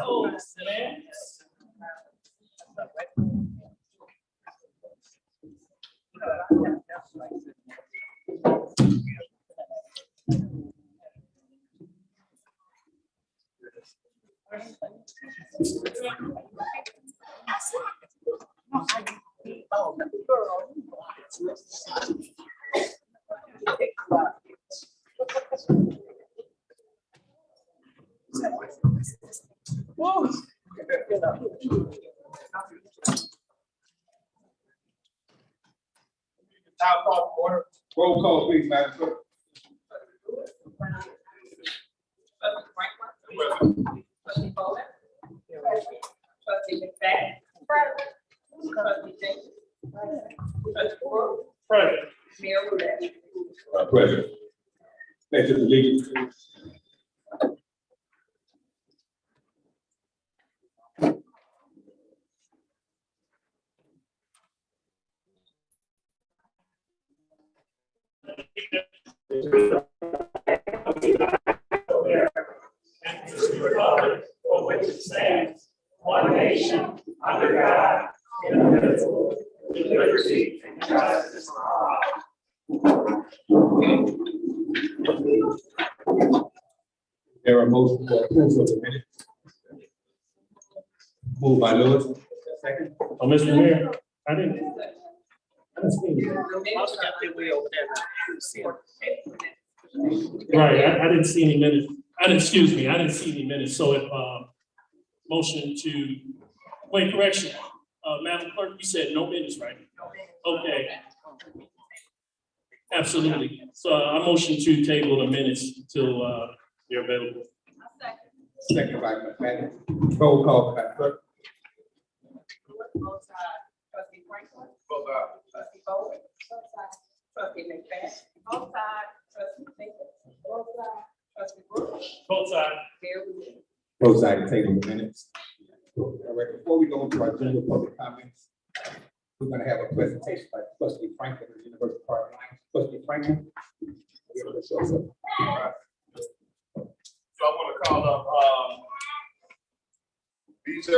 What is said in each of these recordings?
Oh, sit down. Roll call, please, Madam Clerk. Trustee Bowman. Trustee McFadden. Trustee Jenkins. Trustee Brooks. Present. Mayor Woods. Present. Pledge of allegiance, please. For which it stands, one nation, under God, indivisible, with liberty and justice for all. There are motions for approval of the minutes. Moved by Lewis. Second. Oh, Mr. Mayor, I didn't see it. Right, I didn't see any minutes. I didn't see any minutes, so if, motion to, wait, correction. Madam Clerk, you said no minutes, right? Okay. Absolutely. So I motion to table the minutes till, you're available. Second by McFadden. Roll call, Madam Clerk. Both sides. Trustee Franklin. Both sides. Trustee Bowman. Both sides. Trustee McFadden. Both sides. Trustee Jenkins. Both sides. Trustee Brooks. Both sides. Mayor Woods. Both sides table the minutes. All right, before we go into our general public comments, we're gonna have a presentation by Trustee Franklin of the University Park Line. Trustee Franklin. So I want to call up BJ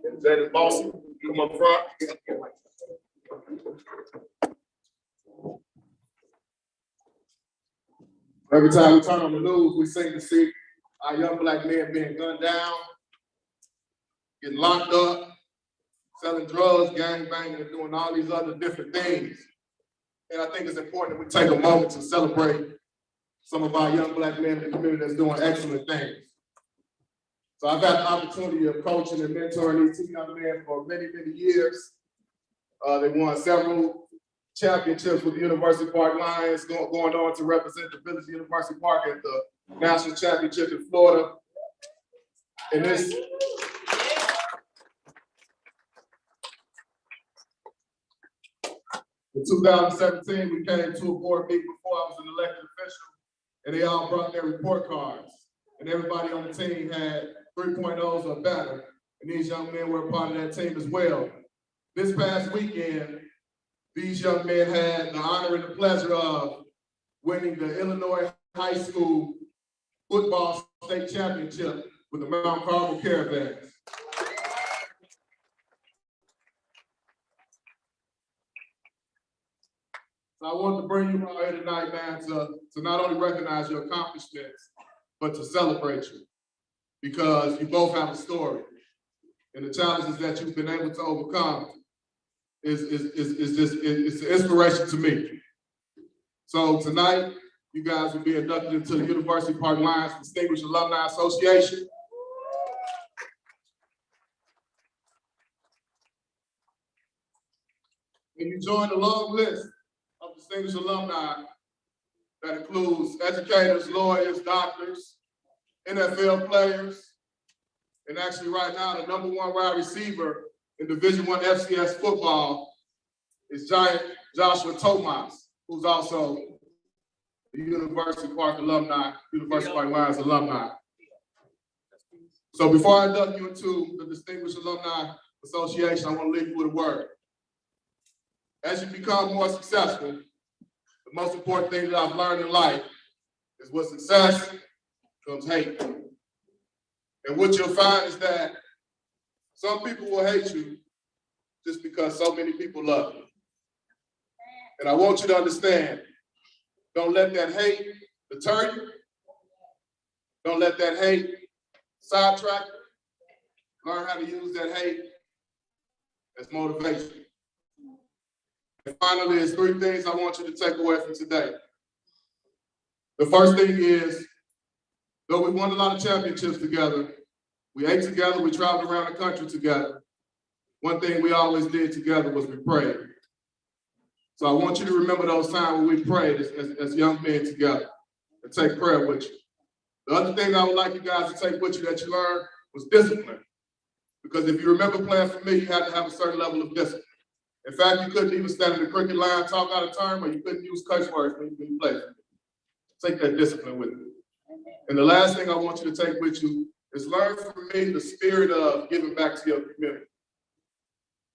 and Jada Boston, come up front. Every time we turn on the news, we seem to see our young black men being gunned down, getting locked up, selling drugs, gang banging, and doing all these other different things. And I think it's important that we take a moment to celebrate some of our young black men in the community that's doing excellent things. So I've had the opportunity of coaching and mentoring these two young men for many, many years. They won several championships with the University Park Lions, going on to represent the Village University Park at the National Championship in Florida. And this, in 2017, we came to a board meeting before I was an elected official, and they all brought their report cards. And everybody on the team had 3.0s or better, and these young men were a part of that team as well. This past weekend, these young men had the honor and the pleasure of winning the Illinois High School Football State Championship with the Mount Carmel Caravans. So I wanted to bring you all here tonight, man, to not only recognize your accomplishments, but to celebrate you, because you both have a story, and the challenges that you've been able to overcome is an inspiration to me. So tonight, you guys will be inducted into the University Park Lions Distinguished Alumni Association. And you join the long list of distinguished alumni that includes educators, lawyers, doctors, NFL players, and actually right now, the #1 wide receiver in Division I FCS football is Giant Joshua Tomas, who's also the University Park alumni, University Park Lions alumni. So before I induct you into the Distinguished Alumni Association, I want to leave you with a word. As you become more successful, the most important thing that I've learned in life is with success comes hate. And what you'll find is that some people will hate you just because so many people love you. And I want you to understand, don't let that hate deter you. Don't let that hate sidetrack you. Learn how to use that hate as motivation. And finally, there's 3 things I want you to take away from today. The first thing is, though we won a lot of championships together, we ate together, we traveled around the country together. One thing we always did together was we prayed. So I want you to remember those times when we prayed as young men together and take prayer with you. The other thing I would like you guys to take with you that you learned was discipline. Because if you remember playing for me, you had to have a certain level of discipline. In fact, you couldn't even stand in the cricket line, talk out of turn, or you couldn't use curse words when you played. Take that discipline with you. And the last thing I want you to take with you is learn from me the spirit of giving back to your community.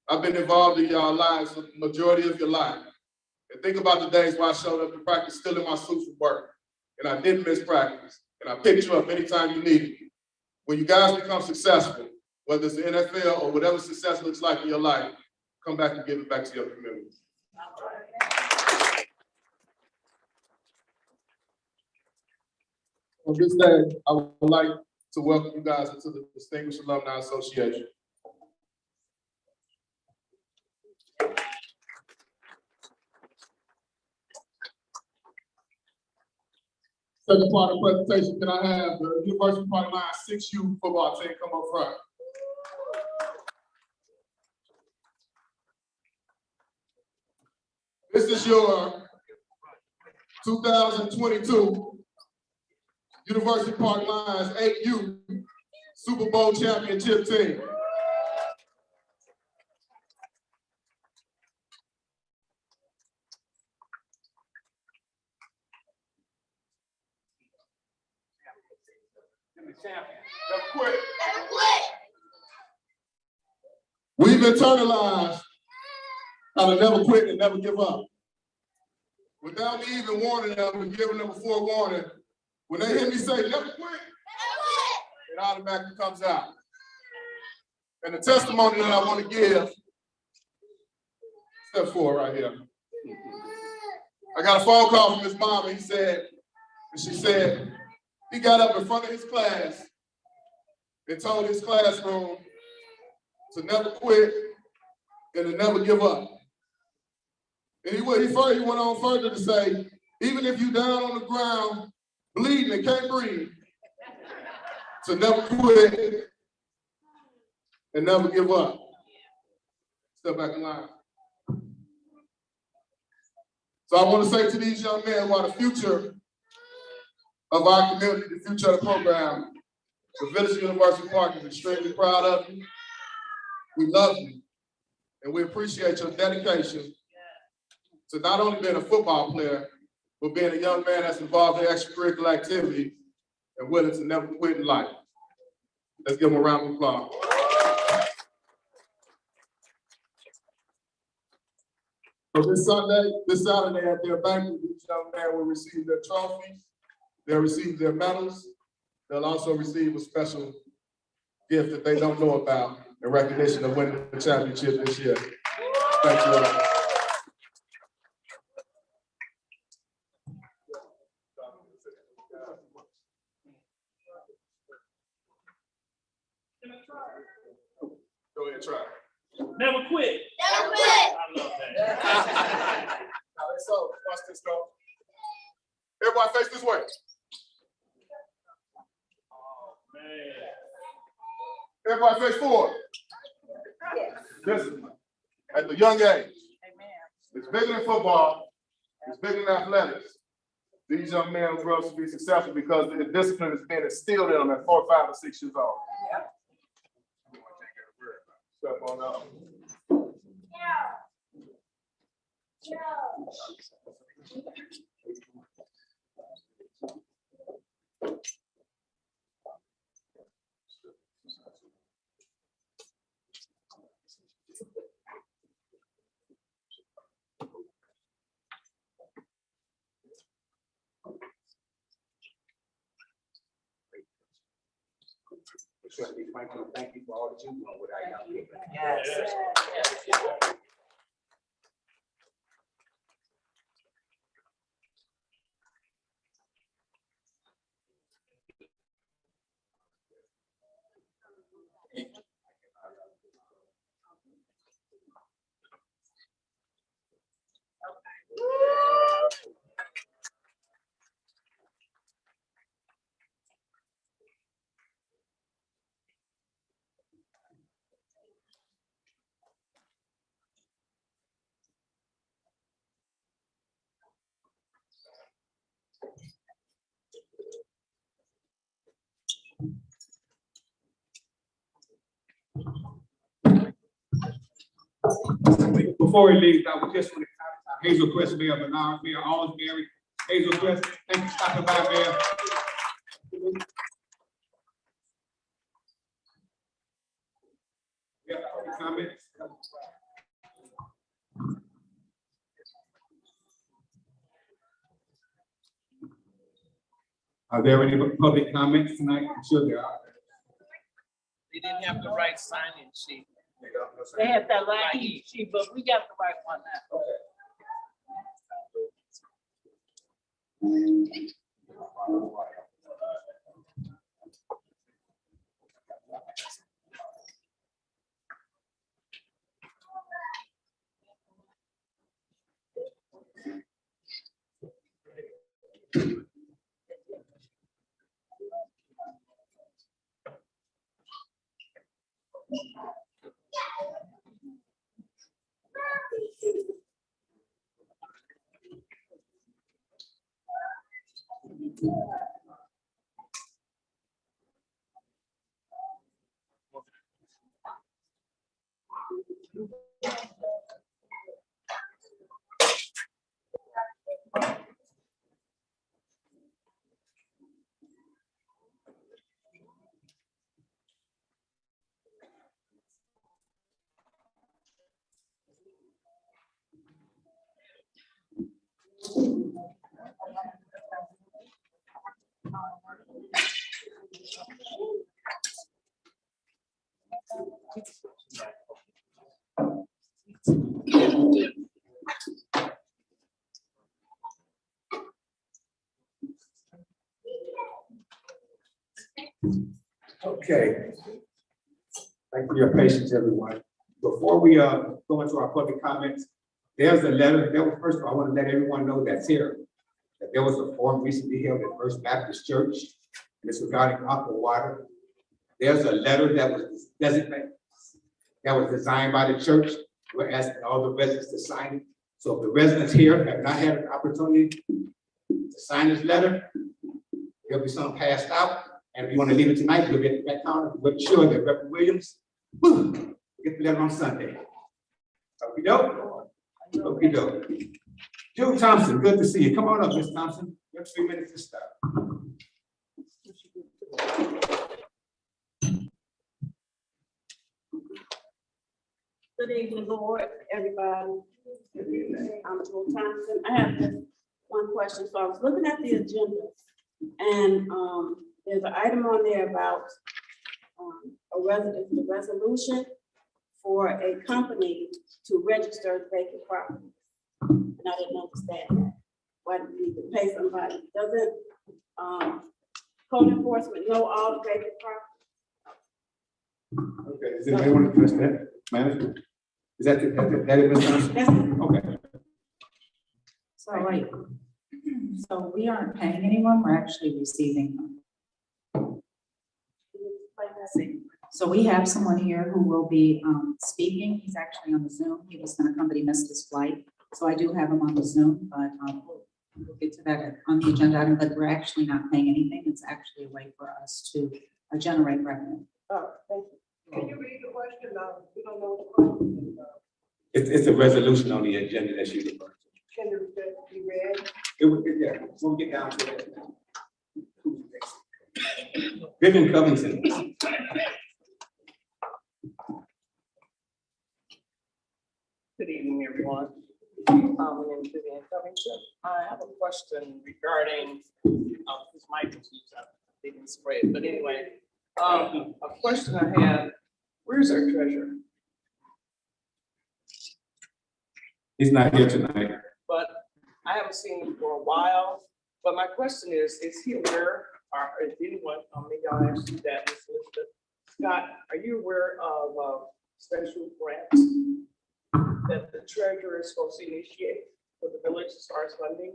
I've been involved in y'all lives for the majority of your life. And think about the days where I showed up to practice still in my suit for work. And I didn't miss practice. And I picked you up anytime you needed me. When you guys become successful, whether it's the NFL or whatever success looks like in your life, come back and give it back to your community. On this day, I would like to welcome you guys into the Distinguished Alumni Association. Second part of the presentation, can I have the University Park Line 6U football team come up front? This is your 2022 University Park Lions 8U Super Bowl championship team. We've internalized how to never quit and never give up. Without me even warning them and giving them a forewarning, when they hear me say, never quit, it automatically comes out. And the testimony that I want to give, step forward right here. I got a phone call from his mom, and she said, he got up in front of his class and told his classroom to never quit and to never give up. And he went on further to say, even if you're down on the ground, bleeding and can't breathe, to never quit and never give up. Step back in line. So I want to say to these young men who are the future of our community, the future of the program, the Village University Park is extremely proud of you. We love you, and we appreciate your dedication to not only being a football player, but being a young man that's involved in extracurricular activities and willing to never quit in life. Let's give them a round of applause. So this Saturday at their banquet, each young man will receive their trophies, they'll receive their medals, they'll also receive a special gift that they don't know about in recognition of winning the championship this year. Thank you all. Go ahead, try. Never quit. Never quit. I love that. Now let's go. Watch this go. Everybody face this way. Oh, man. Everybody face forward. Discipline. At the young age. It's bigger than football. It's bigger than athletics. These young men will grow up to be successful because the discipline is being instilled in them at 4, 5, or 6 years old. Step on up. Trustee Franklin, thank you for all that you do with our young people. Yes. Before we leave, I would just want to Hazel Crest, Mayor Bernard, Mayor Alsbury, Hazel Crest, thank you for stopping by, Mayor. Yeah, any comments? Are there any public comments tonight? I'm sure there are. They didn't have the right sign-in sheet. They have that right sheet, but we got the right one now. Okay. Thank you for your patience, everyone. Before we go into our public comments, there's a letter. First of all, I want to let everyone know that's here that there was a forum recently held at First Baptist Church, and it's regarding aqua water. There's a letter that was designated, that was designed by the church. We're asking all the residents to sign it. So if the residents here have not had an opportunity to sign this letter, there'll be some passed out. And if you want to leave it tonight, you'll get it back on. We're sure that Reverend Williams, get the letter on Sunday. Okey doke. Okey doke. Joe Thompson, good to see you. Come on up, Ms. Thompson. You have 3 minutes to start. Good evening, board, everybody. I'm Joe Thompson. I have just one question. So I was looking at the agenda, and there's an item on there about the resolution for a company to register vacant property. And I didn't understand that. Why do you need to pay somebody? Doesn't code enforcement know all the vacant property? Okay, does anybody want to address that? Manager? Is that it, Ms. Thompson? That's it. Okay. So right, so we aren't paying anyone, we're actually receiving them. So we have someone here who will be speaking. He's actually on the Zoom. He was gonna come, but he missed his flight. So I do have him on the Zoom, but we'll get to that on the agenda item, but we're actually not paying anything. It's actually a way for us to generate revenue. Oh, thank you. Can you read the question? We don't know what the question is. It's a resolution on the agenda that you referred to. Can you be read? It would, yeah, we'll get down to that. Vivian Covington. Good evening, everyone. My name is Vivian Covington. I have a question regarding, this mic is used, I didn't spray it, but anyway, A question I have, where's our treasurer? He's not here tonight. But I haven't seen him for a while. But my question is he aware, or is anyone, maybe I'll ask you that, Ms. Elizabeth. Scott, are you aware of special grants that the treasurer is supposed to initiate for the village as far as funding?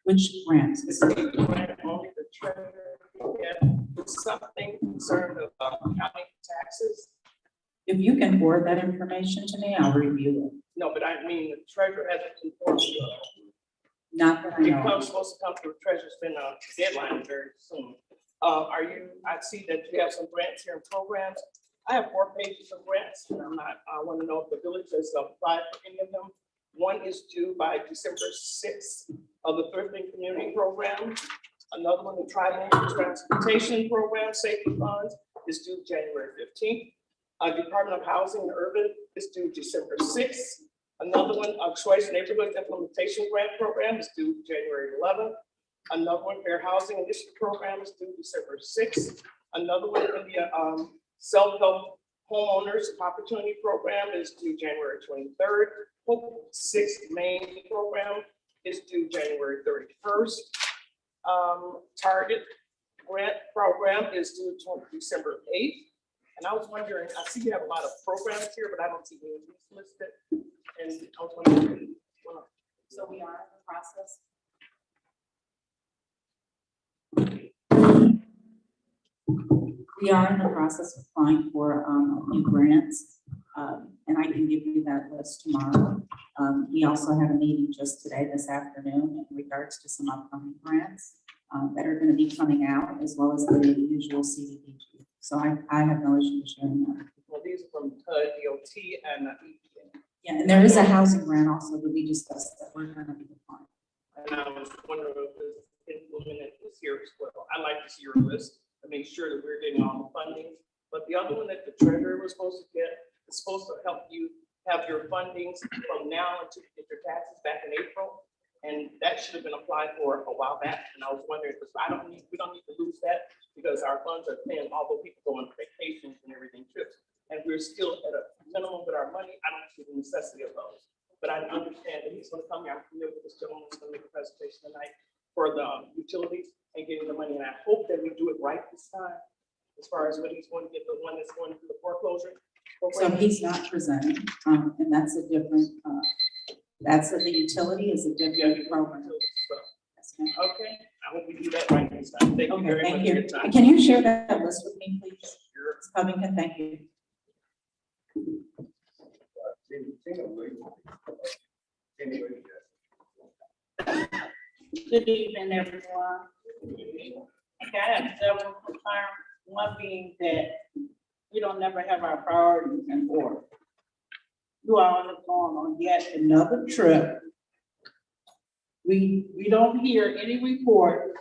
Which grants? This is a grant only the treasurer can get something concerned of county taxes. If you can forward that information to me, I'll review it. No, but I mean, the treasurer hasn't informed you. Not that I It know. comes, supposed to come through treasurer's been a deadline very soon. Are you, I see that you have some grants here and programs. I have 4 pages of grants, and I want to know if the village has applied for any of them. One is due by December 6th of the Thrifting Community Program. Another one, the Tribal Transportation Program Safety Funds, is due January 15th. Department of Housing and Urban is due December 6th. Another one, Choice Neighborhood Implementation Grant Program is due January 11th. Another one, Fair Housing Initiative Program is due December 6th. Another one, the Self-Help Homeowners Opportunity Program is due January 23rd. Hope 6 Main Program is due January 31st. Target Grant Program is due December 8th. And I was wondering, I see you have a lot of programs here, but I don't see any of these listed. And I was wondering, So we are in the process. We are in the process of applying for a few grants, and I can give you that list tomorrow. We also had a meeting just today, this afternoon, in regards to some upcoming grants that are going to be coming out, as well as the usual CDBG. So I have no issue sharing that. well, these are from DOT and EPA. Yeah, and there is a housing grant also that we discussed that we're going to be applying. And I was wondering if it's implemented this year as well. I like to see your list to make sure that we're getting all the funding. But the other one that the treasurer was supposed to get is supposed to help you have your fundings from now until you get your taxes back in April. And that should have been applied for a while back. And I was wondering, because we don't need to lose that because our funds are thin, although people go on vacations and everything trips. And we're still at a minimum with our money. I don't see the necessity of those. But I understand that he's going to come here. I'm familiar with this gentleman who's going to make a presentation tonight for the utilities and getting the money. And I hope that we do it right this time, as far as what he's going to get, the one that's going to the foreclosure. So he's not presenting, and that's a different, that's the utility is a different program. Yes, ma'am. Okay, I hope we do that right this time. Thank you Okay, very much thank for your you. time. Can you share that list with me, please? Sure. Ms. Covington, thank you. Good evening, everyone. Okay, I have several concerns. One being that we don't never have our priorities in order. You all are going on yet another trip. We don't hear any report.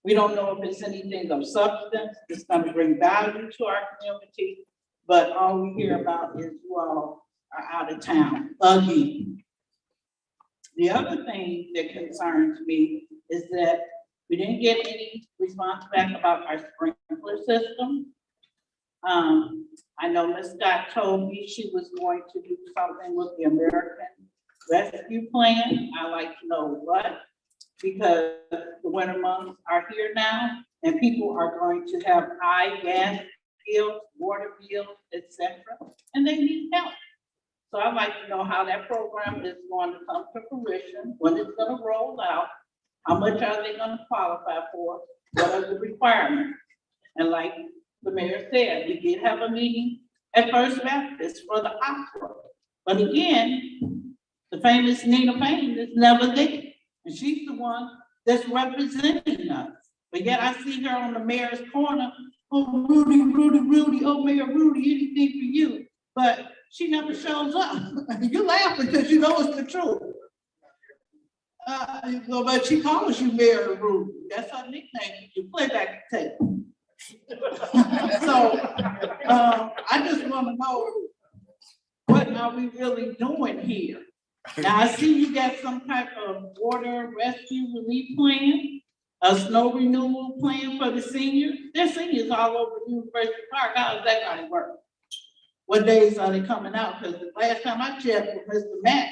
We don't know if it's anything of substance that's going to bring value to our community, but all we hear about is you all are out of town again. The other thing that concerns me is that we didn't get any response back about our sprinkler system. I know Ms. Scott told me she was going to do something with the American Rescue Plan. I like to know what, because the winter months are here now and people are going to have high gas bills, water bills, etc., and they need help. So I'd like to know how that program is going to come to fruition, when it's going to roll out, how much are they going to qualify for, what are the requirements? And like the mayor said, we did have a meeting at First Baptist for the opera. But again, the famous Nina Payne is never there. And she's the one that's representing us. But yet I see her on the mayor's corner, oh, Rudy, Rudy, Rudy, oh, Mayor Rudy, anything for you. But she never shows up. You laugh because you know it's the truth. But she calls you Mayor Rudy. That's her nickname. You play back the tape. So I just want to know, what are we really doing here? Now I see you got some type of water rescue relief plan. A snow renewal plan for the seniors? There's seniors all over University Park. How is that gonna work? What days are they coming out? Because the last time I checked with Mr. Matt,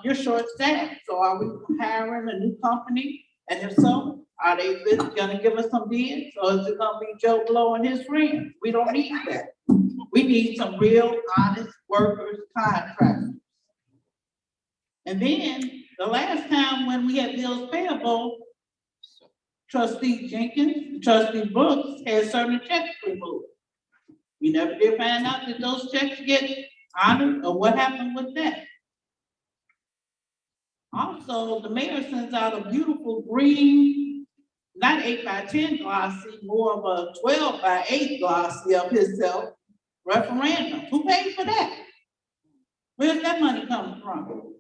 you're short staffed. So are we hiring a new company? And if so, are they really gonna give us some bids? Or is it gonna be Joe Blow and his friends? We don't need that. We need some real honest workers, contractors. And then the last time when we had bills payable, Trustee Jenkins, Trustee Brooks had certain checks removed. We never did find out that those checks get honored or what happened with that. Also, the mayor sends out a beautiful green, not 8x10 glossy, more of a 12x8 glossy of himself referendum. Who paid for that? Where's that money coming from?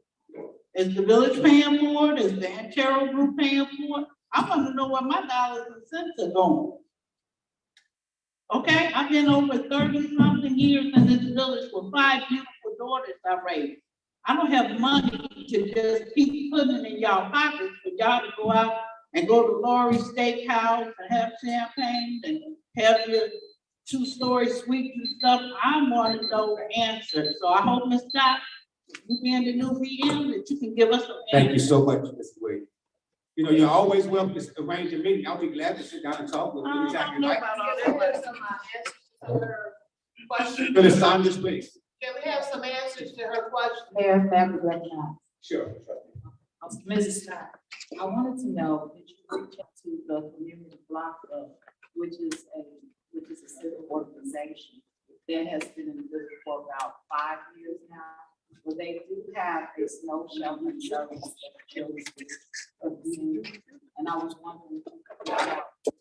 Is the village paying for it? Is the Antero Group paying for it? I want to know where my dollars and cents are going. Okay, I've been over 30-something years in this village with 5 beautiful daughters I raised. I don't have money to just keep putting it in y'all pockets for y'all to go out and go to Lori's Steakhouse and have champagne and have your 2-story suites and stuff. I want to know the answer. So I hope, Ms. Scott, you being the new VM, that you can give us some answers. Thank you so much, Mr. Wade. You know, you're always welcome to arrange a meeting. I'll be glad to sit down and talk with you I anytime don't you know like. about all that. Question. Phyllis Saunders, please. Can we have some answers to her question? Mayor, may I be recognized? Sure. Mrs. Scott, I wanted to know, did you reach out to the community block club, which is a civil organization that has been in business for about 5 years now? Well, they do have a snow shelter service that the children do. And I was wondering if you could reach out to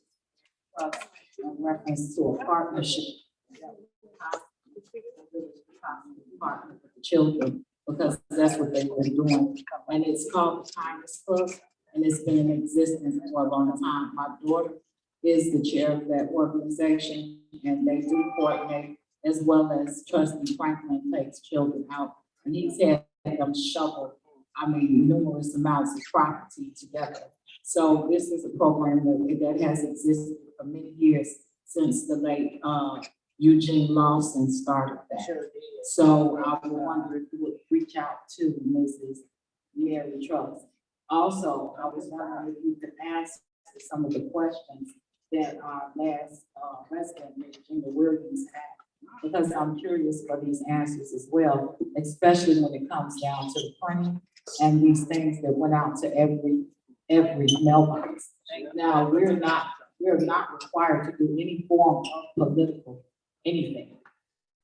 us in reference to a partnership that would partner with the children, because that's what they've been doing. And it's called the Kindness Club, and it's been in existence for a long time. My daughter is the chair of that organization, and they do coordinate, as well as Trustee Franklin takes children out. And he's had them shovel, numerous amounts of property together. So this is a program that has existed for many years, since the late Eugene Lawson started that. So I was wondering if you would reach out to Mrs. Mary Truss. Also, I was wondering if you could answer some of the questions that our last resident, Virginia Williams, had, because I'm curious for these answers as well, especially when it comes down to the printing and these things that went out to every mailbox. Now, we're not required to do any form of political anything.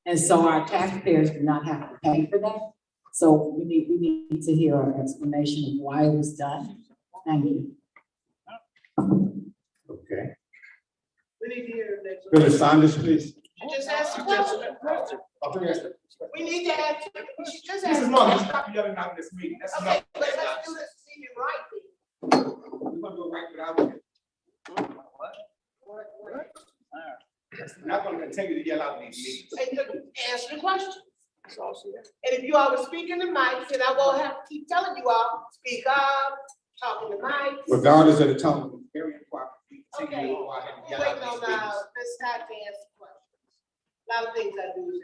And so our taxpayers do not have to pay for that. So we need to hear an explanation of why it was done. Thank you. Okay. We need to hear the next. Phyllis Saunders, please. She just asked a question. We need to ask, she just asked. Mrs. Morgan, stop yelling out in this meeting. That's Okay, enough. but let's do this senior right. We're gonna go right without it. I'm not gonna continue to yell out in these meetings. Hey, look, answer the question. And if you all were speaking to mics, then I won't have to keep telling you all, speak up, talking to mics. Regardless of the tone, it's very important. We continue Okay, to go out and I'm yell out waiting in on these meetings. Ms. Scott to answer questions. A lot of things I do is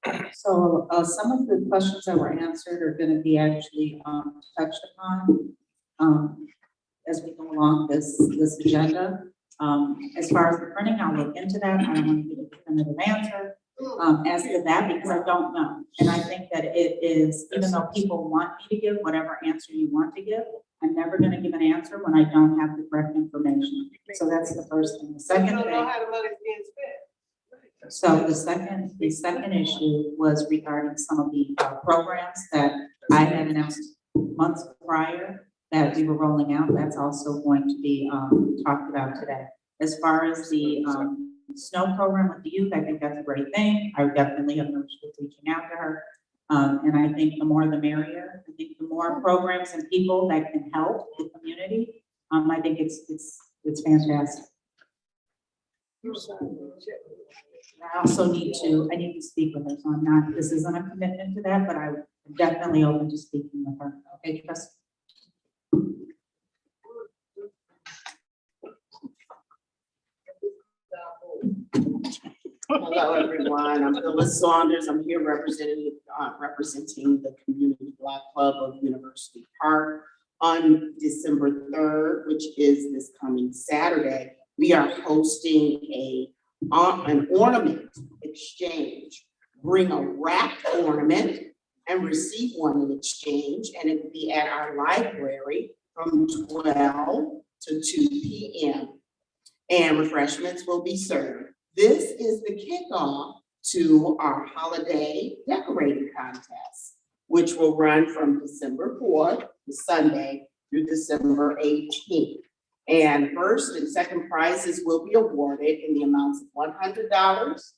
inappropriate. So some of the questions that were answered are going to be actually touched upon as we go along this agenda. As far as the printing, I'll look into that. I don't want to give a definitive answer as to that, because I don't know. And I think that it is, even though people want me to give whatever answer you want to give, I'm never going to give an answer when I don't have the correct information. So that's the first thing. The You second don't know thing. how the money's being spent. So the second issue was regarding some of the programs that I had announced months prior that we were rolling out. That's also going to be talked about today. As far as the snow program with the youth, I think that's a great thing. I definitely have no issue with reaching out to her. And I think the more the merrier. I think the more programs and people that can help the community, I think it's fantastic. I also need to speak with her, so I'm not, this isn't a commitment to that, but I'm definitely open to speaking with her. Okay, Trustee? Hello, everyone. I'm Phyllis Saunders. I'm here representing the Community Block Club of University Park. On December 3rd, which is this coming Saturday, we are hosting an ornament exchange. Bring a wrapped ornament and receive one in exchange, and it will be at our library from 12 to 2 p.m. and refreshments will be served. This is the kickoff to our holiday decorating contest, which will run from December 4th, the Sunday, through December 18th. And first and second prizes will be awarded in the amounts of $100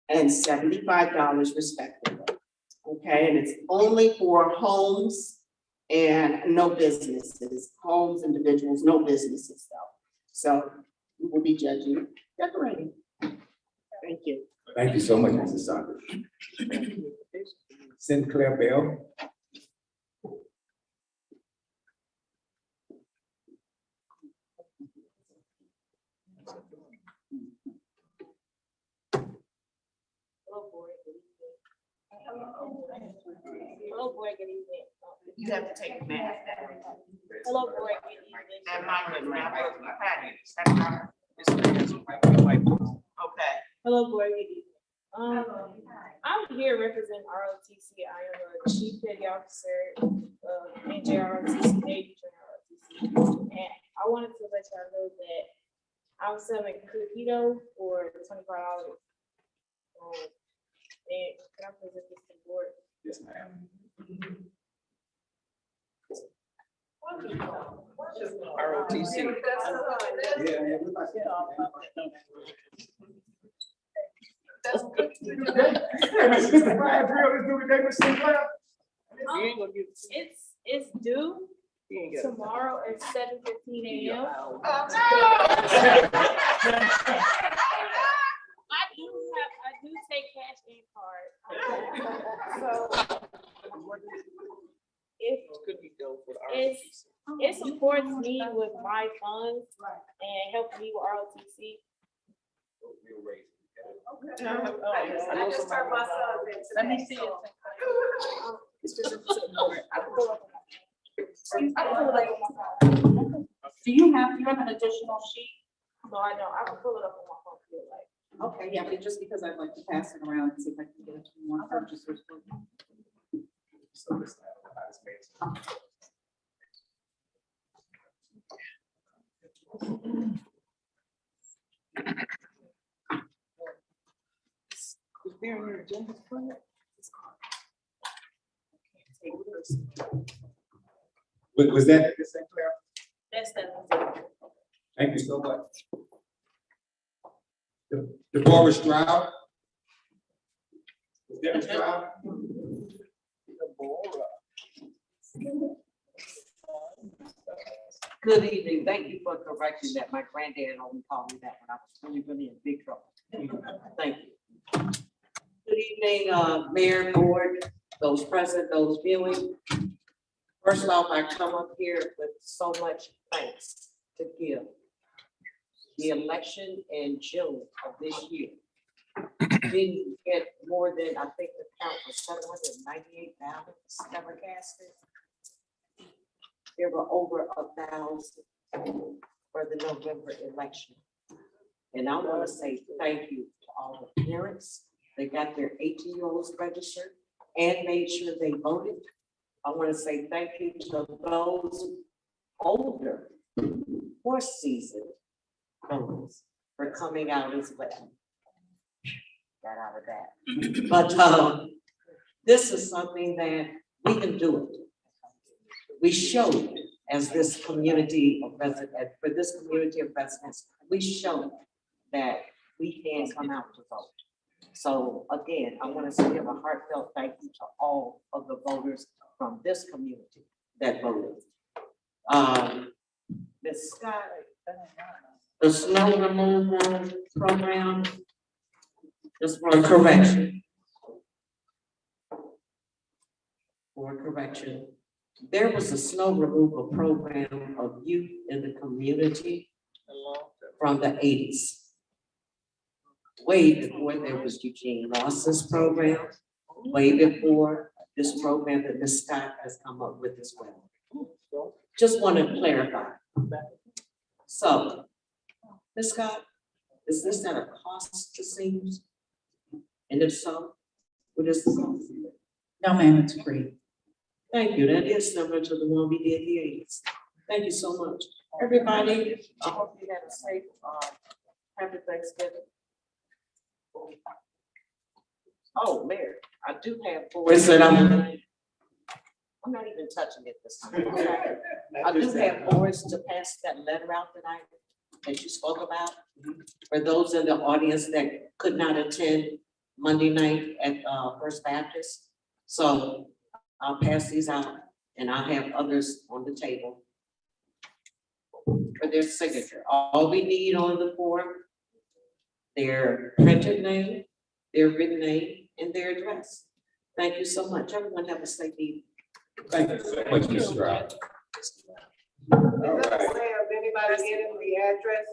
and $75 respectively. Okay, and it's only for homes and no businesses, homes, individuals, no businesses though. So we will be judging decorating. Thank you. Thank you so much, Mrs. Saunders. Sinclair Bell. Hello, board, good evening. You have to take the mask down. Hello, board, good evening. And my okay. Hello, board, good evening. I'm here representing ROTC. I am a chief petty officer of NJROTC, Navy Joint ROTC. And I wanted to let y'all know that I'm selling cookie dough for $25. And can I present this to the board? Yes, ma'am. ROTC. It's due tomorrow at 7:15 a.m. I do take cash and card. So it supports me with my funds and helps me with ROTC. I just turned my son in. Let me see it. Do you have an additional sheet? No, I don't. I can pull it up on my phone if you like. Okay, yeah, but just because I'd like to pass it around and see if I can get it to one purchasers. Is there an agenda for it? Was that Ms. Sinclair? That's the. Thank you so much. Deborah Stroud. Is there a Stroud? Good evening. Thank you for correcting that. My granddad only called me that when I was really in big trouble. Thank you. Good evening, Mayor, Board, those present, those viewing. First off, I come up here with so much thanks to give. The election in June of this year didn't get more than, I think the count was 798 ballots that were casted. There were over 1,000 for the November election. And I want to say thank you to all the parents. They got their 18-year-olds registered and made sure they voted. I want to say thank you to those older, more seasoned voters for coming out as well. Got out of that. But this is something that we can do it. We showed as this community of residents, for this community of residents, we showed that we can come out to vote. So again, I want to give a heartfelt thank you to all of the voters from this community that voted. Ms. Scott, the snow removal program, just for correction. For correction, there was a snow removal program of youth in the community from the 80s. way before there was Eugene Ross's program, way before this program that Ms. Scott has come up with as well. Just want to clarify. So, Ms. Scott, is this at a cost to seniors? And if so, what is the cost? No, ma'am, it's free. Thank you. That is similar to the one we did the 80s. Thank you so much. Everybody, I hope you had a safe, happy Thanksgiving. Oh, Mayor, I do have boards that I'm not even touching it this time. I do have boards to pass that letter out that you spoke about. For those in the audience that could not attend Monday night at First Baptist. So I'll pass these out and I'll have others on the table for their signature. All we need on the form, their printed name, their written name, and their address. Thank you so much. Everyone have a safe evening. Thank you so much, Ms. Stroud. Is that way of anybody getting the address?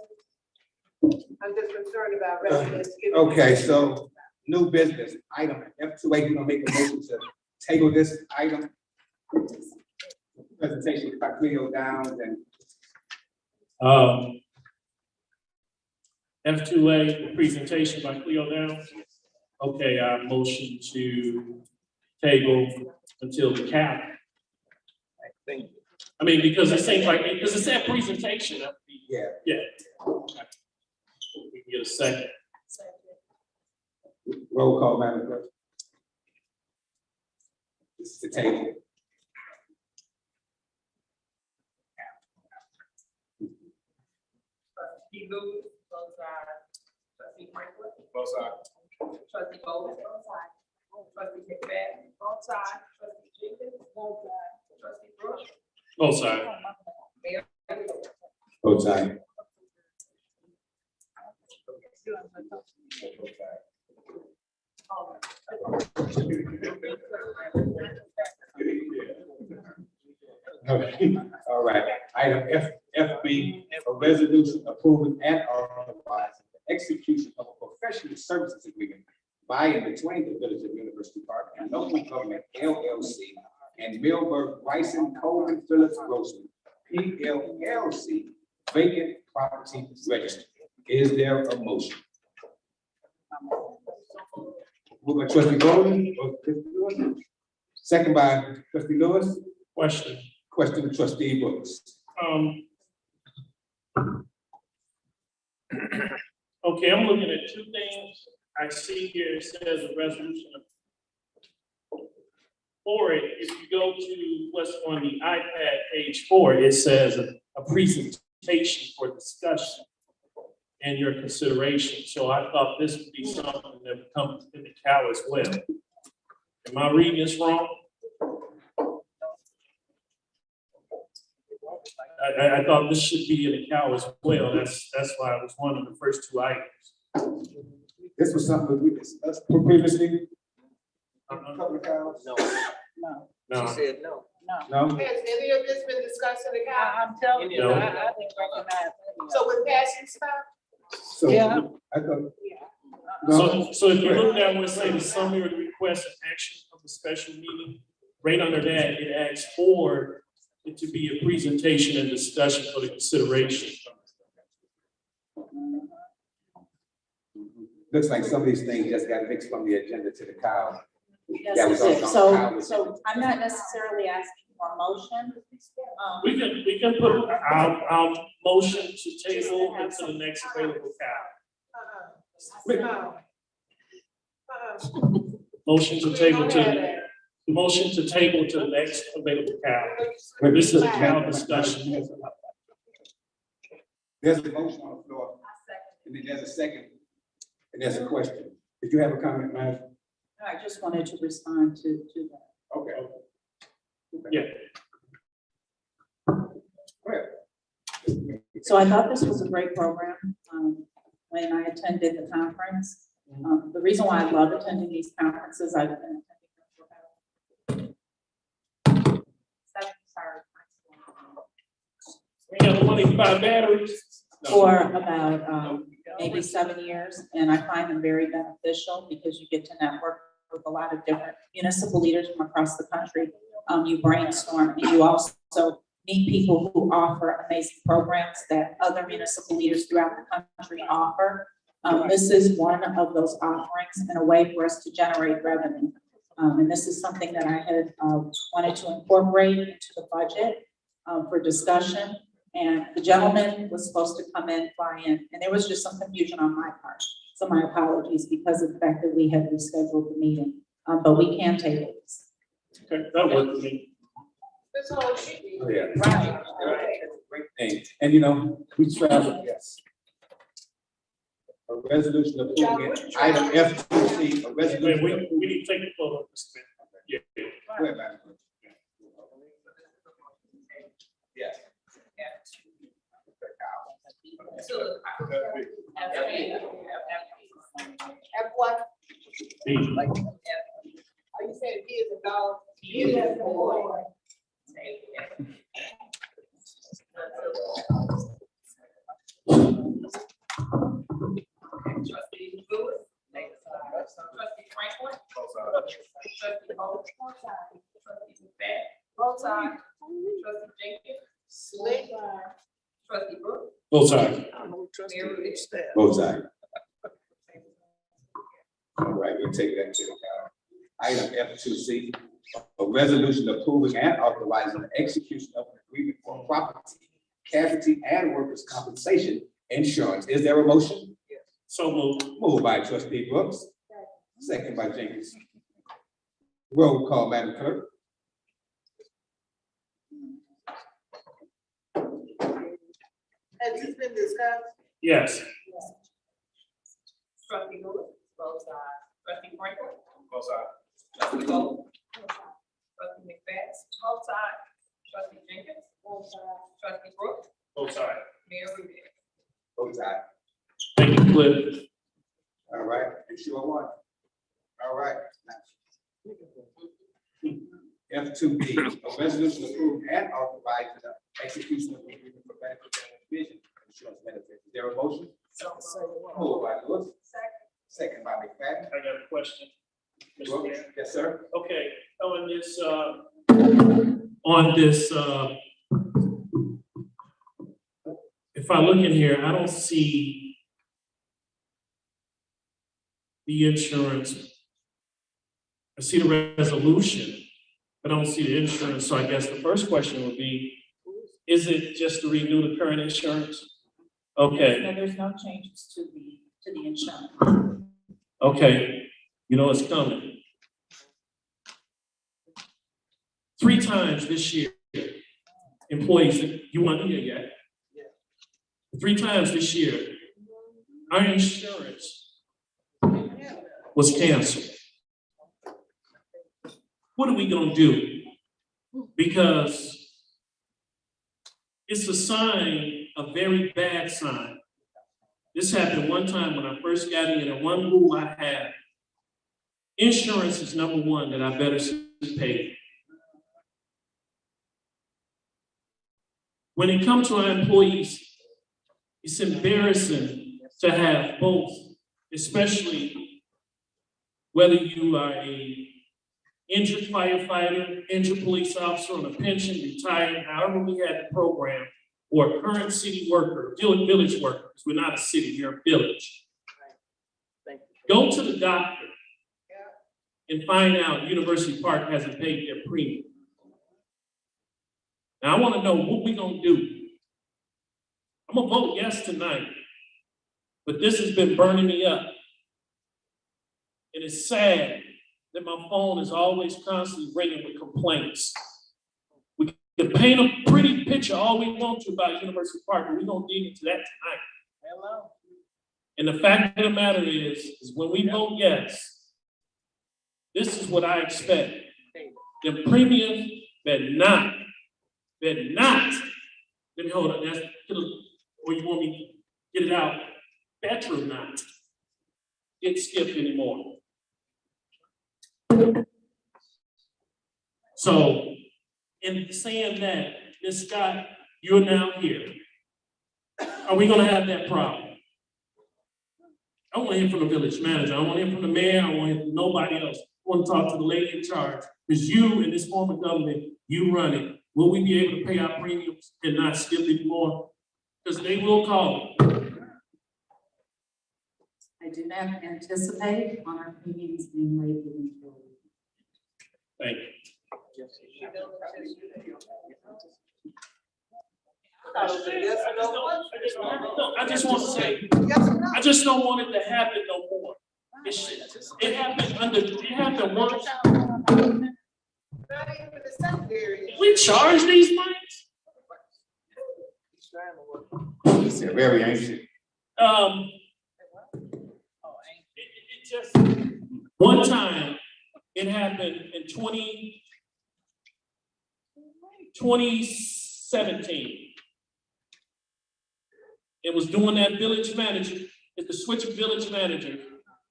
I'm just concerned about residents. giving- Okay, so new business item F2A, we're gonna make a motion to table this item. Presentation by Cleo Downs and F2A, the presentation by Cleo Downs. Okay, I motion to table until the cap. I mean, because it seems like, because it's that presentation. yeah. Yeah. Okay. We can get a second. Roll call, Madam Clerk. This is the table. Trustee Lewis, both sides. Trustee Franklin. Both sides. Trustee Bowles. Both sides. Trustee McFadden. Both sides. Trustee Jenkins. Both sides. Trustee Brooks. Both sides. Mayor. Both sides. All right, item FB, a resolution approving and authorizing the execution of a professional services agreement by and between the Village of University Park and Local Government LLC and Milberg, Bryson, Coleman, Phillips, Grossman, PLLC, vacant property register. Is there a motion? Moved by trustee Golden, second by trustee Lewis. Question. Question, trustee Brooks. Okay, I'm looking at two things. I see here, it says a resolution. For it, if you go to what's on the iPad, page 4, it says a presentation for discussion and your consideration. So I thought this would be something that would come in the cow as well. Am I reading this wrong? I thought this should be in the cow as well. That's why it was one of the first two items. This was something we discussed previously. Uh-huh. No, No. she said no. No? Has any of this been discussed in the council? I'm telling you, No. I didn't recognize any of So we're passing stuff? So, Yeah. I thought. So if you look down where it says the summary of the request and action of the special meeting, right under that, it asks for it to be a presentation and discussion for the consideration. Looks like some of these things just got mixed from the agenda to the cow. Yes, That was it did. also how it So was- I'm not necessarily asking for a motion. We can put our motion to table until the next available cow. No. Motion to table to, motion to table to the next available cow. This is a cow discussion. There's a motion on the floor, and then there's a second, and there's a question. Did you have a comment, Madam? I just wanted to respond to that. Okay. Yeah. So I thought this was a great program. When I attended the conference, the reason why I love attending these conferences, I've been attending them for about 7 years. We got the money to buy batteries. for about maybe 7 years, and I find them very beneficial because you get to network with a lot of different municipal leaders from across the country. You brainstorm, and you also meet people who offer amazing programs that other municipal leaders throughout the country offer. This is one of those offerings and a way for us to generate revenue. And this is something that I had wanted to incorporate into the budget for discussion. And the gentleman was supposed to come in, fly in, and there was just some confusion on my part. So my apologies because of the fact that we had rescheduled the meeting, but we can table this. Okay, that worked for me. That's all it should be. Oh, yeah. Right. That's a great thing. And we travel, yes. A resolution approving item F2C, a Wait, resolution. we need to take the photo. Yeah. Go ahead, Madam Clerk. Yes. F what? B. Are you saying B is a dog? B is a boy. Trustee Lewis. Trustee Franklin. Trustee Holt. Trustee McFadden. Both sides. Trustee Jenkins. Slick. Trustee Brooks. Both sides. Mayor Rivera. Both sides. All right, we'll take that to item F2C, a resolution approving and authorizing the execution of an agreement for property, casualty, and workers' compensation insurance. Is there a motion? So moved. Moved by trustee Brooks, second by Jenkins. Roll call, Madam Clerk. Has this been discussed? Yes. Trustee Lewis. Both sides. Trustee Franklin. Both sides. Trustee Holt. Trustee McFadden. Both sides. Trustee Jenkins. Both sides. Trustee Brooks. Both sides. Mayor Rivera. Both sides. Thank you, Cliff. All right, you sure one? All right. F2B, a resolution approving and authorizing the execution of an agreement for medical dental vision insurance benefits. Is there a motion? Moved by Lewis. Second by McFadden. I got a question. Mr. Mayor. Yes, sir. Okay, on this, if I look in here, I don't see the insurance. I see the resolution, but I don't see the insurance. So I guess the first question would be, is it just to renew the current insurance? Okay. No, there's no changes to the insurance. Okay, you know it's coming. 3 times this year, employees, you weren't here yet. 3 times this year, our insurance was canceled. What are we gonna do? Because it's a sign, a very bad sign. This happened one time when I first got in, and one rule I had, insurance is number one that I better see paid. When it comes to our employees, it's embarrassing to have both, especially whether you are a injured firefighter, injured police officer on a pension, retired, however we had the program, or a current city worker, village worker, because we're not a city, we're a village. Go to the doctor and find out University Park hasn't paid their premium. Now, I want to know what we're going to do. I'm going to vote yes tonight, but this has been burning me up. And it's sad that my phone is always constantly ringing with complaints. We can paint a pretty picture all we want to about University Park, but we're going to dig into that tonight. Hello. And the fact of the matter is when we vote yes, this is what I expect. The premium better not, let me hold on, or you want me to get it out, better not get skipped anymore. So, in saying that, Ms. Scott, you're now here. Are we gonna have that problem? I want to hear from the village manager, I want to hear from the mayor, I want to hear from nobody else. I want to talk to the lady in charge, because you and this form of government, you run it. Will we be able to pay our premiums and not skip anymore? Because they will call. I do not anticipate on our premiums being waived moving forward. Thank you. Yes or no? No, I just want to say, Yes or no? I just don't want it to happen no more. It happened once. Not even the secondary. We charge these mics? He said very anxious. It just, one time, it happened in 2017. It was doing that village manager, it's the switch of village manager.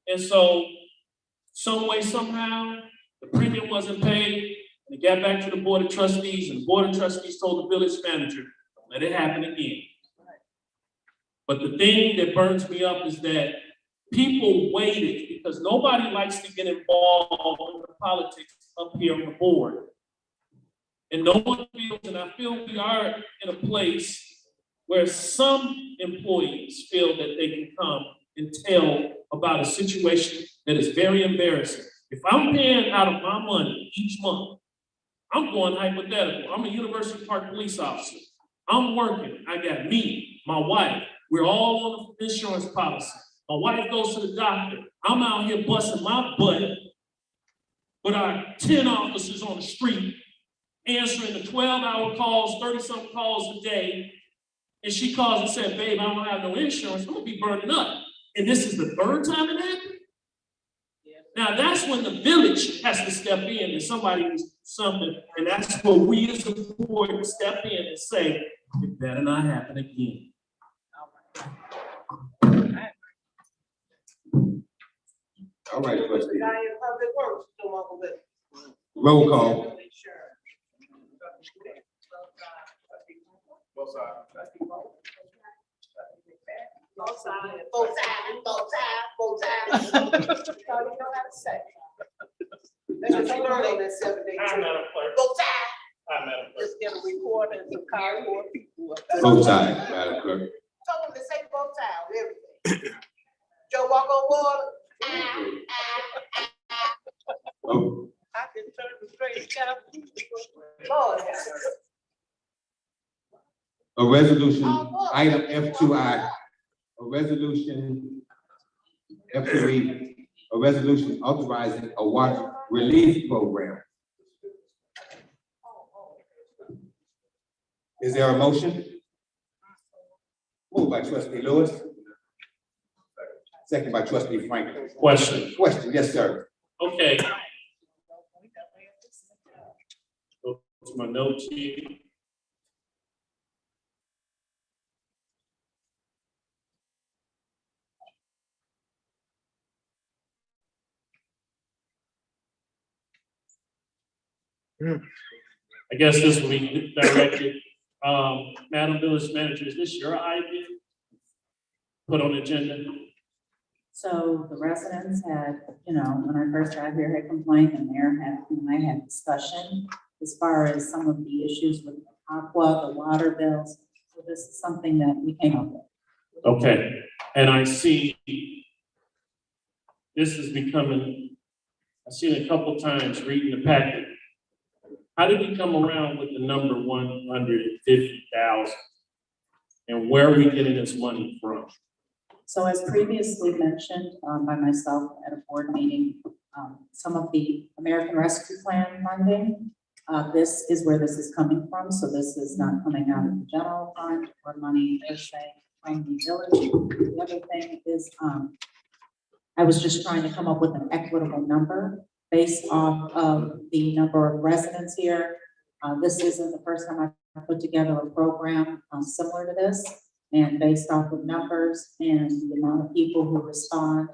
And so, some way, somehow, the premium wasn't paid, and it got back to the board of trustees, and the board of trustees told the village manager, don't let it happen again. But the thing that burns me up is that people waited, because nobody likes to get involved in the politics up here on the board. And no one feels, and I feel we are in a place where some employees feel that they can come and tell about a situation that is very embarrassing. If I'm paying out of my money each month, I'm going hypothetical. I'm a University Park police officer. I'm working. I got me, my wife. We're all on the insurance policy. My wife goes to the doctor. I'm out here busting my butt with our 10 officers on the street, answering the 12-hour calls, 30-something calls a day. And she calls and said, babe, I don't have no insurance. I'm gonna be burning up. And this is the third time it happened? Now that's when the village has to step in and somebody needs something. And that's where we as a board step in and say, it better not happen again. All right, trustee. Guy in public works, come up with it. Roll call. Both sides. Both sides, both sides, both sides. You know how to say. Let's just learn on that 7 day. I'm not a clerk. Both sides. I'm not a clerk. Just get a recorder and some cardboard people. Both sides, Madam Clerk. Told them to say both sides, everything. Joe walk on water. Oh, I can turn the straight down. Lord. a resolution, item F2I, a resolution, F2E, a resolution authorizing a water relief program. Is there a motion? Moved by trustee Lewis. Second by trustee Franklin. Question. Question, yes, sir. Okay. Go to my notes here. I guess this will be directed, Madam Village Manager, is this your idea? Put on the agenda? So the residents had, when I first got here, had complained, and Mayor had, and I had discussion as far as some of the issues with the aqua, the water bills. So this is something that we came up with. Okay, and I see this is becoming, I've seen it a couple times reading the packet. How did we come around with the number 150,000? And where are we getting this money from? So as previously mentioned by myself at a board meeting, some of the American Rescue Plan funding, this is where this is coming from. So this is not coming out of the general fund or money per se from the village. The other thing is, I was just trying to come up with an equitable number based off of the number of residents here. This isn't the first time I've put together a program similar to this. And based off of numbers and the amount of people who respond,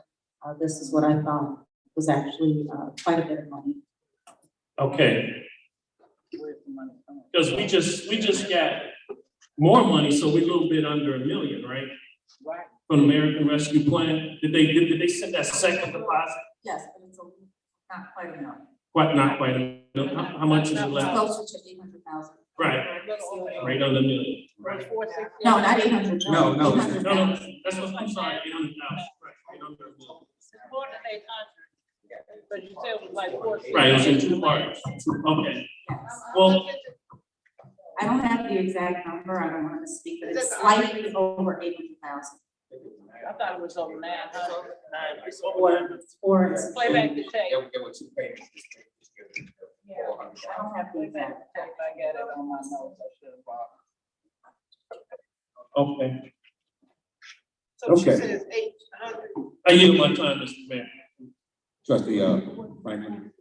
this is what I thought was actually quite a bit of money. Okay. Because we just got more money, so we're a little bit under $1 million, right? Right. From the American Rescue Plan. Did they send that second deposit? Yes, but it's not quite enough. Not quite enough. How much is it It's left? closer to 800,000. Right, right under $1 million. Right. No, not 800. No, no. 800,000. No, that's what I'm sorry, 800,000, right, under $1 million. More than 800. But you said it was like 460. Right, it was in two parts. Okay, well, I don't have the exact number, I don't want to speak, but it's slightly over 800,000. I thought it was over 900. Or Play back the tape. There were two payments. I don't have the exact. I got it on my notes, I should have brought. okay. So she Okay. says 800. I yield my time, Mr. Mayor. Trustee, Franklin.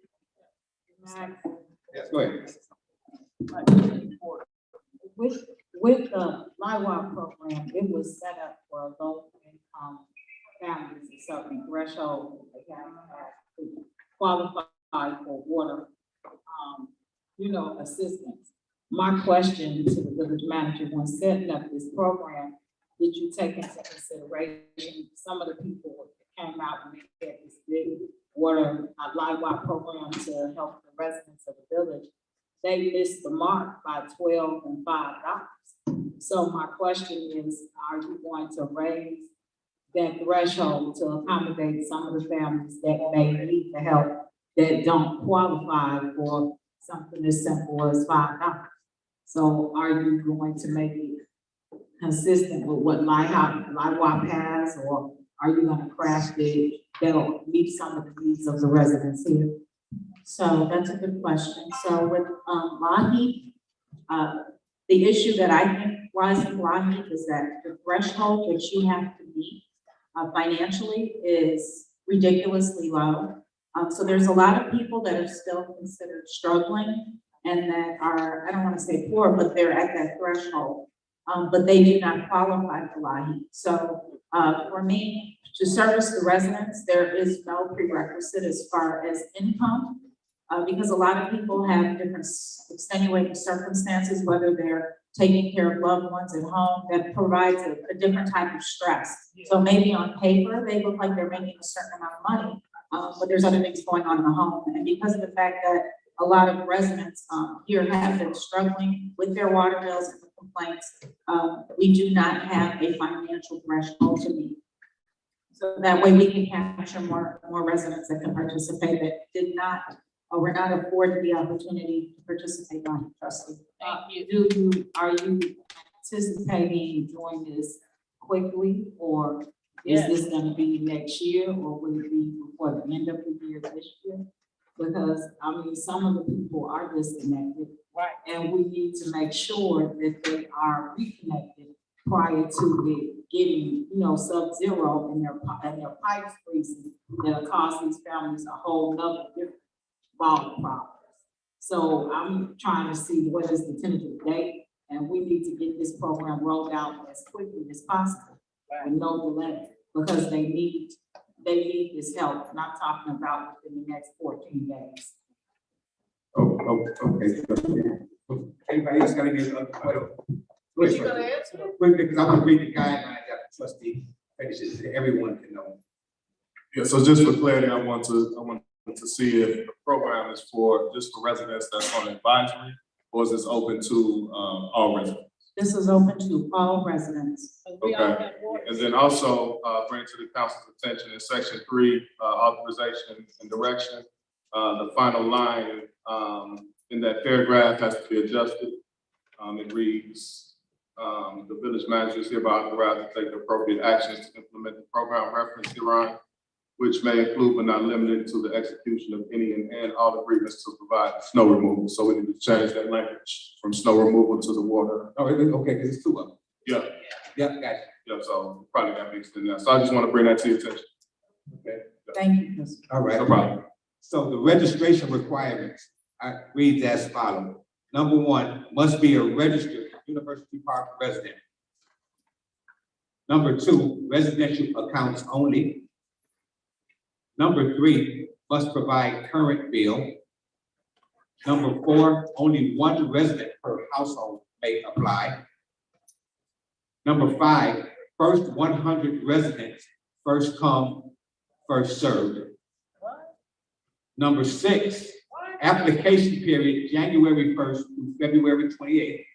Yes, go ahead. With the LIWA program, it was set up for low income families, a certain threshold, they have to qualify for water, assistance. My question to the village manager when setting up this program, did you take into consideration some of the people that came out and they had this big water LIWA program to help the residents of the village? They missed the mark by $12 and $5. So my question is, are you going to raise that threshold to accommodate some of the families that may need the help that don't qualify for something as simple as $5? So are you going to make it consistent with what LIWA has, or are you going to craft it that'll meet some of the needs of the residents here? So that's a good question. So with LAHI, the issue that I think rising LAHI is that the threshold that you have to meet financially is ridiculously low. So there's a lot of people that are still considered struggling and that are, I don't want to say poor, but they're at that threshold, but they do not qualify for LAHI. So for me, to service the residents, there is no prerequisite as far as income. Because a lot of people have different extenuating circumstances, whether they're taking care of loved ones at home, that provides a different type of stress. So maybe on paper, they look like they're making a certain amount of money, but there's other things going on in the home. And because of the fact that a lot of residents here have been struggling with their water bills and complaints, we do not have a financial threshold to meet. So that way we can capture more residents that can participate that did not or were not afforded the opportunity to participate on trustee. Are you anticipating doing this quickly, or is this gonna be next year, or will it be before the end of the year this year? Because, I mean, some of the people are disconnected. Right. And we need to make sure that they are reconnected prior to it getting, sub-zero and their pipes freezing. That'll cause these families a whole nother different ball problems. So I'm trying to see what is the tentative date, and we need to get this program rolled out as quickly as possible with no delay, because they need this help, and I'm talking about within the next 14 days. Okay. Anybody else got any other questions? You gonna answer? Because I want to read the guidelines that the trustee finishes, so everyone can know. Yeah, so just for clarity, I want to see if the program is just for residents that's on advisory, or is this open to all residents? This is open to all residents. Okay, and then also bring to the council's attention in section 3, authorization and direction, the final line in that paragraph has to be adjusted. It reads, the village manager is hereby authorized to take the appropriate actions to implement the program reference herein, which may include but not limited to the execution of any and all agreements to provide snow removal. So we need to change that language from snow removal to the water. Oh, okay, because it's two of them. Yeah, Yeah, gotcha. yeah, so probably got mixed in there. So I just want to bring that to your attention. Okay. Thank you, Mr. All right. No problem. So the registration requirements reads as follows. Number 1, must be a registered University Park resident. Number 2, residential accounts only. Number 3, must provide current bill. Number 4, only one resident per household may apply. Number 5, first 100 residents, first come, first served. Number 6, application period, January 1st through February 28th.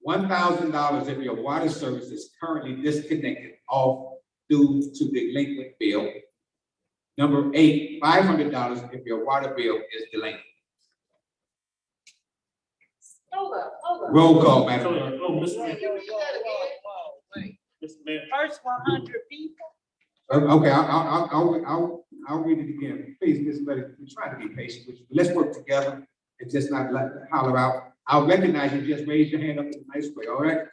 $1,000 if your water service is currently disconnected off due to delinquent bill. Number 8, $500 if your water bill is delinquent. Hold up. Roll call, Madam. Oh, Mr. Can Mayor, you read that again? Mr. Mayor. First 100 people. Okay, I'll read it again. Please, Ms. Letty, we're trying to be patient with you. Let's work together and just not let holler out. I'll recognize you. Just raise your hand up in a nice way, all right?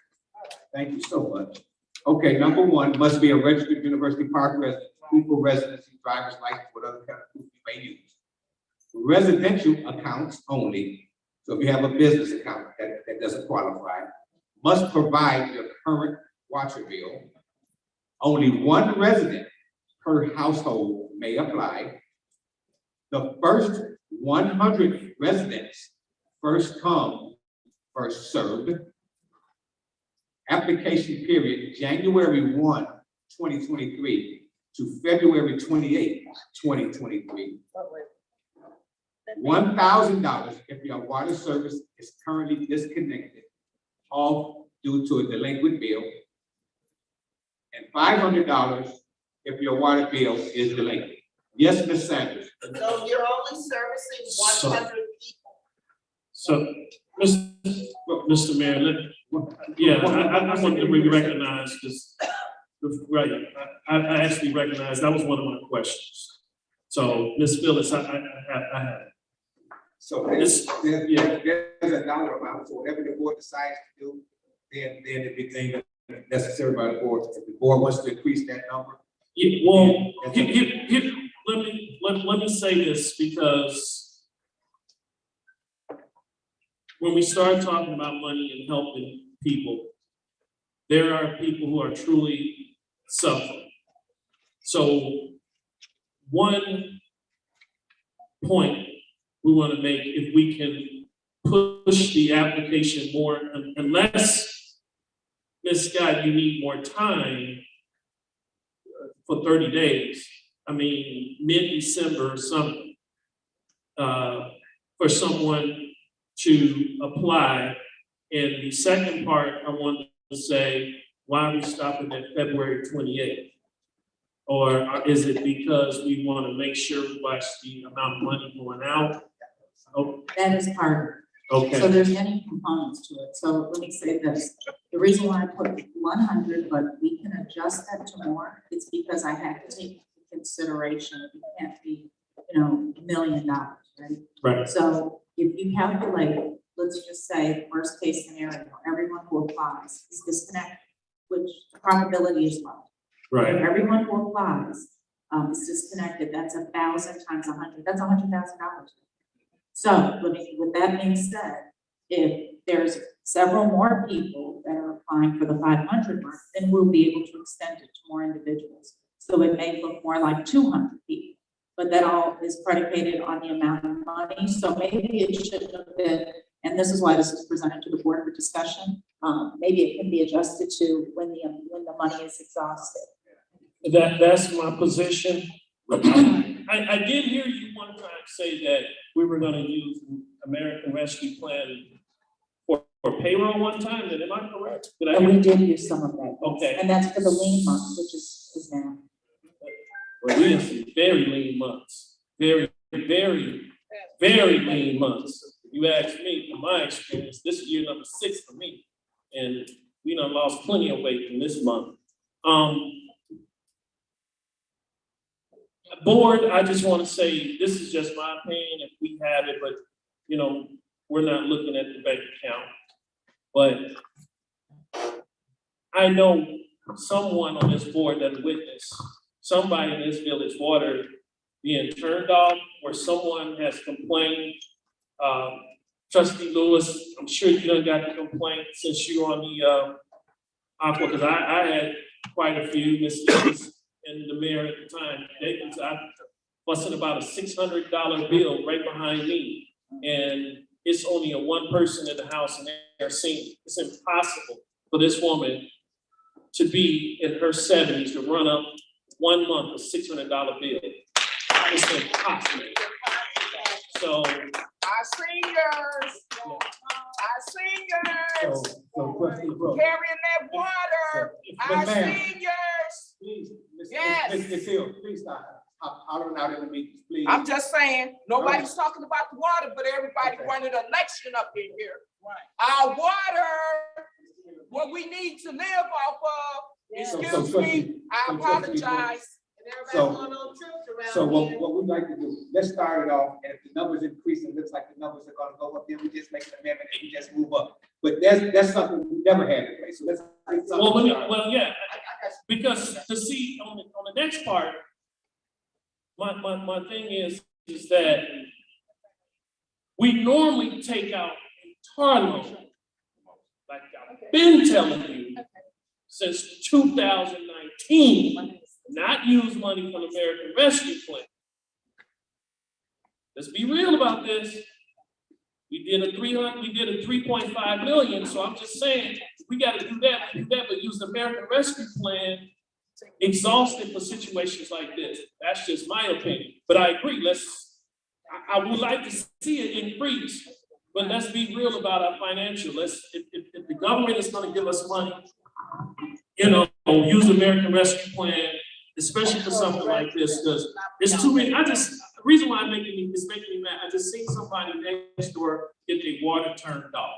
Thank you so much. Okay, number 1, must be a registered University Park resident, proof of residency, driver's license, whatever kind of proof you may use. Residential accounts only. So if you have a business account that doesn't qualify, must provide your current water bill. Only 1 resident per household may apply. The first 100 residents, first come, first served. Application period, January 1, 2023 to February 28, 2023. $1,000 if your water service is currently disconnected off due to a delinquent bill. And $500 if your water bill is delinquent. Yes, Ms. Sanders. So you're only servicing 100 people. So, Mr. Mayor, I wanted to re-recognize this, right, I actually recognized, that was one of my questions. So, Ms. Phyllis, I have it. So there's a dollar amount, so whatever the board decides to do, then it'd be thing necessary by the board. If the board wants to increase that number. Yeah, well, let me say this, because when we start talking about money and helping people, there are people who are truly suffering. So one point we want to make, if we can push the application more, unless, Ms. Scott, you need more time for 30 days. I mean, mid-December or something, for someone to apply. And the second part, I want to say, why are we stopping at February 28th? Or is it because we want to make sure we watch the amount of money going out? Oh, That is part of it. okay. So there's many components to it. So let me say this. The reason why I put 100, but we can adjust that to more, it's because I have to take into consideration, it can't be, $1 million, right? Right. So if you calculate, let's just say, worst case scenario, everyone who applies is disconnected, which the probability is low. Right. If everyone who applies is disconnected, that's 1,000 times 100, that's $100,000. So with that being said, if there's several more people that are applying for the 500 mark, then we'll be able to extend it to more individuals. So it may look more like 200 people, but that all is predicated on the amount of money. So maybe it should have been, and this is why this is presented to the board for discussion. Maybe it can be adjusted to when the money is exhausted. That's my position. I did hear you one time say that we were going to use American Rescue Plan for payroll one time. Am I correct? And we did use some of that. Okay. And that's for the lean month, which is now. Well, we have some very lean months. Very, very, very lean months. You ask me, from my experience, this is year number 6 for me. And we done lost plenty of weight in this month. Board, I just want to say, this is just my opinion, if we have it, but, we're not looking at the bank account. But I know someone on this board that witnessed somebody in this village water being turned off, or someone has complained. Trustee Lewis, I'm sure you done got the complaint since you're on the aqua, because I had quite a few, Ms. Lewis and the mayor at the time. I busted about a $600 bill right behind me, and it's only a one person in the house, and they're saying it's impossible for this woman to be in her 70s to run up 1 month a $600 bill. It's impossible. So, Our seniors, So trustee Brooks. carrying that water, our But ma'am, seniors. please, Yes. Ms. Hill, please stop. Hollering out in the meetings, please. I'm just saying, nobody's talking about the water, but everybody running an election up in here. Our water, what we need to live off of, excuse me, I apologize. And So- everybody going on trips around So here. what we'd like to do, let's start it off, and if the numbers increase, and it looks like the numbers are gonna go up, then we just make an amendment and we just move up. But that's something we never had in place, so let's. get something well, started. yeah, because to see on the next part, my thing is that we normally take out tar loan. Like I've been telling you since 2019, not use money from the American Rescue Plan. Let's be real about this. We did a 3.5 million, so I'm just saying, we gotta do that, but use the American Rescue Plan exhausted for situations like this. That's just my opinion, but I agree, I would like to see it increase, but let's be real about our financial. If the government is gonna give us money, use the American Rescue Plan, especially for something like this, because it's too many. The reason why it's making me mad, I just seen somebody next door get their water turned off.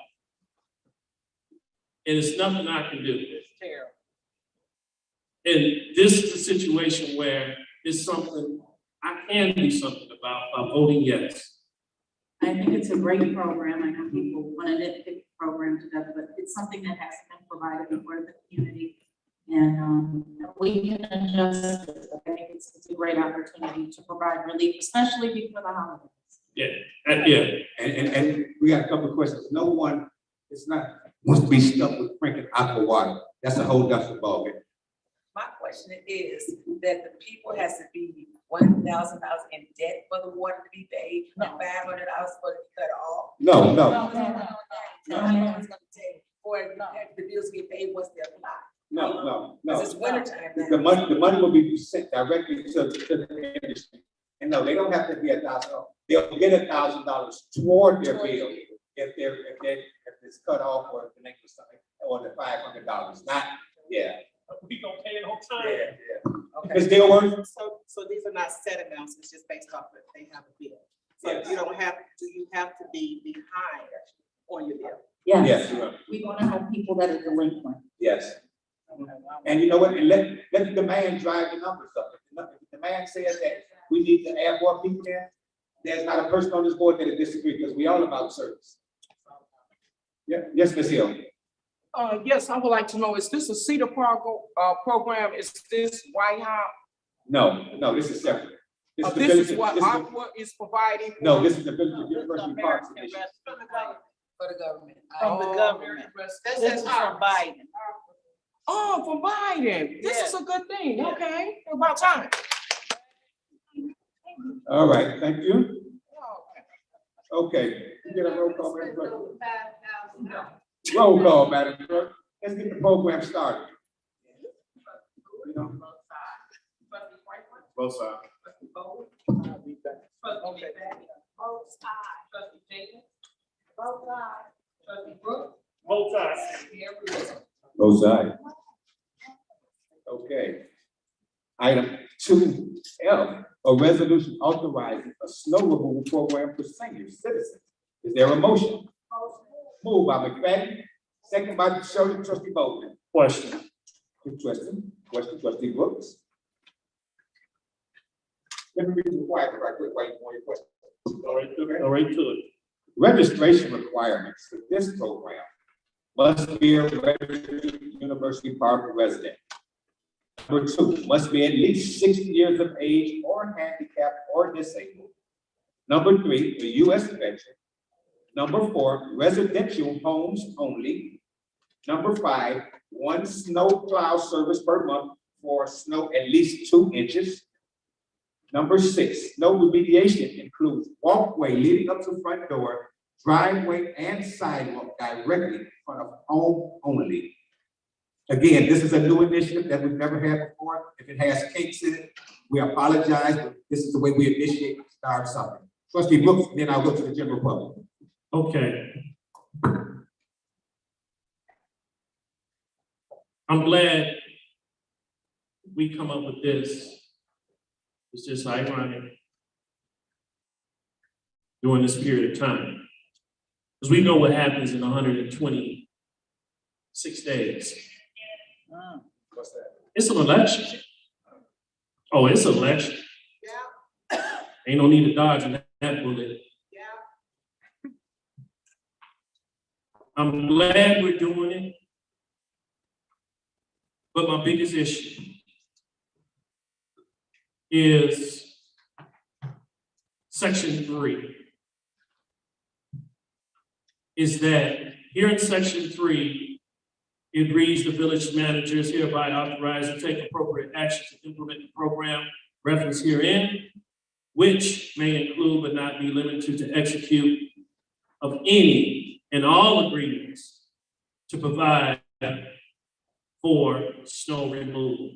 And it's nothing I can do. It's terrible. And this is a situation where it's something I can do something about by voting yes. I think it's a great program. I know people want to nitpick the program to death, but it's something that hasn't been provided before the community. And we can adjust it. I think it's a great opportunity to provide relief, especially before the holidays. Yeah. And we got a couple of questions. No one, wants to be stuck with drinking aqua water. That's a whole different ballgame. My question is that the people has to be $1,000 in debt for the water to be paid, and $500 for it to be cut off. No. How long it's gonna take for the bills to get paid once they're applied? No. Because it's winter time now. The money will be sent directly to the industry. And no, they don't have to be $1,000. They'll get $1,000 toward their bill if it's cut off or if the next something, or the $500. Not, yeah. We gonna pay it on time. Yeah. Okay. Because they'll work. So these are not set amounts, it's just based off if they have a bill. So Yes. do you have to be behind on your bill? Yes, Yes. we want to have people that are delinquent. Yes. And you know what? And let the demand drive the numbers up. If the demand says that we need to add more people there, there's not a person on this board that will disagree, because we all about service. Yeah. Yes, Ms. Hill. Yes, I would like to know, is this a CETA program? Is this White House? No, this is separate. This is what Aqua is providing? No, this is the Village of University Parks Initiative. For the government. From the government. This This is is ours. from Biden. Oh, for Biden. This is a good thing. Okay, about time. All right, thank you. Okay, you get a roll call, Madam Clerk. Roll call, Madam Clerk. Let's get the program started. You know, Both sides. Both sides. both sides. Okay. Item 2F, a resolution authorizing a snow removal program for senior citizens. Is there a motion? Moved by McFadden, second by Shirley, trustee Bowman. Question. Trustee Brooks. Let me read the requirement right quick, wait for your question. All right to it. Registration requirements for this program must be a registered University Park resident. Number 2, must be at least 60 years of age or handicapped or disabled. Number 3, a U.S. veteran. Number 4, residential homes only. Number 5, 1 snow plow service per month for snow at least 2 inches. Number 6, snow remediation includes walkway leading up to front door, driveway and sidewalk directly in front of home only. Again, this is a new initiative that we've never had before. If it has kinks in it, we apologize, but this is the way we initiate, start something. Trustee Brooks, then I'll go to the general public. Okay. I'm glad we come up with this. It's just ironic during this period of time. Because we know what happens in 126 days. What's that? It's an election. Oh, it's an election. Yeah, Ain't no need to dodge in that bullet. yeah. I'm glad we're doing it. But my biggest issue is Section 3. Is that here in Section 3, it reads the village manager is hereby authorized to take appropriate action to implement the program referenced herein, which may include but not be limited to execute of any and all agreements to provide for snow removal.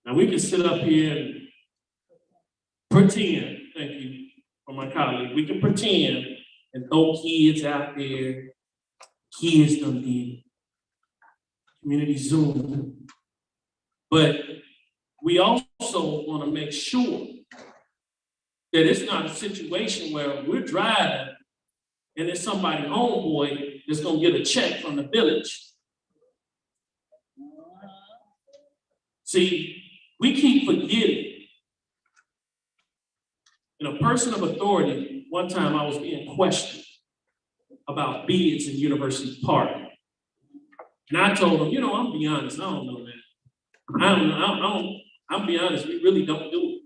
Now we can sit up here and pretend, thank you for my colleague, we can pretend and throw kids out there, kids done did community Zoom. But we also want to make sure that it's not a situation where we're driving and there's somebody homeboy that's gonna get a check from the village. See, we keep forgetting. In a person of authority, one time I was being questioned about bids in University Park. And I told him, I'm be honest, I don't know that. I'm be honest, we really don't do it.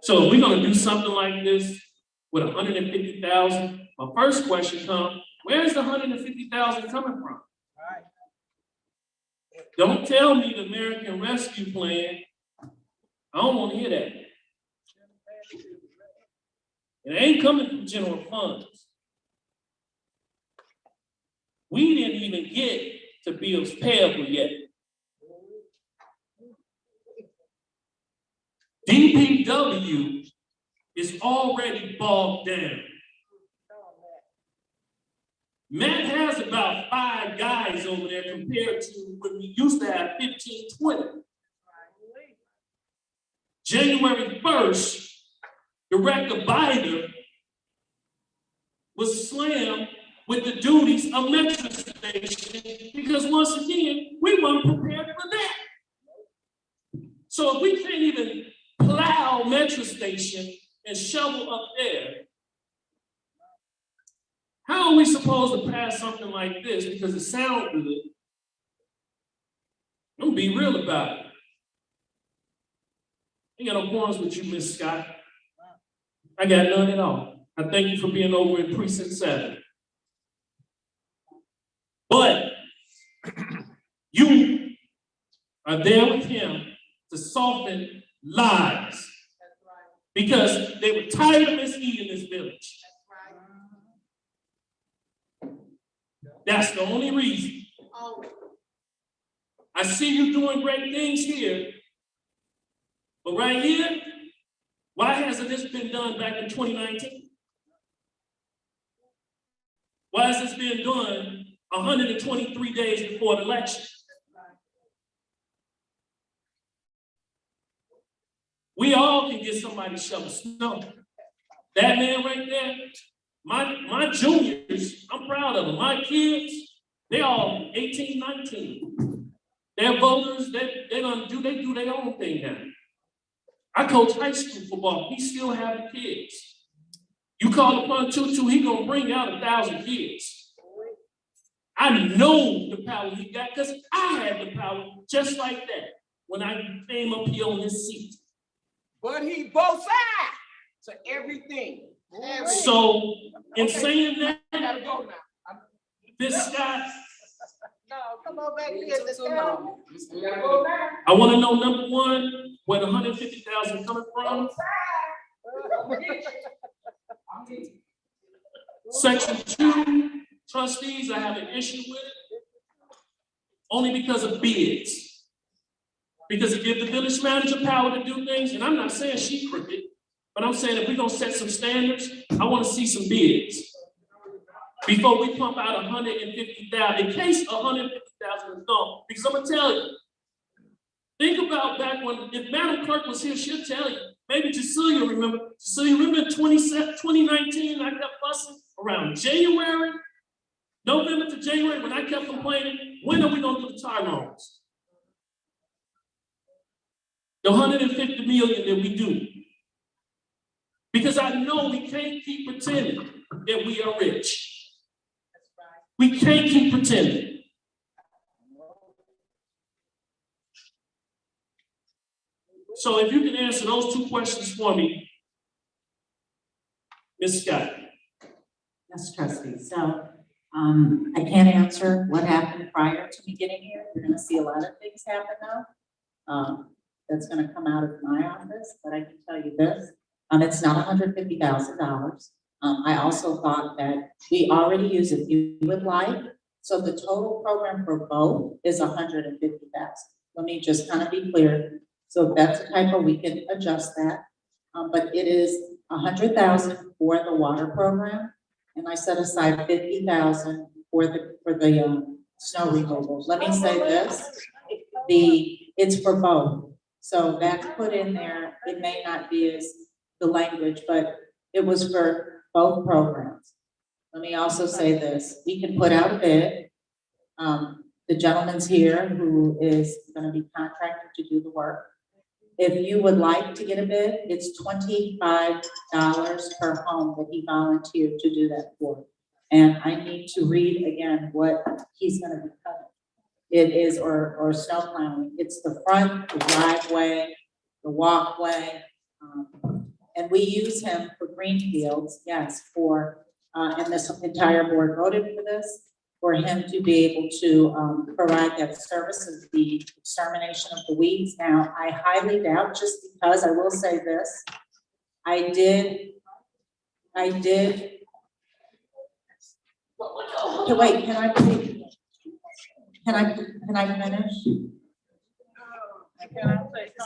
So if we're gonna do something like this with 150,000, my first question comes, where's the 150,000 coming from? Don't tell me the American Rescue Plan. I don't want to hear that. It ain't coming from general funds. We didn't even get to bills payable yet. DPW is already bogged down. Matt has about 5 guys over there compared to when we used to have 15, 20. January 1st, Director Biden was slammed with the duties of Metro Station because once again, we weren't prepared for that. So if we can't even plow Metro Station and shovel up there, how are we supposed to pass something like this because it sounds good? I'm gonna be real about it. I ain't got no problems with you, Miss Scott. I got none at all. I thank you for being over in Precinct 7. But you are there with him to soften lies because they were tired of Miss E in this village. That's the only reason. I see you doing great things here, but right here, why hasn't this been done back in 2019? Why has this been done 123 days before the election? We all can get somebody to shovel snow. That man right there, my juniors, I'm proud of them. My kids, they all 18, 19. They're voters, they do their own thing now. I coach high school football, he still have the kids. You call upon Tutu, he gonna bring out 1,000 kids. I know the power he got because I had the power just like that when I came up here on this seat. But he both sides to everything. So in saying that, I gotta go now. this guy, No, come on back here. I want to know number one, where the 150,000 coming from. Section 2, trustees, I have an issue with it. only because of bids. Because it gives the village manager power to do things, and I'm not saying she crooked, but I'm saying if we're gonna set some standards, I wanna see some bids. Before we pump out 150,000, in case 150,000 is gone, because I'm gonna tell you, think about back when, if Madam Clerk was here, she'll tell you. Maybe Cecilia remember in 2019, I kept fussing around January, November to January, when I kept complaining, when are we gonna do the Tyrones? The 150 million that we do. Because I know we can't keep pretending that we are rich. We can't keep pretending. So if you can answer those two questions for me, Ms. Scott. Yes, trustee. So I can't answer what happened prior to me getting here. You're going to see a lot of things happen now. That's going to come out of my office, but I can tell you this. It's not $150,000. I also thought that we already use, if you would like, so the total program for both is $150,000. Let me just kind of be clear. So if that's a typo, we can adjust that. But it is $100,000 for the water program, and I set aside $50,000 for the snow removal. Let me say this: it's for both. So that's put in there. It may not be as the language, but it was for both programs. Let me also say this: we can put out a bid. The gentleman's here who is going to be contracted to do the work. If you would like to get a bid, it's $25 per home that he volunteered to do that for. And I need to read again what he's going to be cutting. It is, or snow plowing. It's the front, the driveway, the walkway. And we use him for greenfields, yes, and this entire board voted for this, for him to be able to provide that service of the extermination of the weeds. Now, I highly doubt, just because I will say this, I did, okay, wait, can I finish? Can I say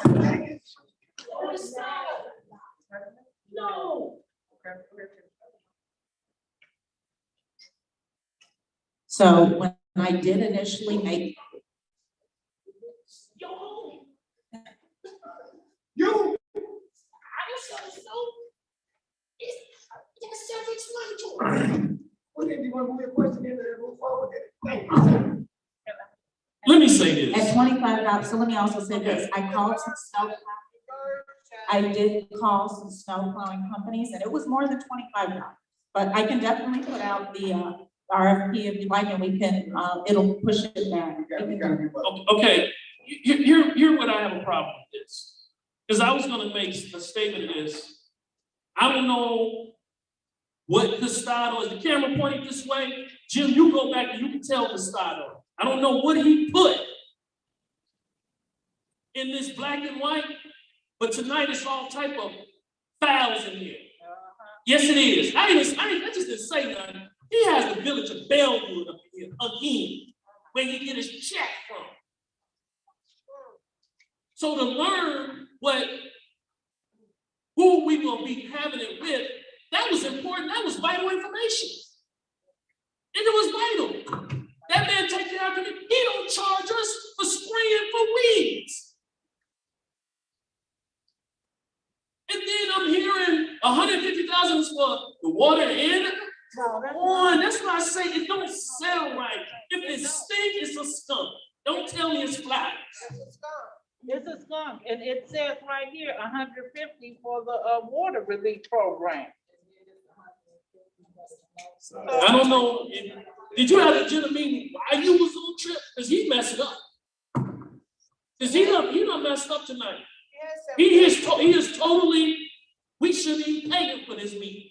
something? No. So when I did initially make. You. Let me say this. At $25, so let me also say this: I called some snow. I did call some snow plowing companies, and it was more than $25. But I can definitely put out the RFP if you like, and we can. It'll push it back. Okay, here what I have a problem with this, because I was going to make a statement of this. I don't know what Costado is. The camera pointed this way. Jim, you go back and you can tell Costado. I don't know what he put in this black and white, but tonight it's all type of fouls in here. Yes, it is. I just didn't say nothing. He has the village of Bellwood up here again, where he get his check from. So to learn who we will be having it with, that was important. That was vital information. And it was vital. That man take care of it. He don't charge us for spraying for weeds. And then I'm hearing 150,000 for the water and that's why I say it don't sound right. If it stink, it's a skunk. Don't tell me it's fly. It's a skunk, and it says right here, 150 for the water relief program. I don't know. Did you have a agenda meeting while you was on trip? Because he messed up. Because he done messed up tonight. He is totally, we shouldn't even pay him for this meeting.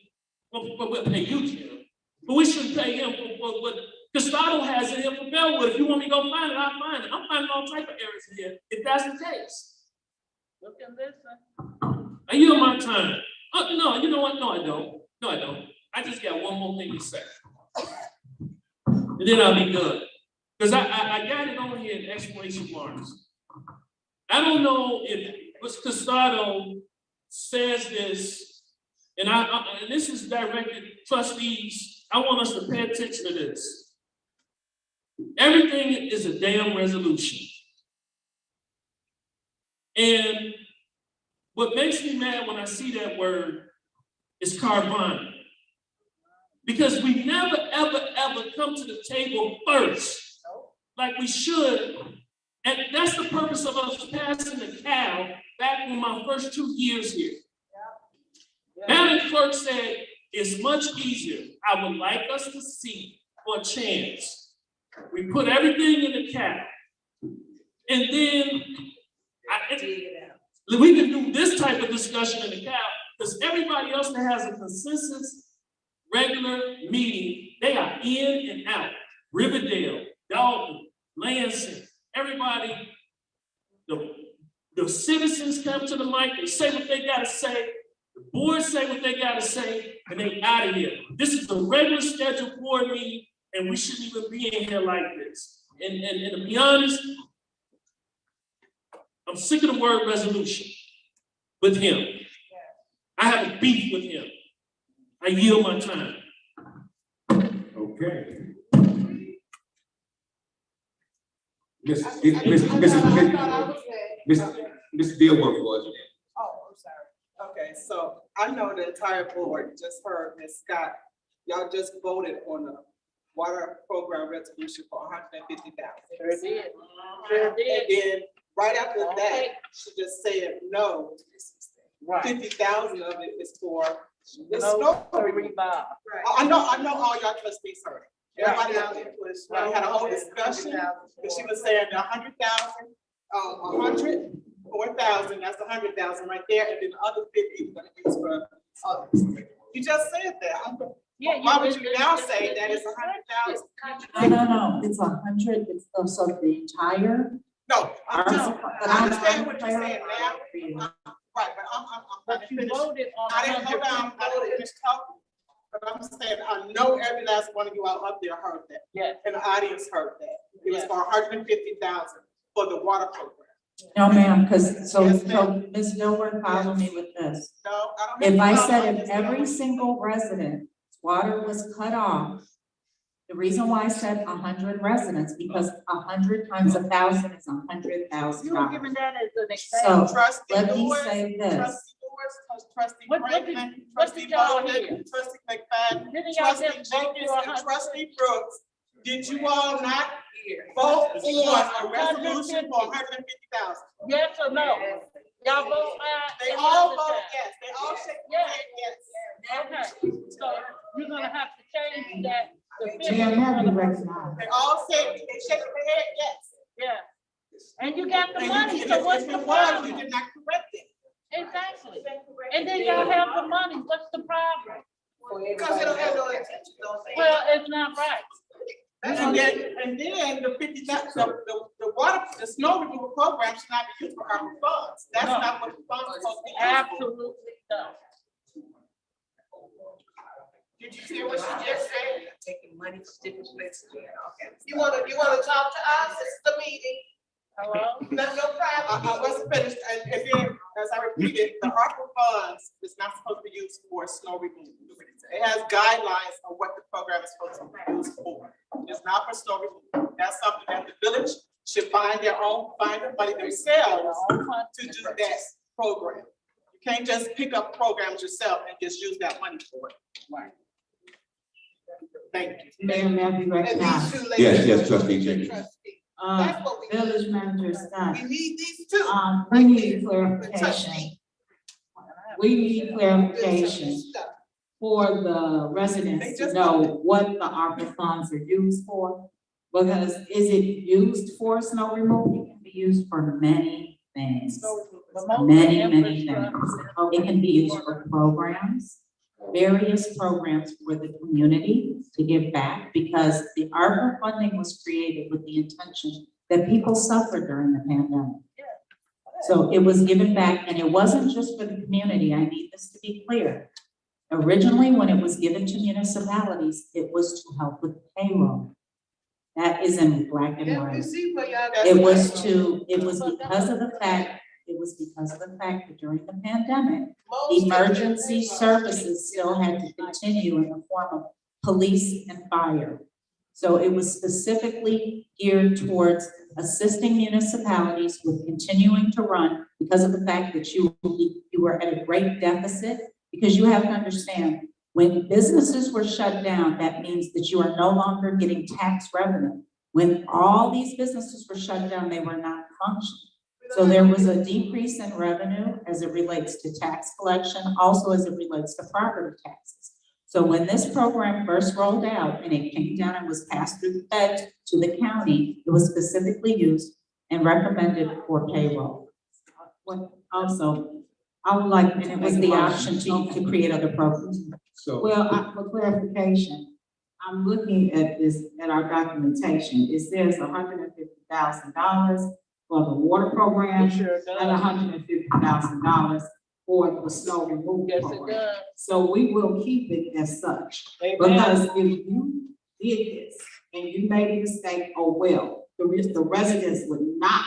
But we'll pay you, Jim. But we shouldn't pay him for what Costado has in here for Bellwood. If you want me to go find it, I'll find it. I'm finding all type of errors in here, if that's the case. Look and listen. I yield my time. No, you know what? No, I don't. No, I don't. I just got one more thing to say. And then I'll be done. Because I got it on here in exclamation marks. I don't know if Mr. Costado says this, and and this is directed trustees. I want us to pay attention to this. Everything is a damn resolution. And what makes me mad when I see that word is Carvana. Because we never, ever, ever come to the table first, like we should. And that's the purpose of us passing the cow back in my first 2 years here. Madam Clerk said, it's much easier. I would like us to see for a chance. We put everything in the cow. And then we can do this type of discussion in the cow, because everybody else that has a consensus regular meeting, they are in and out. Riverdale, Dalton, Lansing, everybody, the citizens come to the mic, they say what they gotta say, the board say what they gotta say, and they out of here. This is a regular scheduled board meeting, and we shouldn't even be in here like this. And to be honest, I'm sick of the word resolution with him. I have a beef with him. I yield my time. Okay. Mr. Dearborn for us. Oh, I'm sorry. Okay, so I know the entire board just heard Ms. Scott. Y'all just voted on a water program resolution for $150,000. Sure did. Sure did. And then right after that, she just said no. Right. 50,000 of it is for the No, snow revive. removal. I know all y'all trustees heard it. Everybody out there was, we had a whole discussion, and she was saying 100,000, 100, 4,000, that's 100,000 right there, and then the other 50 we're gonna use for others. You just said that. Yeah, Why would you now say that it's 100,000? No, it's 100, it's so the entire. No, I understand what you're saying saying now. Right, but I'm You finished. voted on I didn't hold on, I didn't finish talking. But I'm saying, I know every last one of you all up there heard that. Yes. And the audience heard that. It was Yes. for 150,000 for the water program. No, ma'am, because so Yes, ma'am. Ms. Gilbert, follow me with this. No, I don't. have If I to said follow if this. every single resident's water was cut off, the reason why I said 100 residents, because 100 times 1,000 is $100,000. You were giving that as an example. So Trustee let me Lewis, say this. Trustee Lewis, Trustee What did Franklin, what Trustee did y'all Bowden, hear? Trustee McFadden, Didn't y'all Trustee just vote Jenkins, for and 100? Trustee Brooks. Did you all not vote for a resolution for 150,000? Yes or no? Y'all vote aye. They any all other voted time? yes, they all shook their head yes. Okay, so you're gonna have to change that. to 50 Mayor, may I be for the- recognized? They all said, they shaking their head yes. Yeah. And you got the And money, you- so what's if the it was, you problem? did not correct it. Exactly. And then y'all have the money, what's the problem? Because they don't have no intention, Well, it's not right. And then the 50,000, the water, the snow removal program should not be used for ARPA funds. That's No. not what the funds are supposed to be used for. Absolutely not. Did you hear what she just said? Taking money from different places. You wanna talk to us? It's the meeting. Hello? No problem. I wasn't finished, and then, as I repeated, the ARPA funds is not supposed to be used for snow removal. It has guidelines on what the program is supposed to be used for. It's not for snow removal. That's something that the village should find the money themselves to do that program. You can't just pick up programs yourself and just use that money for it. Right. Thank you. Mayor, may I be recognized? Yes, Trustee Jenkins. That's what we need. Village Manager Scott. We need these two. We need clarification. We need clarification for the residents to know what the ARPA funds are used for. Because is it used for snow removal? It can be used for many things. Many things. It can be used for programs, various programs for the community to give back, because the ARPA funding was created with the intention that people suffered during the pandemic. So it was given back, and it wasn't just for the community. I need this to be clear. Originally, when it was given to municipalities, it was to help with payroll. That is in black and Yeah, we white. see where y'all. It was because of the fact that during the pandemic, emergency services still had to continue in the form of police and fire. So it was specifically geared towards assisting municipalities with continuing to run because of the fact that you were at a great deficit. Because you have to understand, when businesses were shut down, that means that you are no longer getting tax revenue. When all these businesses were shut down, they were not functioning. So there was a decrease in revenue as it relates to tax collection, also as it relates to property taxes. So when this program first rolled out and it came down and was passed through the feds to the county, it was specifically used and recommended for payroll. Also, I would like, and it was the option to create other programs. So, Well, for clarification, I'm looking at this, at our documentation. It says $150,000 for the water program Sure and does. $150,000 for the snow removal Yes, it program. does. So we will keep it as such. Amen. Because if you did this and you made a mistake, oh well, the residents would not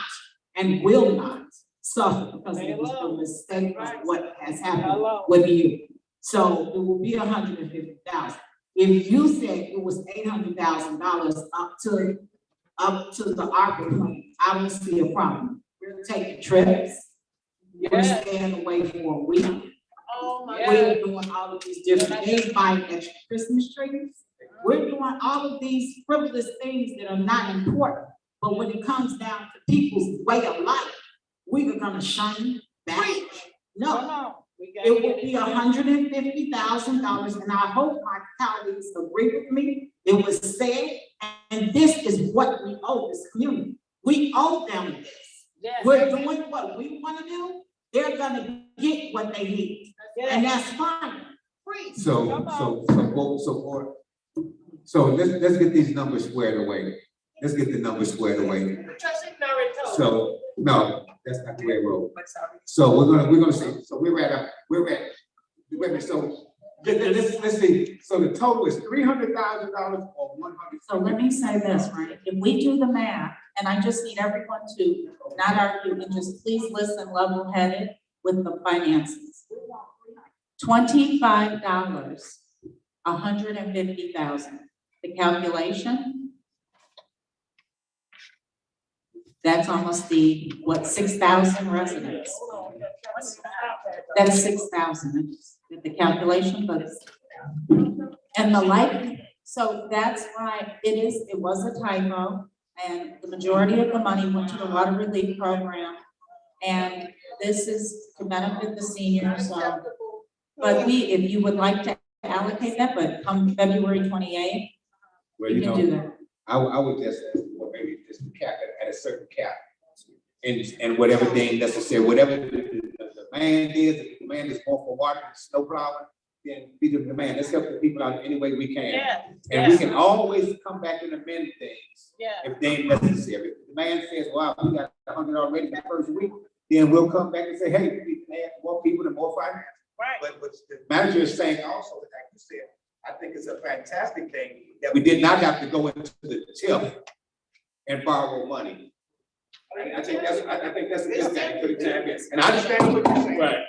and will not suffer because it was the mistake of what has happened Hello. with you. So it will be $150,000. If you said it was $800,000 up to the ARPA plan, I would see a problem. We're taking trips. We're staying away for a week. Oh, my We're God. doing all of these different things, buying extra Christmas trees. We're doing all of these frivolous things that are not important. But when it comes down to people's way of life, we are gonna shun back. No, it will be $150,000, and I hope my colleagues agree with me. It was said, and this is what we owe this community. We owe them this. Yes. We're doing what we wanna do. They're gonna get what they need, and that's fine. Free. so let's get these numbers squared away. Let's get the numbers squared away. Trustee already told. So, no, that's not the way it rolls. So we're gonna see, so we're at, wait a minute, so, let's see, so the total is $300,000 or 100. So let me say this, right? If we do the math, and I just need everyone to not argue and just please listen level-headed with the finances. $25, $150,000. The calculation? That's almost 6,000 residents? That's 6,000, did the calculation, but, and the like, so that's why it was a typo, and the majority of the money went to the water relief program, and this is to benefit the seniors, but if you would like to allocate that, but come February 28th, Well, you can do that. I would just, well, maybe just cap it at a certain cap. And whatever thing necessary, whatever the demand is, if the demand is more for water, snow plowing, then be the demand. Let's help the people out any way we can. And we can always come back and amend things if they ain't necessary. If the demand says, wow, we got 100 already in the first week, then we'll come back and say, hey, we can add more people and more finance. Right. But what the manager is saying also, like you said, I think it's a fantastic thing that we did not have to go into the TIF and borrow money. I think that's a good thing for the time, yes. And I understand what you're saying. Right.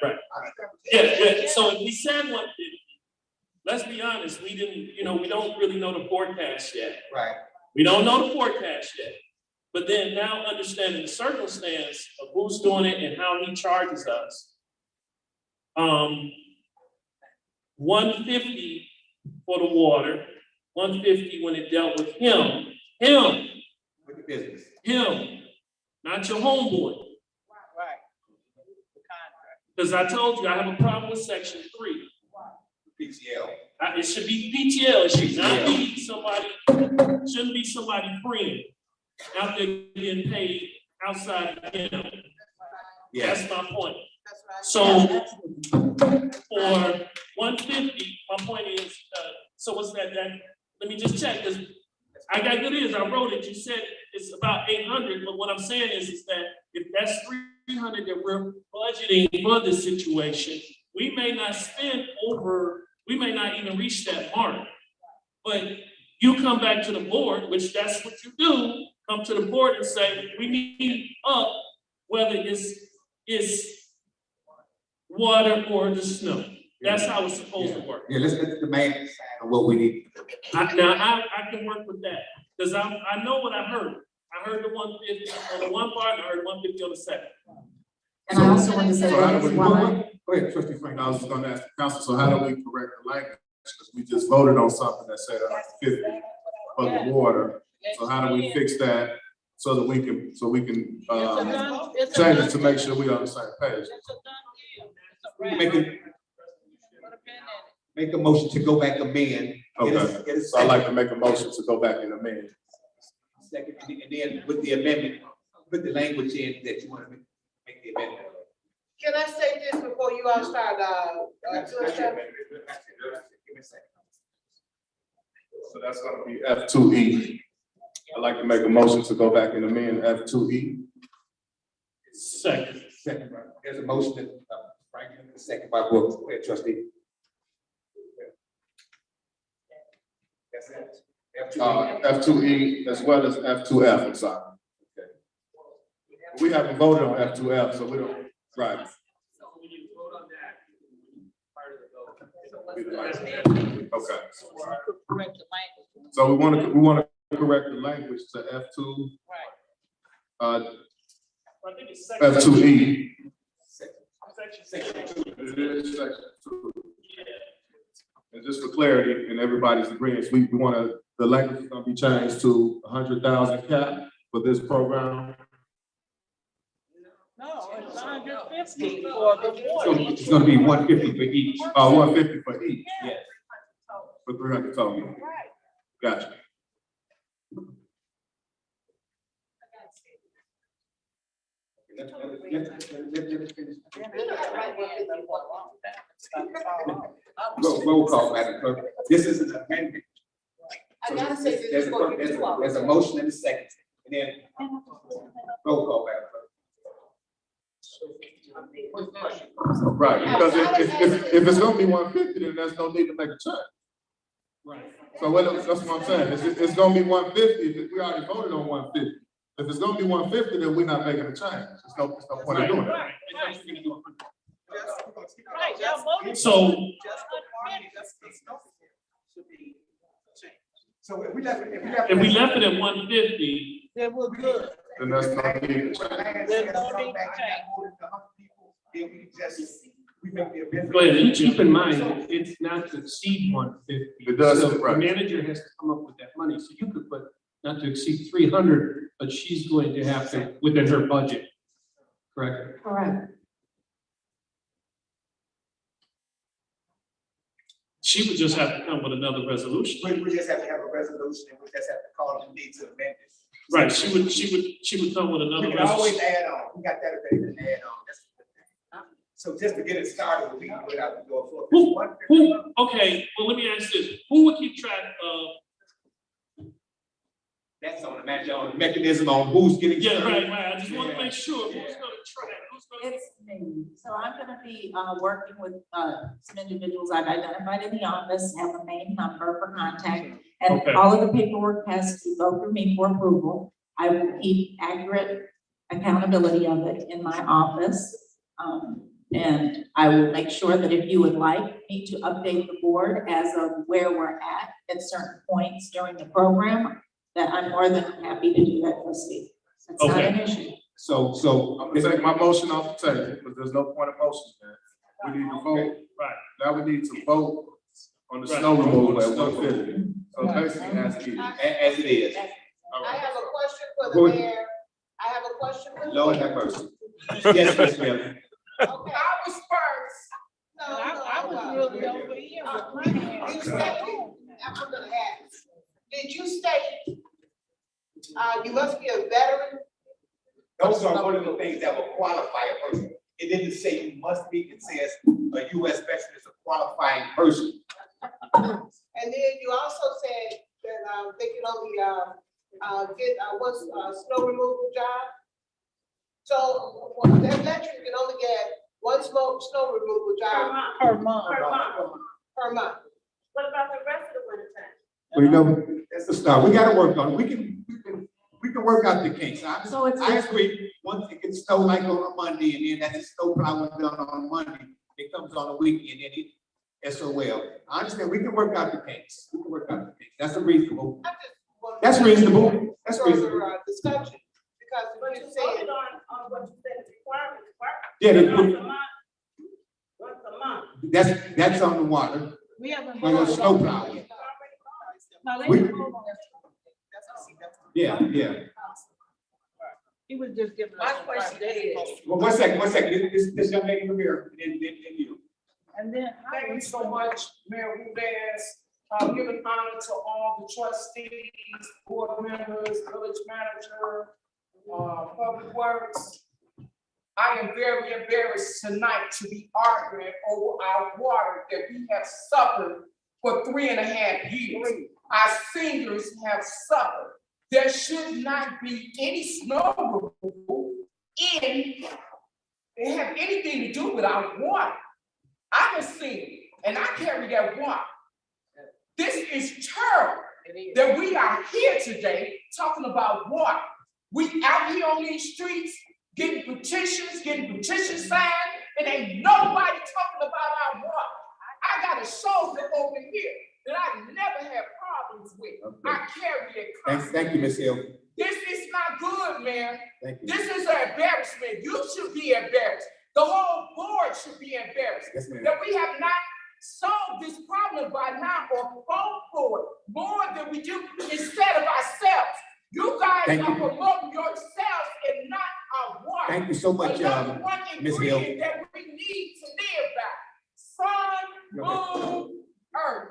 Yeah, so if we said 150, let's be honest, we don't really know the forecast yet. Right. We don't know the forecast yet. But then now understanding the circumstance of who's doing it and how he charges us. 150 for the water, 150 when it dealt with him. With the business. Him, not your homeboy. Right. Because I told you I have a problem with section 3. PTL. It should be PTL, it should not be somebody, shouldn't be somebody friend out there getting paid outside of him. That's my point. So for 150, my point is, so what's that? Let me just check, because I got good ears, I wrote it, you said it's about 800, but what I'm saying is that if that's 300 that we're budgeting for this situation, we may not spend over, we may not even reach that mark. But you come back to the board, which that's what you do, come to the board and say, we need up, whether it's water or the snow. That's how it's supposed to work. Yeah, let's let the man decide on what we need. Now, I can work with that, because I know what I heard. I heard the 150 on the one part, and I heard 150 on the second. And I also want to say So how that do is we- why, Go ahead, trustee Frank. I was just gonna ask the council, so how do we correct the language? Because we just voted on something that said 150 for the water. So how do we fix that so that we can, change it to make sure we on the same page? Make a motion to go back amend. Okay, so I'd like to make a motion to go back and amend. Second, and then with the amendment, put the language in that you want to make the amendment. Can I say this before you all start, doing stuff? So that's gonna be F2E. I'd like to make a motion to go back and amend F2E. Second. Second, right. There's a motion that, Franklin, second by Brooks. Go ahead, trustee. That's it. F2E as well as F2F, I'm sorry. Okay. We haven't voted on F2F, so we don't, right. Okay. So we want to correct the language to F2. F2E. It is section 2. And just for clarity and everybody's agreement, we want to, the language is going to be changed to 100,000 cap for this program. No, it's 150 for the So water. it's gonna be 150 for each. 150 for each, Yes. for 300 total. Right. Gotcha. Roll call, Madam Clerk. This is an amendment. I gotta say this There's before you do all there's a motion and a second, and then roll call, Madam Clerk. Right, because if it's gonna be 150, then there's no need to make a change. Right. So that's what I'm saying, it's gonna be 150, if we already voted on 150. If it's gonna be 150, then we're not making a change, there's no point in doing it. Right, y'all voted. So, So if we left if we left it at 150, Then we're good. Then that's no need to change. There's no need to change. go ahead. And keep in mind, it's not to exceed 150. It does, So the right. manager has to come up with that money, so you could put not to exceed 300, but she's going to have to, within her budget. Correct? correct. she would just have to come with another resolution. We just have to have a resolution, and we just have to call them need to amend it. Right, she would come with another We can always resolution. add on, we got that ability to add on. So just to get it started, we can put out the door for. Okay, well, let me ask this, who would keep track of, That's on the match, on the mechanism on who's getting. yeah, right, I just want to make sure who's gonna track, who's gonna. It's me. So I'm gonna be working with some individuals I've identified in the office, have a main number for contact. And Okay. all of the paperwork has to go through me for approval. I will keep accurate accountability of it in my office. And I will make sure that if you would like me to update the board as of where we're at certain points during the program, that I'm more than happy to do that, trustee. It's not an issue. So, I'm gonna take my motion off the table, because there's no point of motion there. We need to vote, Right. now we need to vote on the Right. snow removal at 150. So basically, as it is. as it is. All I right. have a question for Go the ahead. mayor. I have a question for the Lord mayor. have mercy. Yes, Ms. Miller. Okay, I was first. No, I was really over here with my hand. You stated, I'm gonna ask, did you state, you must be a veteran? Those are one of the things that will qualify a person. It didn't say you must be, it says a US veteran is a qualifying person. And then you also said that, they can only, get, one, snow removal job? So, well, that veteran can only get one snow removal job Per month. per month. What about the rest of the winter time? Well, you know, That's the start. We gotta work on it. We can work out the kinks. So it's- I agree. Once it gets snow like on a Monday, and then that's a snow plow was done on a Monday, it comes on a weekend, and it SOL. I understand. We can work out the kinks. We can work out the kinks. That's a reasonable. That's reasonable. That's reasonable. Discussion, because But you you said, voted on what you said is requirement. Yeah, they Once put- a month. Once a month. That's on the water. We haven't. On the voted snow on- plow. No, they We- didn't vote on that. Yeah, yeah. He was just giving us. My some question price. is- Well, one second. This young lady from here, and you. And then. thank you so much, Mayor Rudez, giving honor to all the trustees, board members, village manager, public works. I am very embarrassed tonight to be arguing over our water that we have suffered for 3.5 years. Our seniors have suffered. There should not be any snow removal they have anything to do with our water. I have seen, and I carry that water. This is terrible that we are here today talking about water. We out here on these streets getting petitions signed, and ain't nobody talking about our water. I got a shoulder over here that I never had problems with. I carry it constantly. Thank you, Ms. Hill. This is not good, man. Thank you. This is an embarrassment. You should be embarrassed. The whole board should be embarrassed Yes, ma'am. that we have not solved this problem by now or fought for it more than we do instead of ourselves. You guys Thank are you. promoting yourselves and not our water. Thank you so much, Another one Ms. Hill. ingredient that we need to live by. Sun, moon, earth,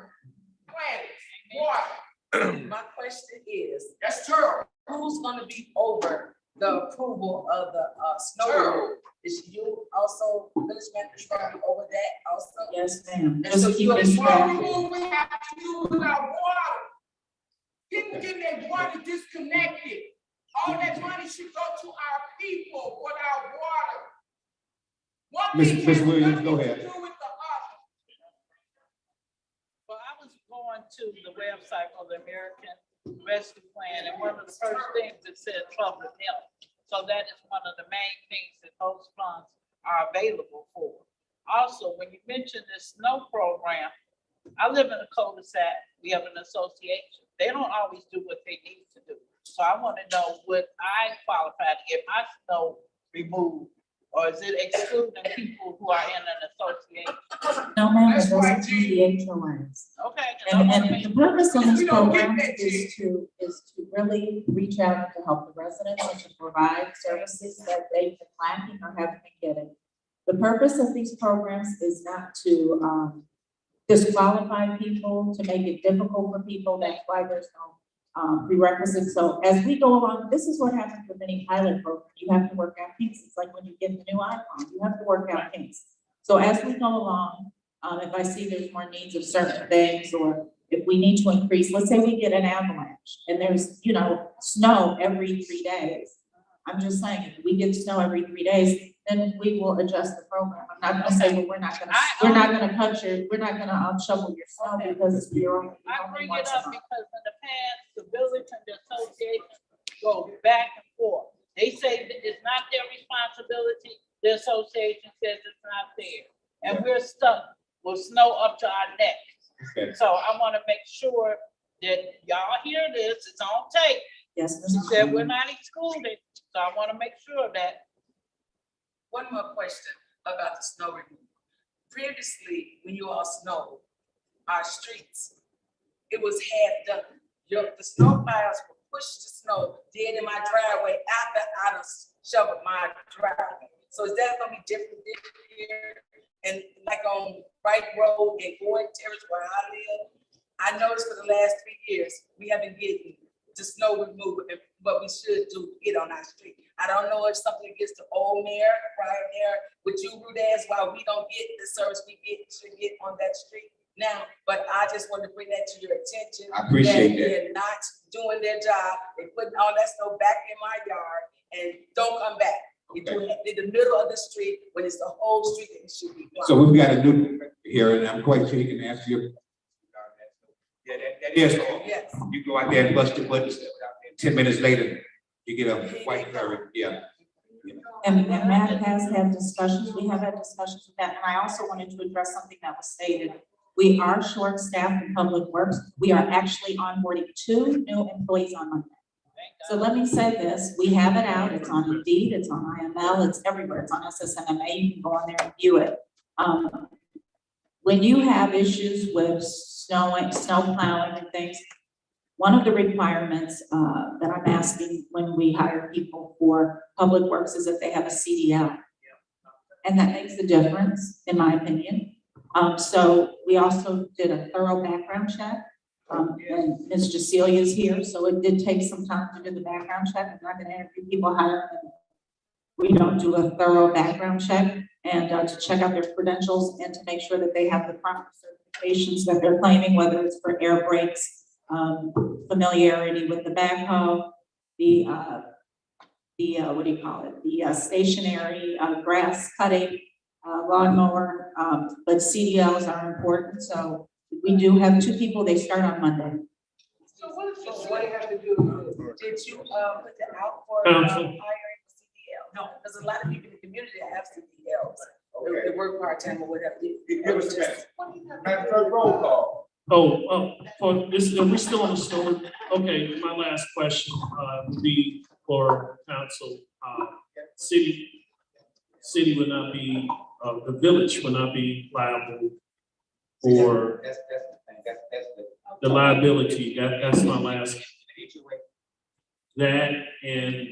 planets, water. My question is, That's terrible. who's gonna be over the approval of the snow Sure. removal? Is you also, village manager, gonna be over that also? Yes, ma'am. And so Just you keep are this What track. removal we have to do with our water? People getting their water disconnected. All that money should go to our people with our water. One Ms. thing has Williams, nothing go to ahead. do with the other. Well, I was going to the website for the American Rescue Plan, and one of the first things that said public health. So that is one of the main things that those funds are available for. Also, when you mention this snow program, I live in a cul-de-sac, we have an association. They don't always do what they need to do. So I want to know, would I qualify to get my snow removed? Or is it excluding people who are in an association? No, ma'am, That's it goes right, to the HOAs. Okay. 'cause I wanna And make the purpose of this We don't get program that, is to really reach out to help the residents and to provide services that they've been lacking or haven't been getting. The purpose of these programs is not to disqualify people, to make it difficult for people. That's why there's no prerequisites. So as we go along, this is what happens with any pilot program. You have to work out kinks. It's like when you get the new iPhone, you have to work out kinks. So as we go along, if I see there's more needs of certain things, or if we need to increase, let's say we get an avalanche and there's, snow every 3 days. I'm just saying, if we get snow every 3 days, then we will adjust the program. I'm not gonna say, well, we're not gonna shovel your snow because you're. I bring it up because in the past, the village and the association go back and forth. They say that it's not their responsibility, the association says it's not theirs. And we're stuck with snow up to our necks. Okay. So I wanna make sure that y'all hear this, it's on tape. Yes, She Mr. said Chairman. we're not excluded, so I wanna make sure that. One more question about the snow removal. Previously, when you all snowed our streets, it was half done. The snow plows would push the snow dead in my driveway after I done shoveled my driveway. So is that gonna be different this year? And like on Wright Road and Gordon Terrace where I live, I noticed for the last 3 years, we haven't getting the snow removal and what we should do to get on our street. I don't know if something gets the old mayor, prior mayor, with you, Rudez, why we don't get the service we should get on that street now. But I just wanted to bring that to your attention. I appreciate that. They're not doing their job. They're putting all that snow back in my yard and don't come back. You're doing it in the middle of the street when it's the whole street that it should be blocked. So we've got a new here, and I'm quite sure he can answer your. Yeah, That is all. Yes. You go out there and bust your butt, 10 minutes later, you get a white curry, yeah. And Matt has had discussions, we have had discussions with that, and I also wanted to address something that was stated. We are short-staffed in Public Works. We are actually onboarding 2 new employees on Monday. So let me say this, we have it out, it's on Indeed, it's on IML, it's everywhere, it's on SSMMA, you can go on there and view it. When you have issues with snow plowing and things, one of the requirements that I'm asking when we hire people for Public Works is that they have a CDL. And that makes a difference, in my opinion. So we also did a thorough background check. And Ms. Cecilia's here, so it did take some time to do the background check. I'm not gonna interview people, hire them. We don't do a thorough background check and to check out their credentials and to make sure that they have the proper certifications that they're claiming, whether it's for air brakes, familiarity with the backhoe, the what do you call it? The stationary grass cutting lawnmower, but CDLs are important. So we do have 2 people, they start on Monday. So what do you have to do? Did you, put that out for, Counsel. hiring a CDL? No, because a lot of people in the community have CDLs. They work part-time or whatever. Give us a minute. Madam Clerk, roll call. For this, are we still on the snow? Okay, my last question, would be for council. City would not be, the village would not be liable for That's the thing, that's the liability. That's my last. That and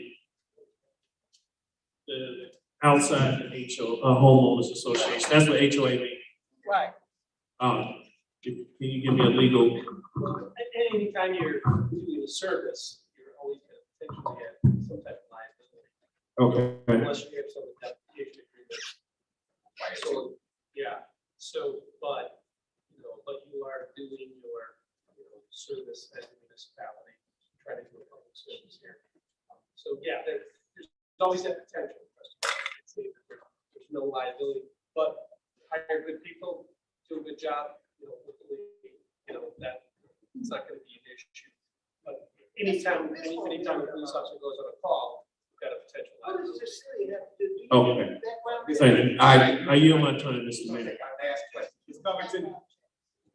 the outside the homeowners association. That's what HOA means. Right. Can you give me a legal? Anytime you're doing a service, you're always going to potentially have some type of liability. Okay. Unless you have some indemnification agreement. So, yeah, but you are doing your, service as a municipality, trying to do a public service here. So, yeah, there's always that potential. There's no liability, but hire good people, do a good job, hopefully, that it's not going to be an issue. But anytime a police officer goes on a call, you've got a potential liability. Okay. Thank you. I yield my time, Mr. Mayor. last question. It's coming to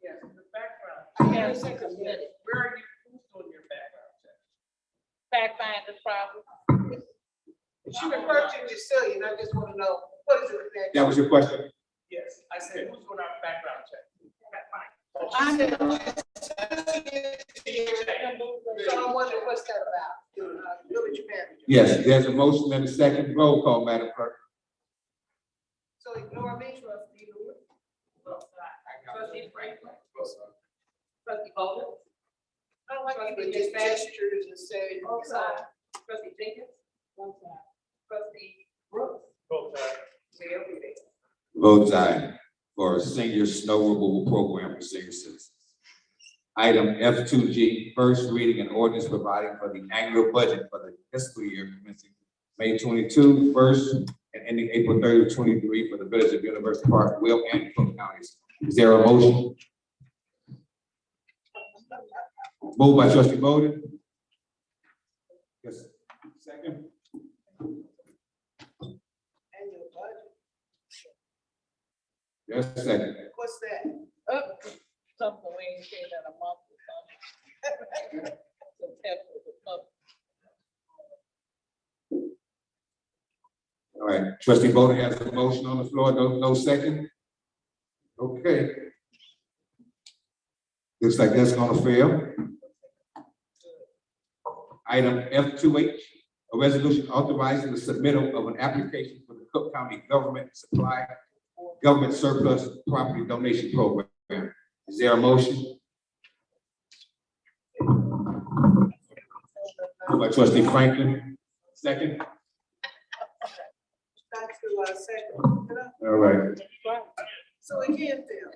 Yes, the background. Yeah, it's like a minute. Where are you, who's doing your background check? Fact finder problem. She referred to Cecilia, and I just want to know, what is it that? that was your question? Yes, I said, who's doing our background check? So I'm wondering what's that about? Village manager. Yes, there's a motion and a second. Roll call, Madam Clerk. So ignore me, trustee Lewis. Trustee Franklin. Trustee Bowden. I don't like people just gestures and say. Both sides. Trustee Jenkins. One side. Trustee Brooks. Both sides. Mayor Rivera. Votes aye for a senior snow removal program for senior citizens. Item F2G, first reading and ordinance providing for the annual budget for the fiscal year commencing May 22, first and ending April 30, 23 for the village of University Park, Will and Cook counties. Is there a motion? Moved by trustee Bowden. Yes. Second. Annual budget. Yes, second. What's that? Something we ain't seen in a month or something. So test with the public. All right, trustee Bowden has a motion on the floor, no second. Okay. Looks like that's gonna fail. Item F2H, a resolution authorizing the submittal of an application for the Cook County Government Surplus Property Donation Program. Is there a motion? Moved by trustee Franklin, second. Second. All right. So again, Phil,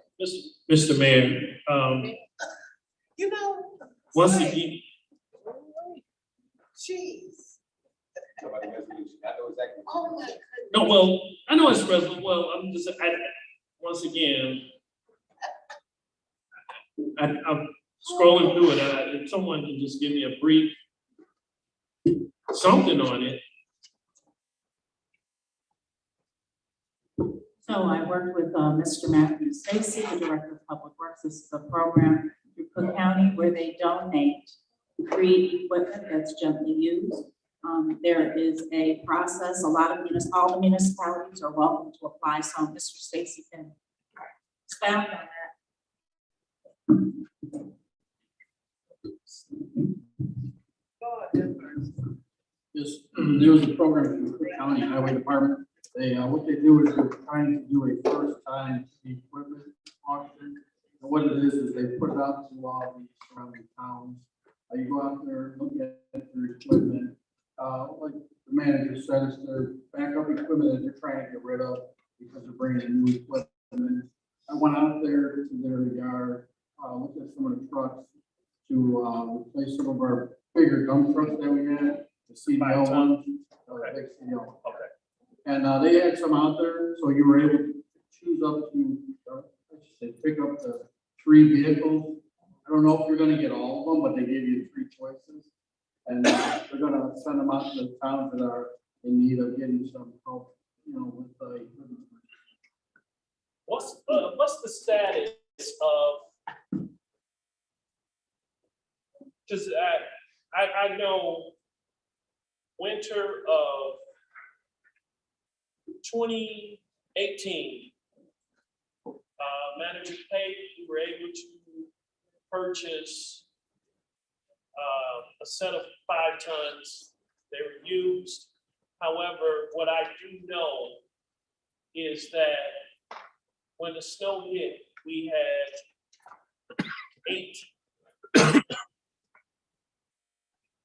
Mr. Mayor, you know. once wait, again, Jeez. Exactly. Oh my goodness. no, well, I know it's relevant. Well, I'm just, once again, I'm scrolling through it, if someone can just give me a brief something on it. So I worked with Mr. Matthew Stacy, the Director of Public Works. This is a program through Cook County where they donate free equipment that's gently used. There is a process. A lot of all the municipalities are welcome to apply. So Mr. Stacy can expound on that. Yes, there was a program in the Cook County Highway Department. They, what they do is they're trying to do a first-time equipment auction. And what it is they put it out to all the surrounding towns. You go out there, look at their equipment. Like the manager said, it's their backup equipment that they're trying to get rid of because they're bringing in new equipment. I went out there to their yard, looked at some of the trucks to replace some of our bigger dump trucks that we had, the CDL ones. Big CDL. Okay. And they had some out there, so you were able to choose up to, pick up the 3 vehicles. I don't know if you're gonna get all of them, but they give you 3 choices. And they're gonna send them out to the towns that are in need of getting some help, with the equipment. What's the status of? Because I know winter of 2018, Manager Pate, we were able to purchase a set of 5 tons. They were used. However, what I do know is that when the snow hit, we had 8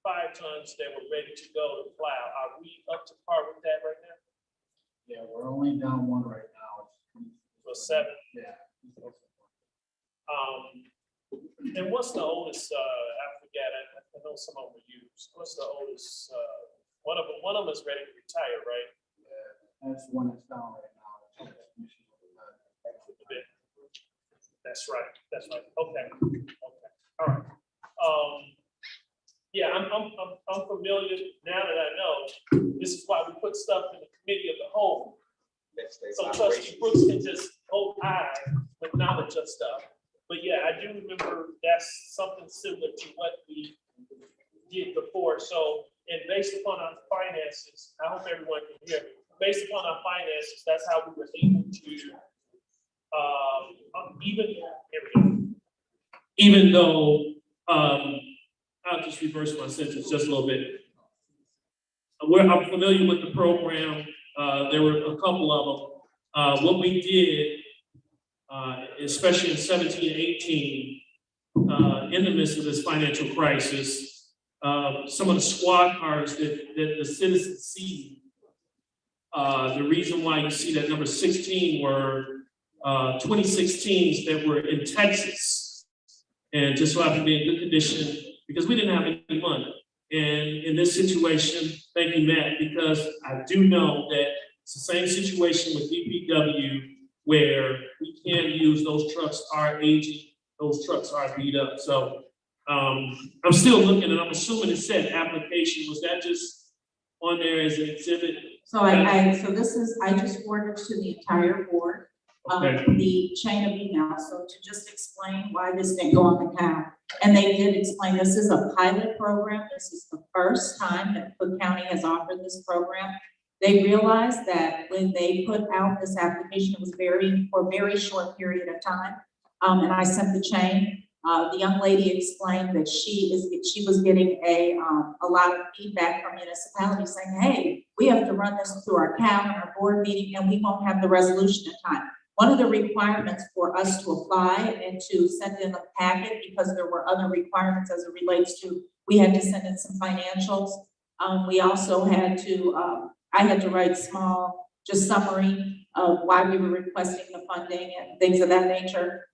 5 tons that were ready to go to plow. Are we up to par with that right now? Yeah, we're only down 1 right now. So 7. Yeah. And what's the oldest? I forget. I know some of them were used. What's the oldest? One of them is ready to retire, right? Yeah, that's the one that's down right now. That's right. That's right. Okay. All right. Yeah, I'm familiar now that I know. This is why we put stuff in the committee of the whole. So Trustee Brooks can just hold high with knowledge of stuff. But yeah, I do remember that's something similar to what we did before. So, and based upon our finances, I hope everyone can hear me. Based upon our finances, that's how we were able to, even though, I'll just reverse my sentence just a little bit. I'm familiar with the program. There were a couple of them. What we did, especially in 17, 18, in the midst of this financial crisis, some of the squad cars that the citizens see, the reason why you see that number 16 were 2016s that were in Texas, and just so happened to be in good condition because we didn't have any money. And in this situation, thank you, Matt, because I do know that it's the same situation with DPW where we can't use those trucks are aging, those trucks are beat up. So I'm still looking, and I'm assuming it said application. Was that just on there as an exhibit? So so this is, I just forwarded to the entire board, Okay. the chain of email. So to just explain why this didn't go on the CAL. And they did explain this is a pilot program. This is the first time that Cook County has offered this program. They realized that when they put out this application, it was for a very short period of time. And I sent the chain. The young lady explained that she was getting a lot of feedback from municipalities saying, hey, we have to run this through our CAL and our board meeting, and we won't have the resolution in time. One of the requirements for us to apply and to send in a packet, because there were other requirements as it relates to, we had to send in some financials. We also had to, I had to write small, just summary of why we were requesting the funding and things of that nature.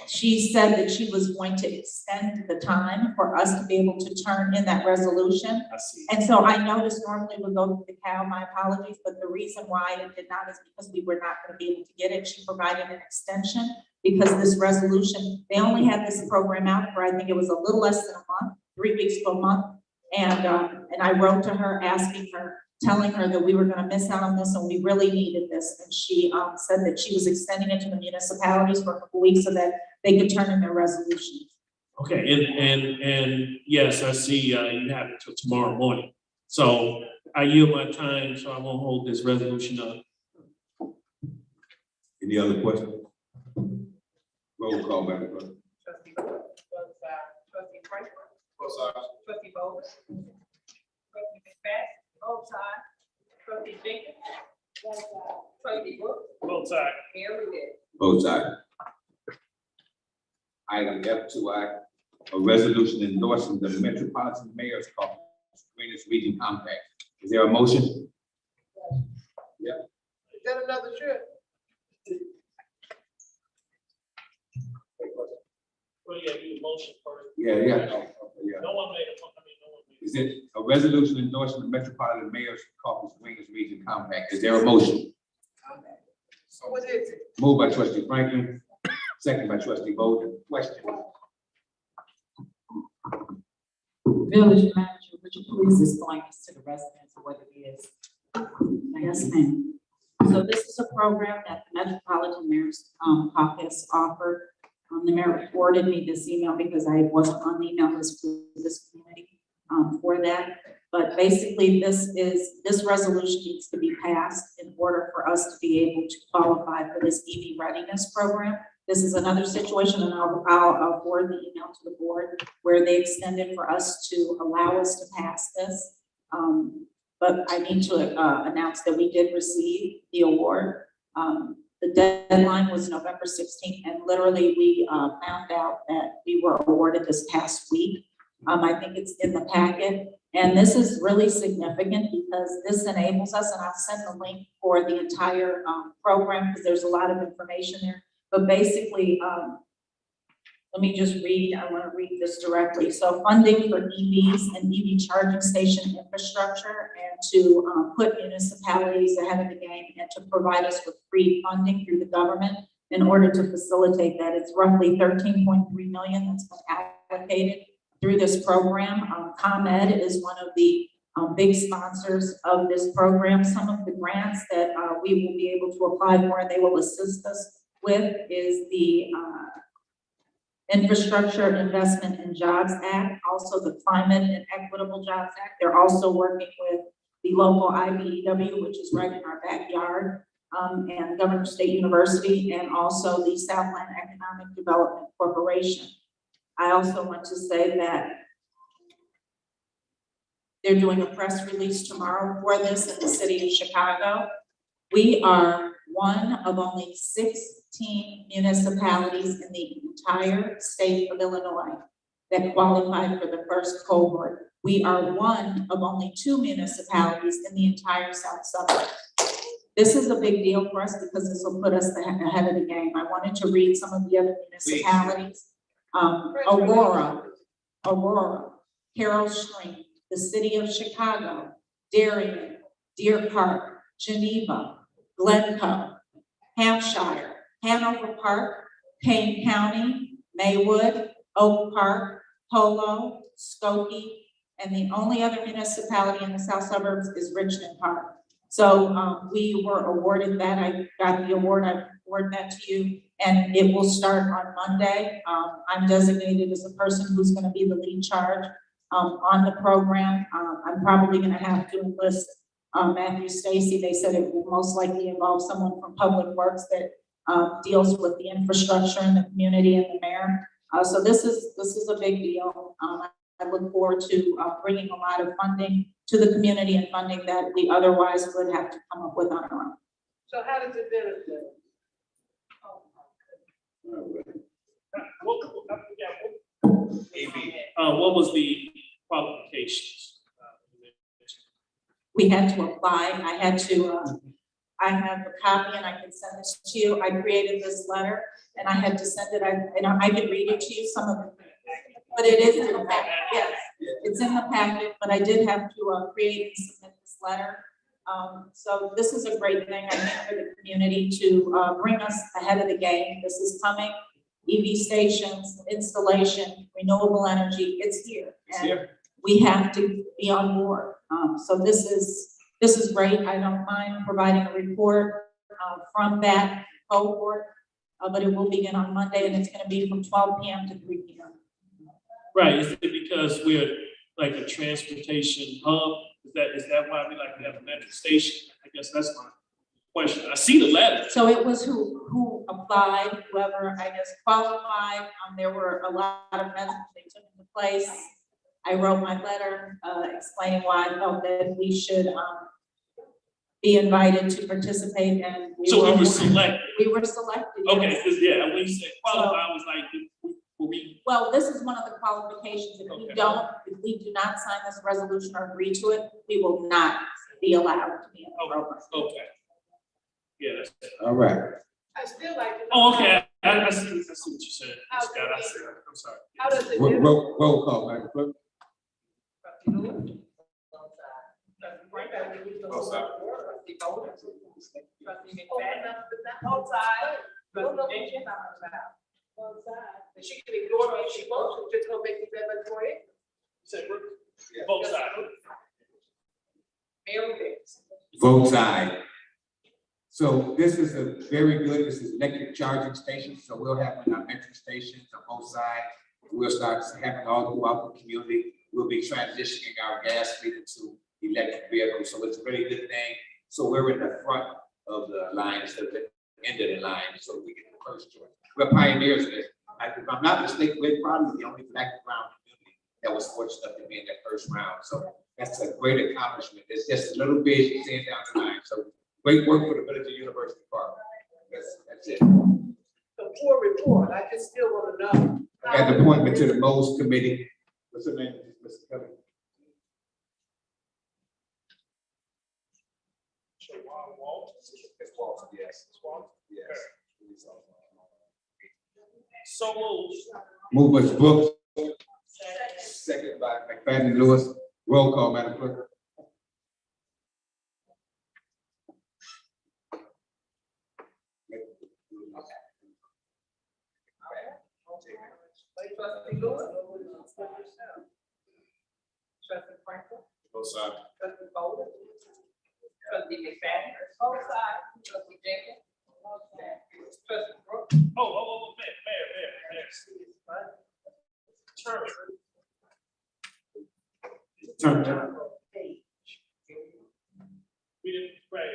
She said that she was going to extend the time for us to be able to turn in that resolution. I see. And so I noticed normally we'll go to the CAL, my apologies, but the reason why it did not is because we were not going to be able to get it. She provided an extension because this resolution, they only had this program out for, I think it was a little less than a month, 3 weeks to a month. And I wrote to her, asking her, telling her that we were gonna miss out on this and we really needed this. And she said that she was extending it to the municipalities for a couple weeks so that they could turn in their resolutions. Okay, and yes, I see you have it till tomorrow morning. So I yield my time, so I won't hold this resolution up. Any other questions? Roll call, Madam Clerk. Trustee Franklin. Both sides. Trustee Bowles. Trustee McFadden. Both sides. Trustee Jenkins. Both sides. Trustee Brooks. Both sides. Mayor Rivera. Both sides. Item F2I, a resolution endorsing the Metropolitan Mayor's Office Greenwich Region Compact. Is there a motion? Yeah. Is that another trip? Well, yeah, you motion first. Yeah. No one made a, no one made. Is it a resolution endorsing the Metropolitan Mayor's Office Greenwich Region Compact? Is there a motion? So what is it? Moved by trustee Franklin, second by trustee Bolden. Question. Village manager, would you please explain this to the residents of what it is? Yes, ma'am. So this is a program that the Metropolitan Mayor's Caucus offered. The mayor forwarded me this email because I wasn't on the email list for this community for that. But basically, this resolution needs to be passed in order for us to be able to qualify for this EV readiness program. This is another situation, and I'll forward the email to the board where they extended for us to allow us to pass this. But I need to announce that we did receive the award. The deadline was November 16th, and literally we found out that we were awarded this past week. I think it's in the packet, and this is really significant because this enables us, and I'll send the link for the entire program because there's a lot of information there. But basically, let me just read, I want to read this directly. So funding for EVs and EV charging station infrastructure, and to put municipalities ahead of the game, and to provide us with free funding through the government in order to facilitate that. It's roughly 13.3 million that's been allocated through this program. ComEd is one of the big sponsors of this program. Some of the grants that we will be able to apply for and they will assist us with is the Infrastructure Investment and Jobs Act, also the Climate and Equitable Jobs Act. They're also working with the local IBEW, which is right in our backyard, and Governor State University, and also the Southland Economic Development Corporation. I also want to say that they're doing a press release tomorrow for this in the city of Chicago. We are one of only 16 municipalities in the entire state of Illinois that qualified for the first cohort. We are one of only 2 municipalities in the entire South Suburb. This is a big deal for us because this will put us ahead of the game. I wanted to read some of the other municipalities. Aurora, Carroll Stream, the city of Chicago, Darien, Deer Park, Geneva, Glencoe, Hampshire, Hanover Park, Payne County, Maywood, Oak Park, Polo, Skokie, and the only other municipality in the south suburbs is Richmond Park. So we were awarded that. I got the award. I award that to you, and it will start on Monday. I'm designated as a person who's going to be the lead charge on the program. I'm probably going to have to enlist Matthew Stacy. They said it will most likely involve someone from Public Works that deals with the infrastructure in the community and the mayor. So this is a big deal. I look forward to bringing a lot of funding to the community and funding that we otherwise would have to come up with on our own. So how does it benefit? What was the qualifications? We had to apply. I had to, I have a copy and I can send this to you. I created this letter and I had to send it. I could read it to you, some of it, but it is in the packet. Yes, it's in the packet, but I did have to create and submit this letter. So this is a great thing, I think, for the community to bring us ahead of the game. This is coming. EV stations, installation, renewable energy, it's here. And we have to be on board. So this is great. I don't mind providing a report from that cohort, but it will begin on Monday, and it's going to be from 12 p.m. to 3 p.m. Right, is it because we're like a transportation hub? Is that why we like to have a metro station? I guess that's my question. I see the letter. So it was who applied, whoever I guess qualified. There were a lot of measures they took into place. I wrote my letter explaining why I felt that we should be invited to participate, and we were selected. We were selected. Okay, yes. because when you said qualified, I was like, Well, this is one of the qualifications. If we do not sign this resolution or agree to it, we will not be allowed to be in the program. Okay. Yeah, that's. All right. I still like to know. Oh, okay. I see what you said. Scott, I said, I'm sorry. How does it? Roll call, Madam Clerk. She can ignore me if she wants to, just gonna make these electorate. Both sides. Votes aye. So this is a very good, this is electric charging stations, so we'll have our metro stations on both sides. We'll start having all throughout the community. We'll be transitioning our gas fleet into electric vehicles, so it's a really good thing. So we're in the front of the line instead of the end of the line, so we get the first choice. We're pioneers of this. If I'm not mistaken, we're probably the only black and brown community that was fortunate to be in that first round. So that's a great accomplishment. It's just a little bit down the line. So great work for the Village of University Park. That's it. So poor report, I just still want to know. I got the appointment to the Moles Committee. What's her name, Mr. Kelly? It's Walter, yes. Yes. So moved. Move was Brooks. Second by McFadden Lewis. Roll call, Madam Clerk. Trustee Lewis. Trustee Franklin. Both sides. Trustee Bowles. Trustee McFadden. Both sides. Trustee Jenkins. Trustee Brooks. Turn. We didn't pray.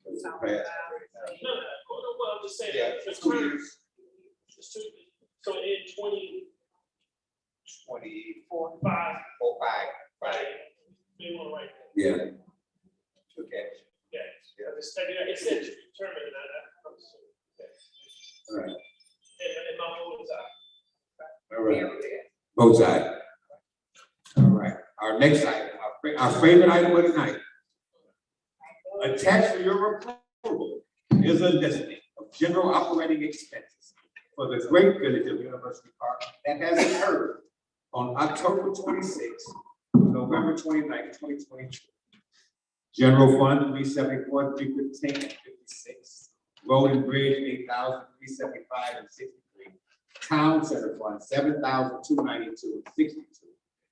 Well, I'm just saying. It's 2 years. So in 24, 5. Right. They want to write that. Yeah. Okay. Yeah. It said to determine that. All right. And my vote is aye. All right. Both sides. All right. Our next item, our favorite item of the night. Attached to your approval is a listing of general operating expenses for the great Village of University Park that has occurred on October 26th, November 29th, 2022. General Fund 374, 315, and 56. Road and Bridge 8,375 and 63. Town Center Fund 7,292 and 62.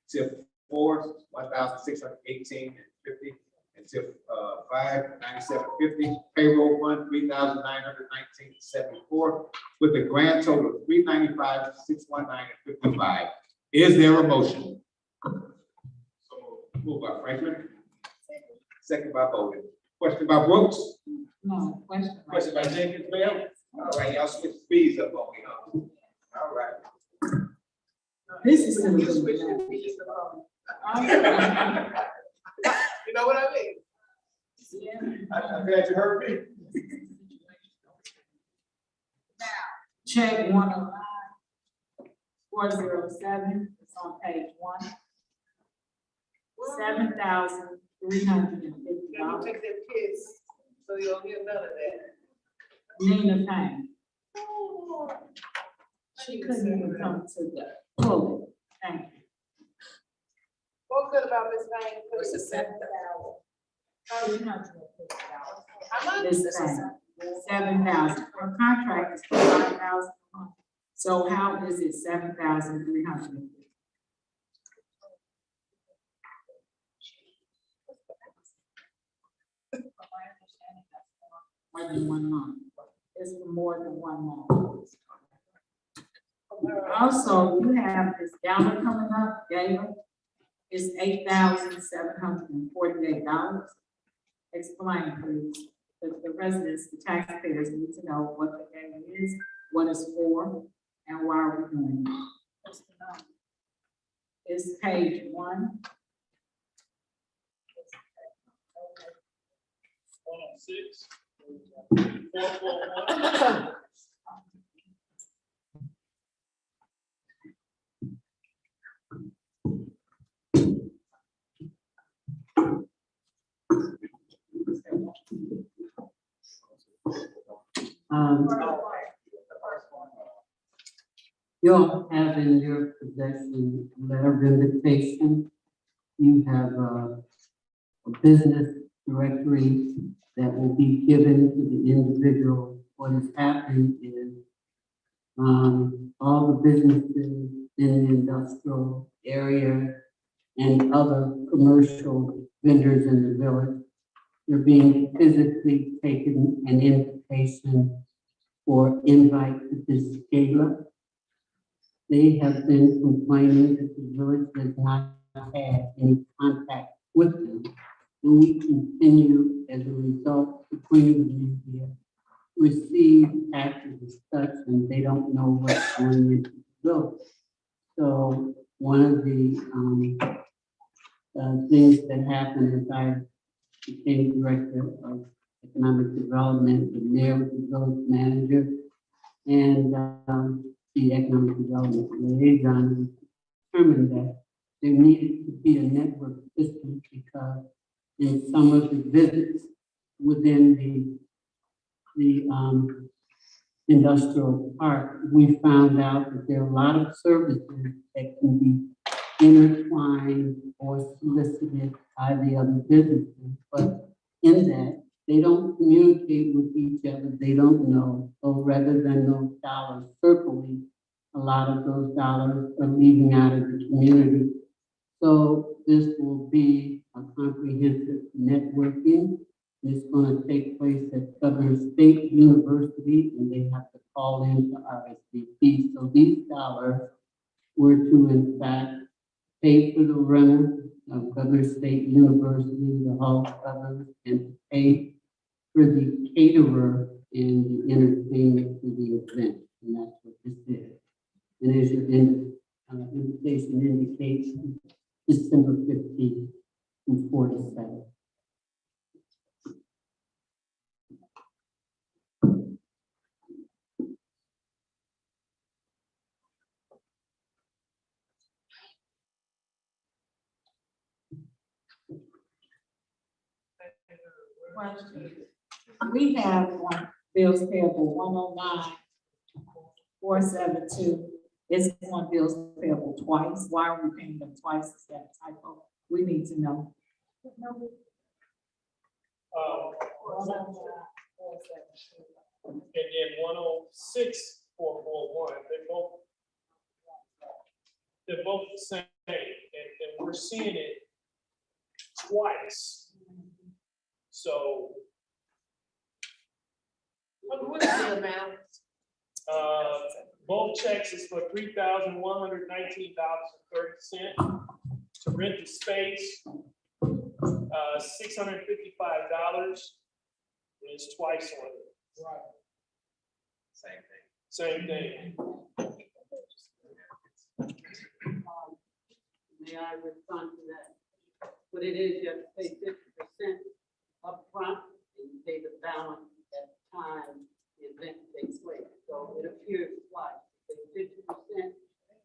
TIP 4 1,618 and 50. And TIP 5 9750. Payroll Fund 3,919 and 74. With a grand total of 395 619 and 55. Is there a motion? Moved by Franklin. Second by Bowden. Question by Brooks. No, question. Question by Jenkins, Bell. All right, y'all switch speeds up on me, huh? All right. This is gonna be. You know what I mean? I'm glad you heard me. Check 109 407, it's on page 1. $7,350. You take them kids, so you don't get none of that. Nina Payne. She couldn't even come to the pulpit. Thank you. Folks good about Ms. Payne. What's the second? How much? This is 7,000. Her contract is for 5,000 a month. So how is it 7,300? More than 1 month. It's for more than 1 month. Also, you have this gala coming up, gala. It's $8,748. Explain, please. The residents, the taxpayers need to know what the gala is, what it's for, and why are we doing it. It's page 1. 106. 441. You'll have in your possession a letter of invitation. You have a business directory that will be given to the individual. What is happening is all the businesses in the industrial area and other commercial vendors in the village, they're being physically taken an invitation or invite to this gala. They have been complaining that the village does not have any contact with them. And we continue, as a result, between the media, receive active discussion. They don't know what's going into the village. So one of the things that happened is I became director of economic development, the mayor was the village manager, and the economic development liaison determined that there needed to be a network system because in some of the visits within the industrial park, we found out that there are a lot of services that can be intertwined or solicited by the other businesses, but in that, they don't communicate with each other, they don't know, so rather than those dollars circling, a lot of those dollars are leaving out of the community. So this will be a comprehensive networking. It's going to take place at Governor State University, and they have to call in to RSVP. So these dollars were to, in fact, pay for the rental of Governor State University, the Hall of Governors, and to pay for the caterer and the entertainment for the event. And that's what this is. And as your invitation indicates, December 15th from 4 to 7. We have one bills payable 109-472. It's one bills payable twice. Why are we paying them twice? Is that a typo? We need to know. And then 106-441, they're both the same, and we're seeing it twice. So What is the amount? both checks is for $3,119.30 to rent the space, $655. It's twice on it. Right. Same thing. May I respond to that? What it is, you have to pay 50% upfront, and you pay the balance at the time the event takes place. So it appears twice. You pay 50%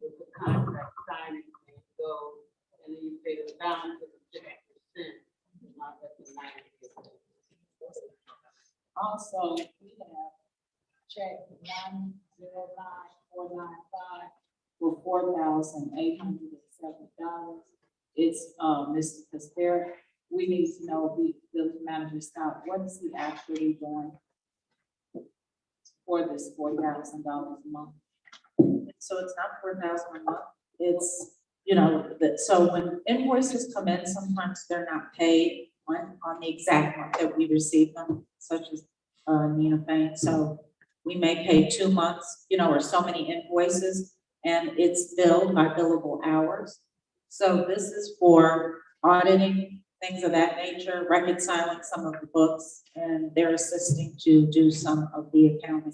with the contract signing and go, and then you pay the balance of the 50%, not at the 90%. Also, we have check 109495 for $4,807. It's, Mr. Casper, we need to know, village manager Scott, what is he actually doing for this $40,000 a month? So it's not $4,000 a month, it's, so when invoices come in, sometimes they're not paid on the exact month that we receive them, such as, Nina Fain, so we may pay 2 months, or so many invoices, and it's billed by billable hours. So this is for auditing, things of that nature, reconciling some of the books, and they're assisting to do some of the accounting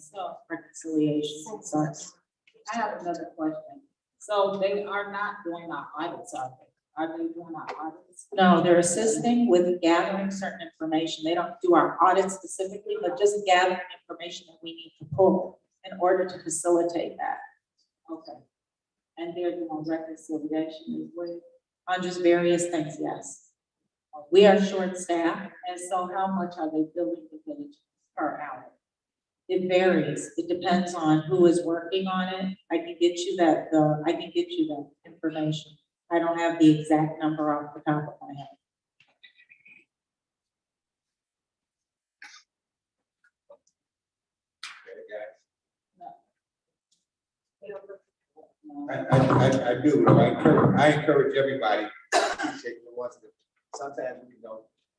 reconciliations and such. I have another question. So they are not doing our audits, are they? Are they doing our audits? No, they're assisting with gathering certain information. They don't do our audits specifically, but just gathering information that we need to pull in order to facilitate that. Okay. And they're doing reconciliation as well? On just various things, yes. We are short-staffed, And so how much are they billing the village per hour? it varies. It depends on who is working on it. I can get you that information. I don't have the exact number off the top of my head. I do, I encourage everybody, appreciate the ones that sometimes,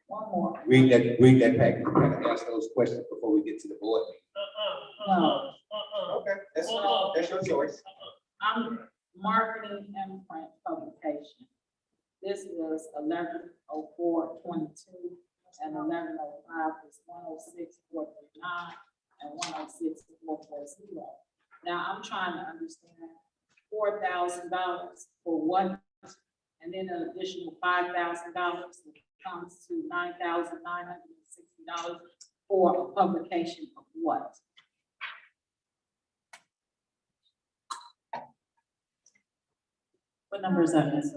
One more. read that package, kind of ask those questions before we get to the board meeting. Okay, that's your choice. I'm marketing and print publication. This was 11/04/22 and 11/05 is 106/439 and 106/440. Now I'm trying to understand $4,000 for what? And then an additional $5,000 comes to $9,960 for a publication of what? What number is that? It's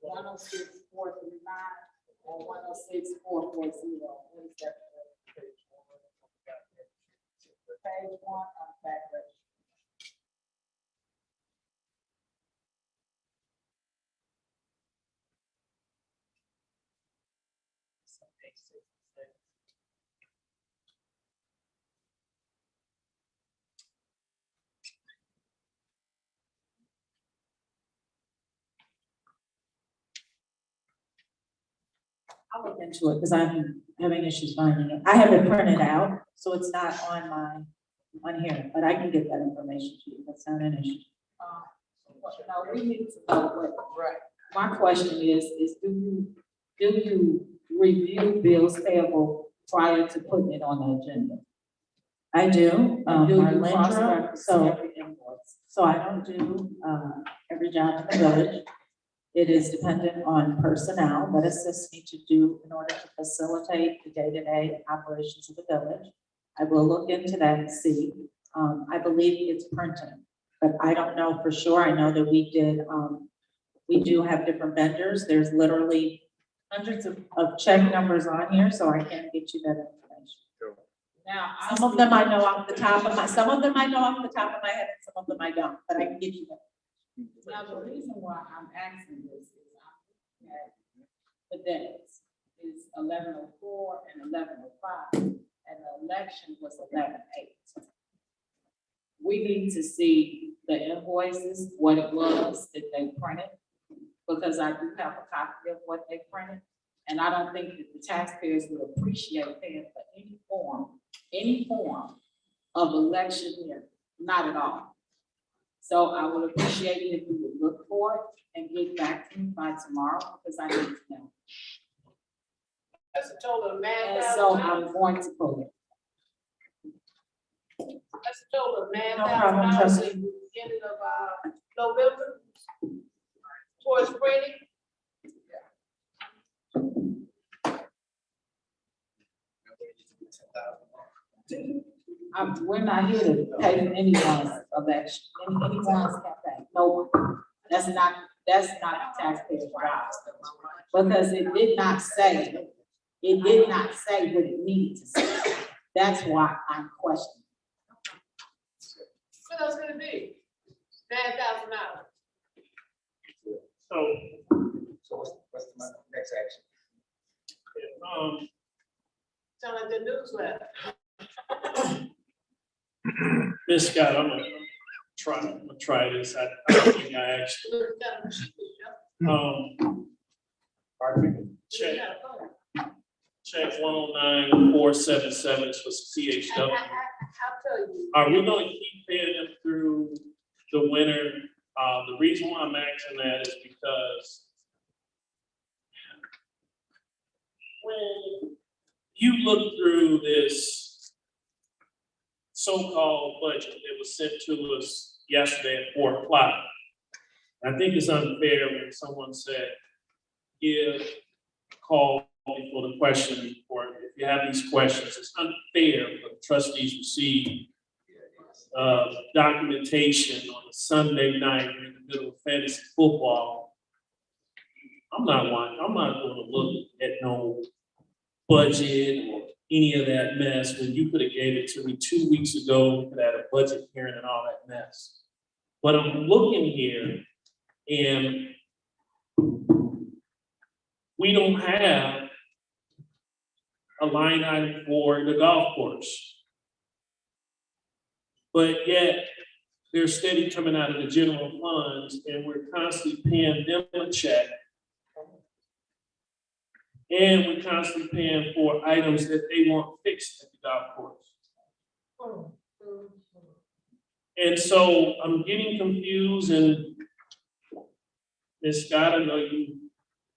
106/439 and 106/440. What is that? Page 1 on back register. I'll look into it because I'm having issues finding it. I have it printed out, so it's not on here, but I can get that information to you. That's not an issue. No, we need to know what, right. My question is do you review bills payable prior to putting it on the agenda? I do, Do you Marlene, cross-reference so every invoice? I don't do, every job in the village. It is dependent on personnel that assist me to do in order to facilitate the day-to-day operations of the village. I will look into that and see. I believe it's printing, but I don't know for sure. I know that we do have different vendors. There's literally hundreds of check numbers on here, so I can't get you that information. Now, Some of them I know off the top of my, some of them I know off the top of my head, and some of them I don't, but I can get you that. Now, the reason why I'm asking this is I'm looking at the dates is 11/04 and 11/05, and the election was 11/8. We need to see the invoices, what it was that they printed, because I do have a copy of what they printed. And I don't think that the taxpayers would appreciate paying for any form of election here, not at all. So I would appreciate it if you would look for it and get back to me by tomorrow, because I need to know. That's a total of And so I'm going to pull it. That's a total of No problem, $9,000 trustee. at the beginning of November towards printing. We're not here to pay for anyone's election, anyone's campaign, no one. That's not the taxpayer's job. Because it did not say what it needed to say. That's why I'm questioning. What else could it be? $9,000. So what's the next action? Sound like the newsletter. Ms. Scott, I'm gonna try this. I don't think I actually, check 109477 for CHW. I'll tell you. Are we gonna keep paying them through the winter? The reason why I'm asking that is because when you look through this so-called budget that was sent to us yesterday at 4 o'clock, I think it's unfair when someone said, give a call before the question report. If you have these questions, it's unfair for the trustees to receive documentation on a Sunday night in the middle of fantasy football. I'm not going to look at no budget or any of that mess when you could have gave it to me 2 weeks ago. We could have had a budget hearing and all that mess. But I'm looking here and we don't have a line item for the golf course. But yet, they're steady coming out of the general funds and we're constantly paying them a check. And we're constantly paying for items that they want fixed at the golf course. And so I'm getting confused, and Ms. Scott, I know you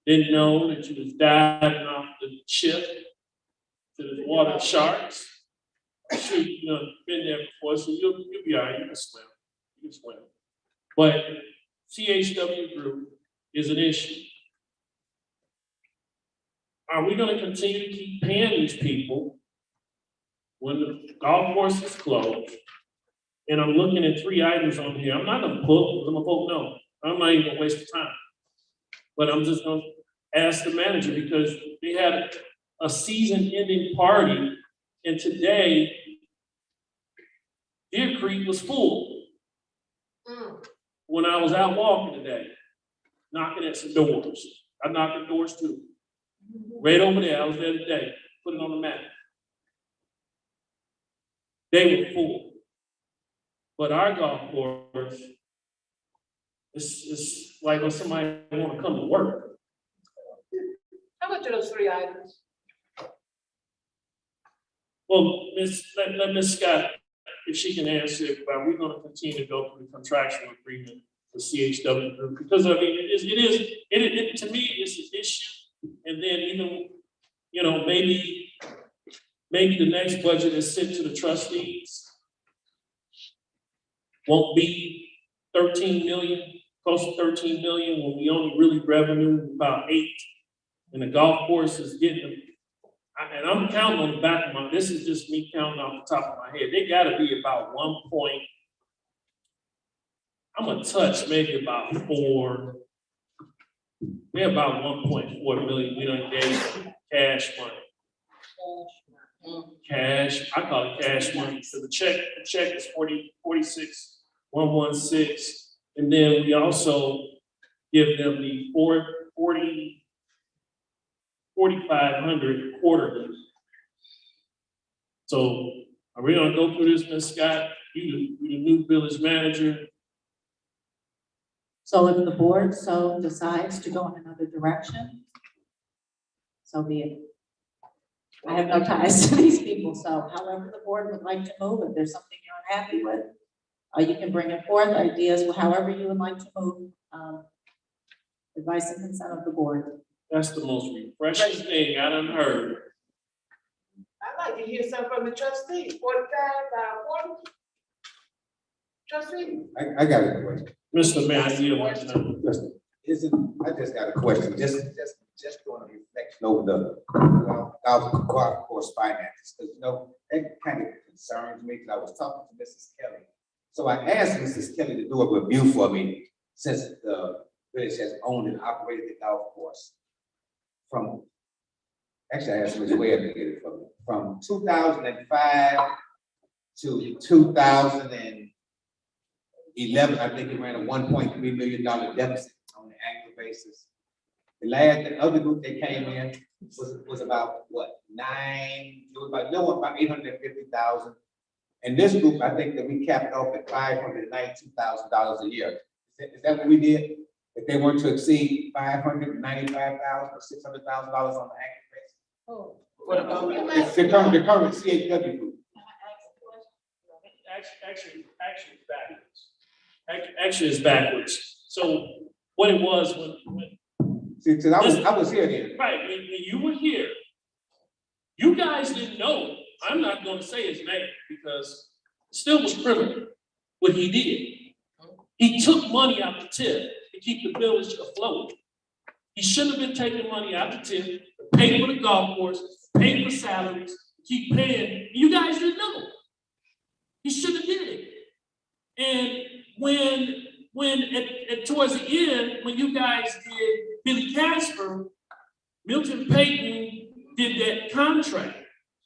didn't know that you was diving off the ship to the water sharks. I'm sure you've been there before, so you'll be all right. You can swim. You can swim. But CHW group is an issue. Are we going to continue to keep paying these people when the golf course is closed? And I'm looking at 3 items on here. I'm not going to vote. I'm going to vote no. I'm not even going to waste the time. But I'm just going to ask the manager because they had a season-ending party, and today Deer Creek was full. When I was out walking today, knocking at some doors. I knocked at doors too. Right over there, I was there today, put it on the map. They were full. But our golf course, it's like when somebody want to come to work. How much are those 3 items? Well, let Ms. Scott, if she can answer it, but we're going to continue to go through the contractual agreement with CHW group because I mean it to me it's an issue. And then even, maybe the next budget is sent to the trustees won't be 13 million, close to 13 million when we only really revenue about 8. And the golf course is getting them. And I'm counting on the back of my, this is just me counting off the top of my head. They gotta be about I'm gonna touch maybe about 4. They're about 1.4 million. We don't gave cash money. Cash, I call it cash money. So the check is 46,116. And then we also give them the 4,500 quarterly. So are we gonna go through this, Ms. Scott? You the new village manager. So if the board so decides to go in another direction, so be it. I have no ties to these people, so however the board would like to move, if there's something you're unhappy with, you can bring it forth, ideas, however you would like to move, advice and consent of the board. That's the most refreshing thing I done heard. I'd like to hear something from the trustees. 45, 40. Trustee. I got a question. Mr. Mayor, I yield my time. Listen, I just got a question, just doing a reflection over the golf course finances, because that kind of concerns me, because I was talking to Mrs. Kelly. So I asked Mrs. Kelly to do a review for me, since the village has owned and operated the golf course. Actually, I asked Ms. Webb to get it for me, from 2005 to 2000 and 11, I think it ran a $1.3 million deficit on an annual basis. The other group that came in was about what, it was about 850,000. And this group, I think that we capped off at $592,000 a year. Is that what we did? If they weren't to exceed $595,000 or $600,000 on the annual basis? Oh. It's the current CHW group. Actually, it's backwards. Actually, it's backwards. So what it was when See, so I was here then. right, when you were here, you guys didn't know. I'm not going to say his name because it still was criminal what he did. He took money out the tip to keep the village afloat. He shouldn't have been taking money out the tip to pay for the golf course, pay for salaries, keep paying. You guys didn't know. He should have did it. And when at towards the end, when you guys did Billy Casper, Milton Payton did that contract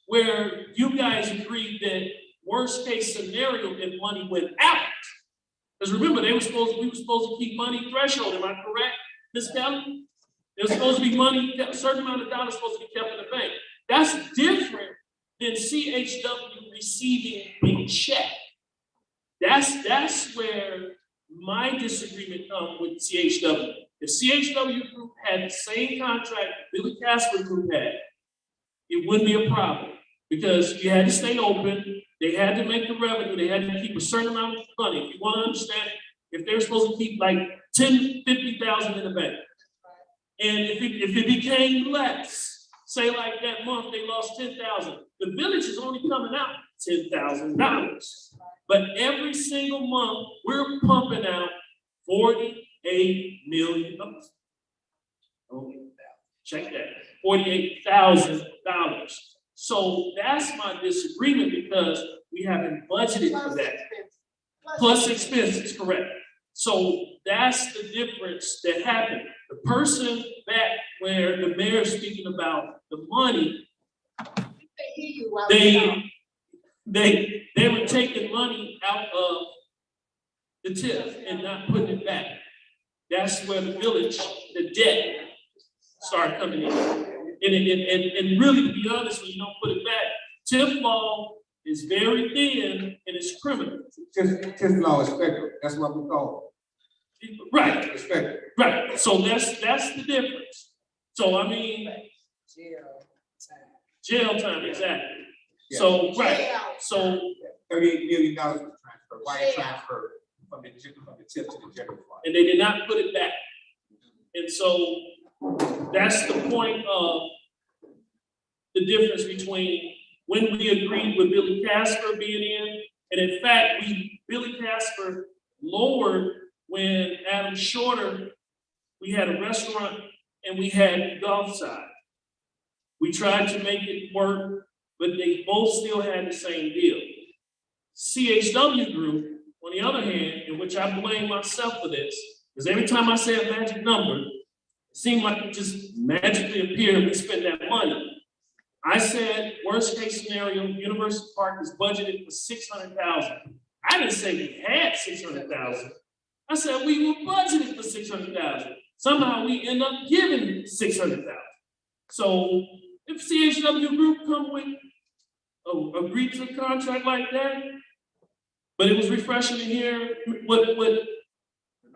where you guys agreed that worst case scenario if money went out. Because remember, we were supposed to keep money threshold. Am I correct, Ms. Kelly? There was supposed to be money, a certain amount of dollars supposed to be kept in the bank. That's different than CHW receiving a check. That's where my disagreement comes with CHW. If CHW Group had the same contract Billy Casper Group had, it wouldn't be a problem because you had to stay open. They had to make the revenue. They had to keep a certain amount of money. If you want to understand, if they're supposed to keep like 10, 50,000 in the bank, and if it became less, say like that month they lost 10,000, the village is only coming out $10,000. But every single month we're pumping out $48 million. Check that, $48,000. So that's my disagreement because we haven't budgeted for that. Plus expenses, correct. So that's the difference that happened. The person back where the mayor's speaking about the money, they were taking money out of the TIF and not putting it back. That's where the village, the debt started coming in. And really, to be honest, when you don't put it back, TIF law is very thin and it's criminal. TIF law is federal. That's what we call it. Right. It's federal. Right. So that's the difference. So I mean, jail time, exactly. Yeah. So right. So $38 million transfer, wire transfer from the TIF to the general fund. And they did not put it back. And so that's the point of the difference between when we agreed with Billy Casper being in, and in fact, Billy Casper lowered when Adam Shorter, we had a restaurant and we had the golf side. We tried to make it work, but they both still had the same deal. CHW Group, on the other hand, in which I blame myself for this, because every time I say a magic number, it seemed like it just magically appeared and we spend that money. I said, worst case scenario, University Park is budgeted for $600,000. I didn't say we had $600,000. I said we were budgeted for $600,000. Somehow we end up giving $600,000. So if CHW Group come with agree to a contract like that, but it was refreshing to hear what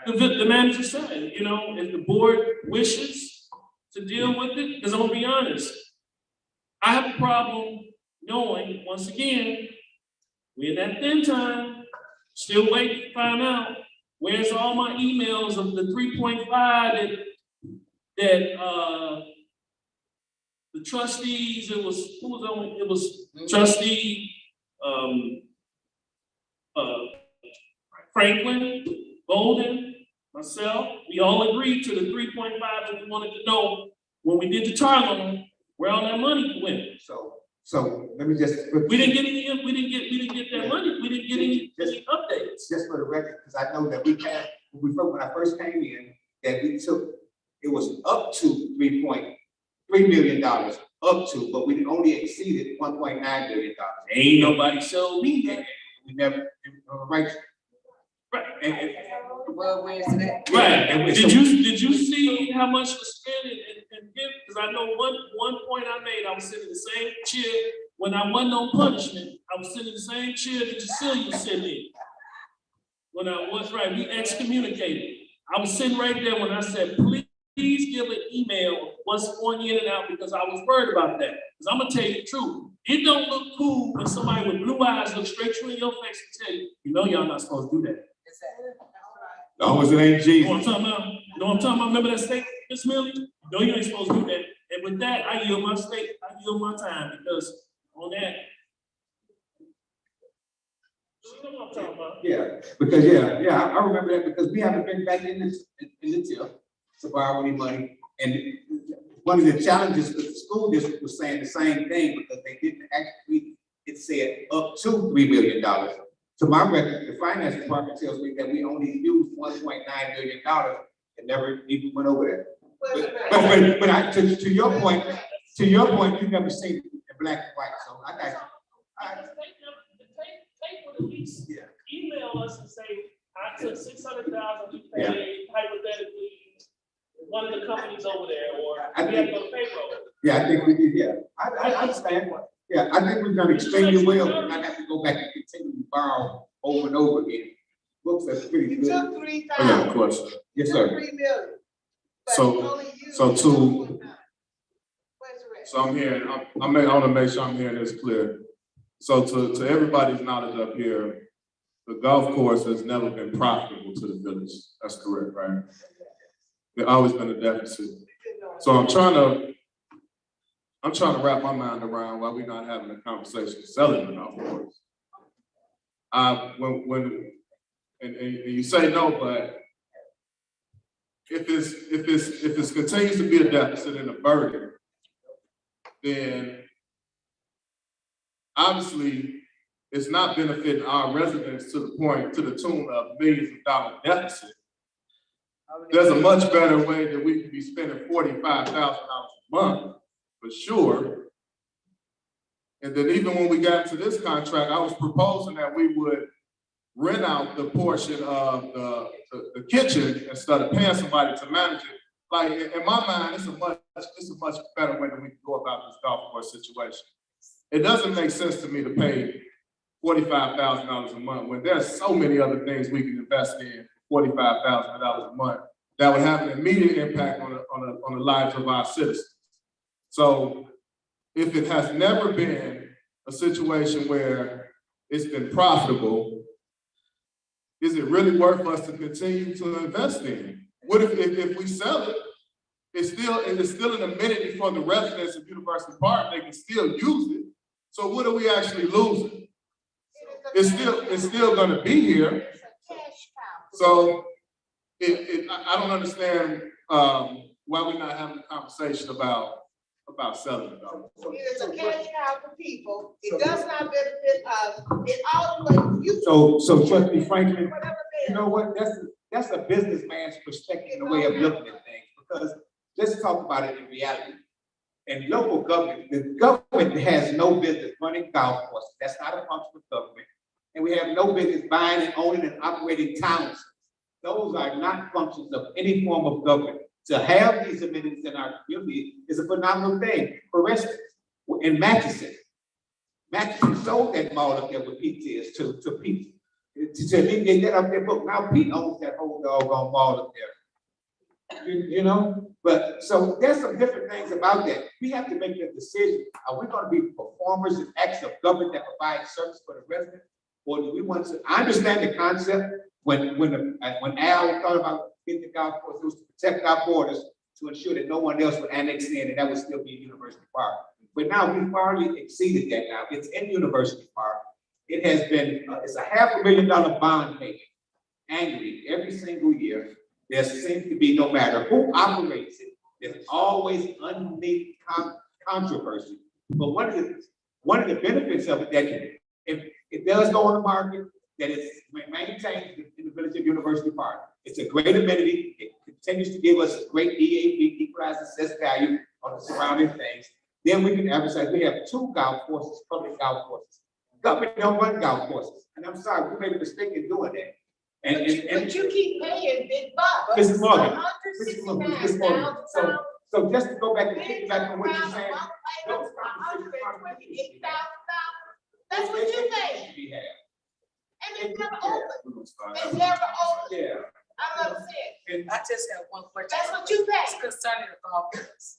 the manager said. You know, if the board wishes to deal with it, because I'm gonna be honest, I have a problem knowing, once again, we're in that thin time, still waiting to find out where's all my emails of the 3.5 that the trustees, it was trustee Franklin, Bolden, myself, we all agreed to the 3.5 that we wanted to know when we did the tar loan, where all that money went. So let me just. We didn't get that money. We didn't get any updates. Just for the record, because I know that when I first came in, that it was up to $3.3 million, up to, but we only exceeded $1.9 million. Ain't nobody showed me that. We never, right? Right. Well, where's it at? Right. And Did you see how much was spent and give? Because I know one point I made, I was sitting in the same chair when I wasn't on punishment. I was sitting in the same chair that Cecilia was sitting in. When I was right, we excommunicated. I was sitting right there when I said, please give an email of what's going in and out, because I was worried about that. Because I'm gonna tell you the truth. It don't look cool when somebody with blue eyes look straight you in your face and tell you, you know y'all not supposed to do that. As long as it ain't You Jesus. know what I'm talking about? You know what I'm talking about? Remember that statement, Miss Millie? You know you ain't supposed to do that. And with that, I yield my time, because on that. You know what I'm talking about? Yeah, because I remember that, because we haven't been back in the tip to borrow any money. And one of the challenges that the school district was saying the same thing, because they didn't actually, it said up to $3 million. To my record, the finance department tells me that we only used $1.9 million and never even went over that. But to your point, you've never seen it in black and white, so I got you. They would at least email us and say, I took $600,000, we paid hypothetically one of the companies over there, or we have to go to payroll. Yeah, I think we did, yeah. I understand. Yeah, I think we've done extremely well, but not have to go back and continue to borrow over and over again. Books are pretty good. I got a question. Yes, sir. $3 million. So I'm hearing, I want to make sure I'm hearing this clear. So to everybody's knowledge up here, the golf course has never been profitable to the village. That's correct, right? There's always been a deficit. So I'm trying to wrap my mind around why we're not having a conversation selling the golf course. And you say no, but if it continues to be a deficit and a burden, then obviously it's not benefiting our residents to the tune of millions of dollar deficit. There's a much better way that we could be spending $45,000 a month, for sure. And then even when we got into this contract, I was proposing that we would rent out the portion of the kitchen instead of paying somebody to manage it. Like, in my mind, it's a much better way that we can go about this golf course situation. It doesn't make sense to me to pay $45,000 a month when there's so many other things we can invest in for $45,000 a month that would have an immediate impact on the lives of our citizens. So if it has never been a situation where it's been profitable, is it really worth us to continue to invest in? What if we sell it, it's still an amenity for the residents of University Park, they can still use it. So what are we actually losing? It's still gonna be here. So I don't understand why we're not having a conversation about selling it. It is a cash cow for people. It does not benefit us. It always you. So Trustee Franklin, you know what? That's a businessman's perspective and a way of looking at things, because let's talk about it in reality. In local government, the government has no business running golf courses. That's not a function of government. And we have no business buying and owning and operating towns. Those are not functions of any form of government. To have these amenities in our community is a phenomenal thing. For instance, in Matchison sold that mall up there with Pete is to Pete. To alleviate that up there, but now Pete owns that whole doggone mall up there. You know, but so there's some different things about that. We have to make that decision. Are we going to be performers and acts of government that provide service for the residents? Or do we want to? I understand the concept when Al thought about getting the golf course, it was to protect our borders to ensure that no one else would annex in and that would still be University Park. But now we've already exceeded that now. It's in University Park. It has been, it's a $500,000 bond payment annually, every single year. There seems to be, no matter who operates it, there's always unneeded controversy. But one of the benefits of it, that if it does go on the market, that it's maintained in the village of University Park. It's a great amenity. It continues to give us great EAV, equalized assessed value on the surrounding things. Then we can advertise. We have 2 golf courses, public golf courses. Government don't run golf courses. And I'm sorry, we made a mistake in doing that. But you keep paying big bucks. Mrs. Morgan, $169,000. so just to go back and kick back on what you're saying. That's what you pay. And it's never open. It's never open. Yeah. I don't understand. I just have one question. That's what you pay. It's concerning the golf course.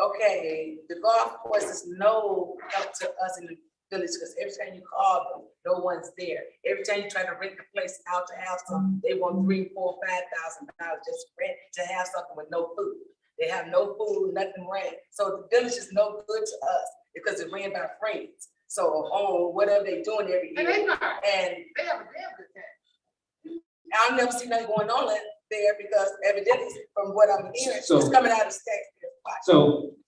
Okay, the golf course is no help to us in the village, because every time you call them, no one's there. Every time you try to rent the place out to have some, they want $3,000, $4,000, $5,000 just rent to have something with no food. They have no food, nothing ran. So the village is no good to us because it's ran by friends. So on whatever they doing every year. And they not. And They have a damn good time. I'll never see nothing going on there because evidently from what I'm hearing, So- it's coming out of state.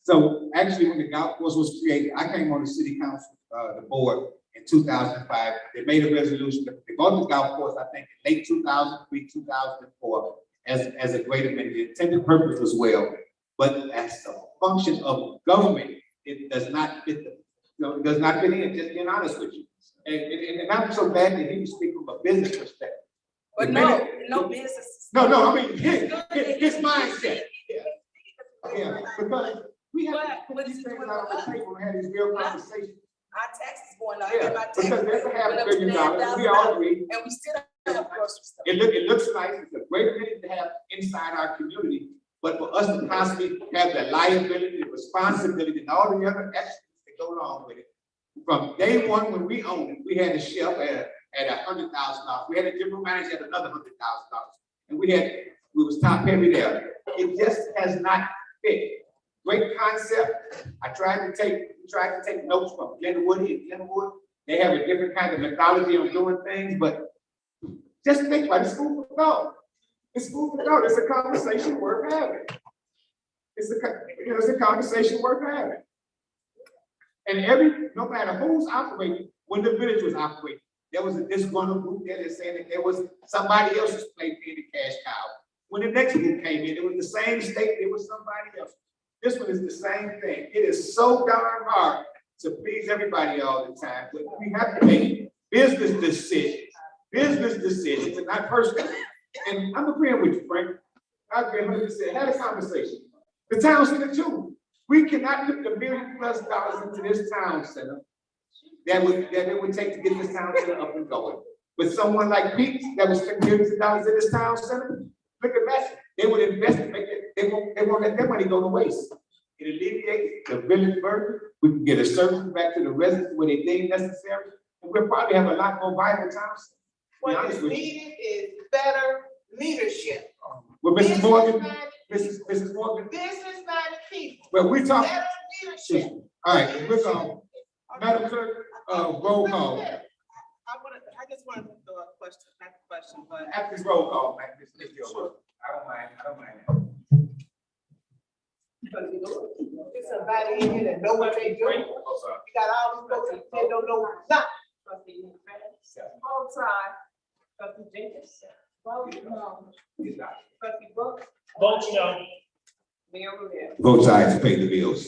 So actually, when the golf course was created, I came on the city council, the board in 2005. They made a resolution to develop the golf course, I think, in late 2003, 2004, as a great amenity. The intended purpose was well, but as a function of government, it does not fit it does not fit in, just being honest with you. And I'm so glad that he was speaking from a business perspective. But no business. No, I mean, his mindset. Yeah, because we have to put these things out on the table and have these real conversations. Our taxes going up. Yeah, My because taxes there's a went up $500 billion, to we all agree. And we still don't have grocery store. It looks nice, it's a great thing to have inside our community, but for us to constantly have the liability, the responsibility, and all the other extras that go along with it. From day one, when we owned it, we had a shelf at $100,000. We had a general manager at another $100,000. And we was top heavy there. It just has not fit. Great concept. We tried to take notes from Glenwood and Glenwood. They have a different kind of methodology on doing things, but just think about it. It's food for thought. It's food for thought. It's a conversation worth having. It's a conversation worth having. And no matter who's operating, when the village was operating, there was a disgruntled group there that said that there was somebody else's plate paying the cash cow. When the next group came in, it was the same state, it was somebody else. This one is the same thing. It is so darn hard to please everybody all the time, but we have to make business decisions, and not personal. And I'm agreeing with you, Frank. I agree 100%. Had a conversation. The town center too. We cannot put the $1 million+ into this town center that it would take to get this town center up and going. With someone like Pete that was spending millions of dollars in this town center, look at that. They would invest and make it, they won't let their money go to waste. It alleviates the village burden. We can get a service back to the residents when they deem necessary, and we'll probably have a lot more vibrant towns. What is needed is better leadership. Well, Mrs. Morgan, Mrs. Morgan. Business-minded people. Well, we talk. Better leadership. All right, we're going. Madam Clerk, roll call. I just wanted to throw a question, not a question, but. After this roll call, man, this is your work. I don't mind. There's somebody in here that know what they doing. You got all these folks that don't know nothing. Both sides. Trustee Jenkins. Trustee Brooks. Vote no. Mayor Rivera. Both sides pay the bills.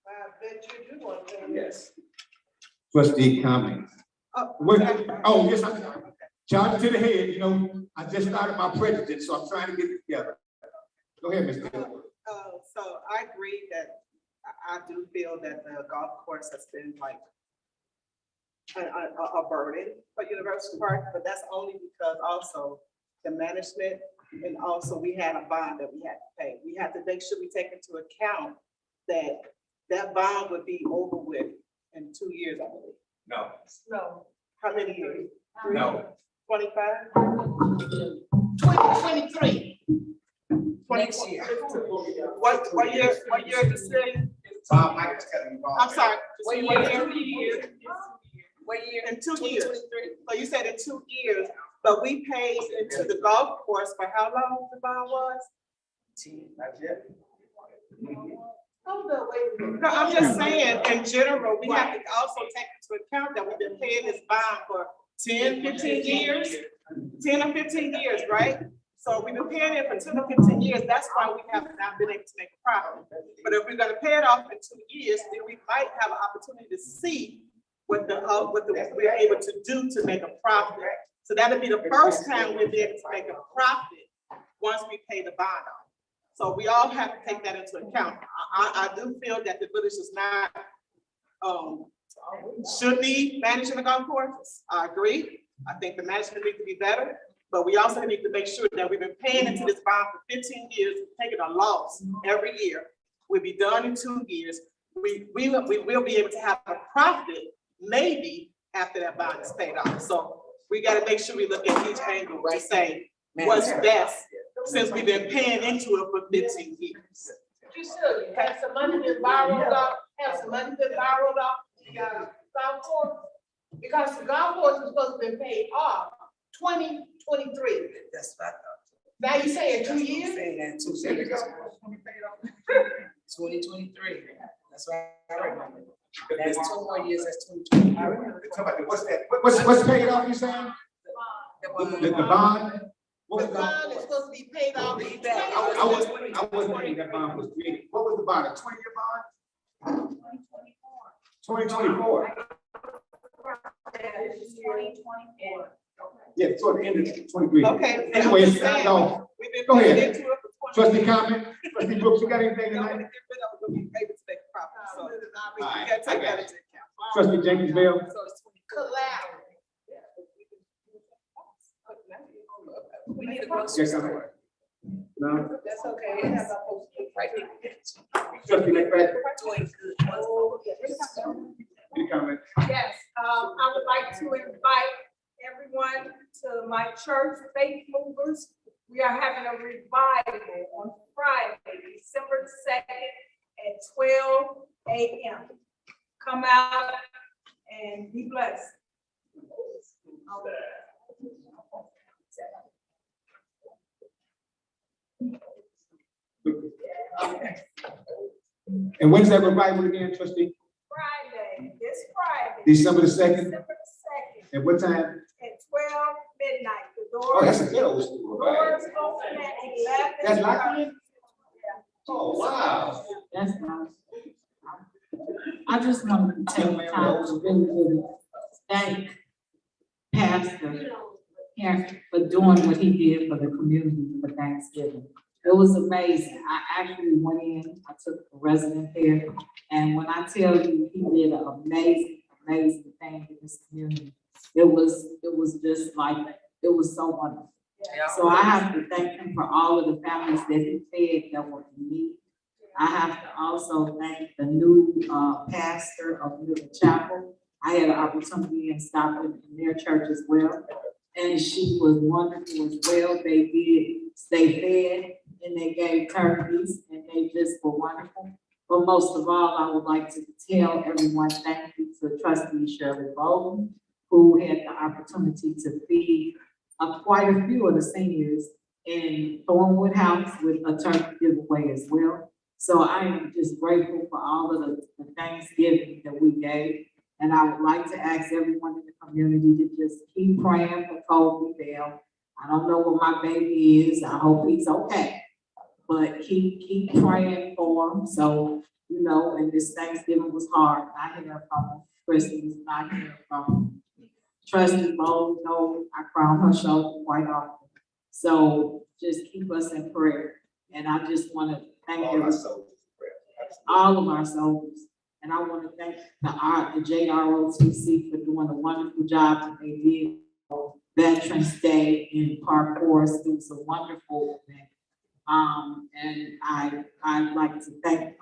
I bet you do want to. Yes. Trustee comments. Yes, I'm sorry. Charge to the head, I just started my president, so I'm trying to get it together. Go ahead, Mr. Gilmore. So I agree that I do feel that the golf course has been like a burden for University Park, but that's only because also the management and also we had a bond that we had to pay. We had to make sure we take into account that bond would be over with in 2 years, I believe. No. How many years? No. 25? 2023. Next year. What year is the city? I can tell you. I'm sorry. What year? What year? In 2 years. 2023. So you said in 2 years, but we paid into the golf course for how long the bond was? Not yet. Hold on, wait a minute. No, I'm just saying, in general, we have to also take into account that we've been paying this bond for 10, 15 years, 10 or 15 years, right? So we've been paying it for 10 or 15 years. That's why we have not been able to make a profit. But if we're gonna pay it off in 2 years, then we might have an opportunity to see what we're able to do to make a profit. So that'll be the first time we'll be able to make a profit once we pay the bond off. So we all have to take that into account. I do feel that the village is not, should be managing the golf course. I agree. I think the management needs to be better, but we also need to make sure that we've been paying into this bond for 15 years, taking a loss every year. We'll be done in 2 years. We will be able to have a profit maybe after that bond is paid off. So we got to make sure we look at each angle to say what's best, since we've been paying into it for 15 years. You should have some money been borrowed off, the golf course, because the golf course is supposed to be paid off 2023. That's what I thought. Now you saying 2 years? Saying that 2 years. 2023. That's what I remember. That's 2 more years, that's 2023. I remember. What's that? What's paid off, you saying? The bond? The bond is supposed to be paid off. I wasn't thinking that bond was created. What was the bond, a 20-year bond? 2024. Yeah, toward the end of 23. Okay. Anyway, no, We've been go paying ahead. into it for 20 Trustee comment, trustee Brooks, you got anything tonight? we able to make a profit. So we Alright, gotta take I that got into account. Trustee Jenkins Bell? Collateral. We need to go. Yes, I'm right. No? That's okay. It has a post right there. Trustee McFadden? Doing good. Any comment? Yes, I would like to invite everyone to my church, Faith Movers. We are having a revival on Friday, December 2nd at 12 a.m. Come out and be blessed. And when's that revival again, trustee? Friday, this Friday. December the 2nd? December the 2nd At what time? at 12 midnight. The Oh, that's a doors, good old school revival. doors open at 11. That's locked in? Oh, wow. That's nice. I just want to take time to really thank Pastor Harris for doing what he did for the community for Thanksgiving. It was amazing. I actually went in, I took a resident there, and when I tell you, he did an amazing, amazing thing in this community. It was just like, it was so wonderful. So I have to thank him for all of the families that he fed that were in need. I have to also thank the new pastor of Little Chapel. I had an opportunity in stopping in their church as well. And she was wonderful as well. They did stay fed and they gave turkeys and they just were wonderful. But most of all, I would like to tell everyone thank you to Trustee Shirley Bolden, who had the opportunity to feed quite a few of the seniors in Thornwood House with a turkey giveaway as well. So I am just grateful for all of the Thanksgiving that we gave. And I would like to ask everyone in the community to just keep praying for Kobe Bell. I don't know what my baby is. I hope he's okay. But keep praying for him. So, you know, and this Thanksgiving was hard. I hear from Christmas, I hear from Trustee Bo, no, I crown her shoulder quite often. So just keep us in prayer. And I just want to thank all of our soldiers. And I want to thank the JROTC for doing a wonderful job that they did on Veterans Day in Park Forest. It was a wonderful event. And I'd like to thank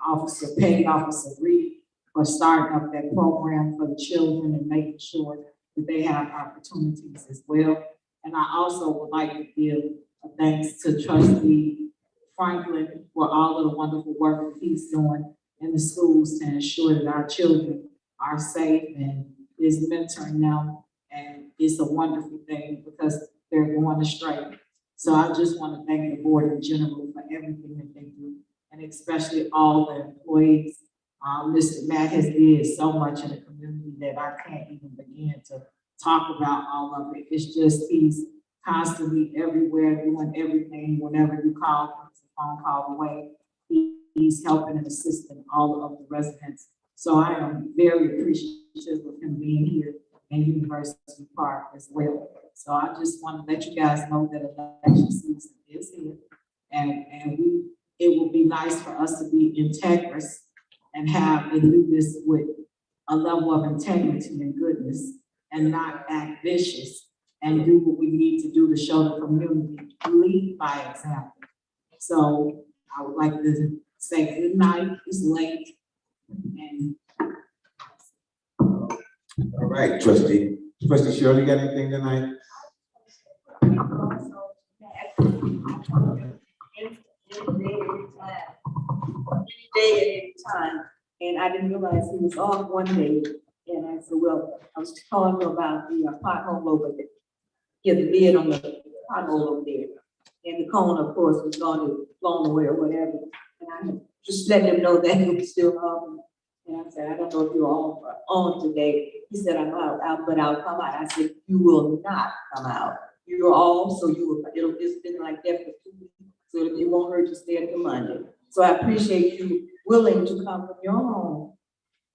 Petty Officer Reed for starting up that program for the children and making sure that they have opportunities as well. And I also would like to give a thanks to Trustee Franklin for all of the wonderful work that he's doing in the schools to ensure that our children are safe and is mentoring them. And it's a wonderful thing because they're going astray. So I just want to thank the board in general for everything that they do, and especially all the employees. Mr. Matt has did so much in the community that I can't even begin to talk about all of it. It's just he's constantly everywhere doing everything. Whenever you call him, it's a phone call away. He's helping and assisting all of the residents. So I am very appreciative of him being here in University Park as well. So I just want to let you guys know that election season is here. And it will be nice for us to be integrous and do this with a level of integrity and goodness and not act vicious and do what we need to do to show the community, lead by example. So I would like to say good night, it's late. And All right, trustee. Trustee Shirley, got anything tonight? Day at a time, and I didn't realize he was off one day, and I said, well, I was calling him about the pothole over there. Yeah, the lid on the pothole over there, and the cone, of course, was blown away or whatever, and I just letting him know that he was still on. And I said, I don't know if you're on today. He said, I'm out, but I'll come out. I said, you will not come out. You're off, so it's been like that for 2 weeks, so it won't hurt to stay until Monday. So I appreciate you willing to come from your home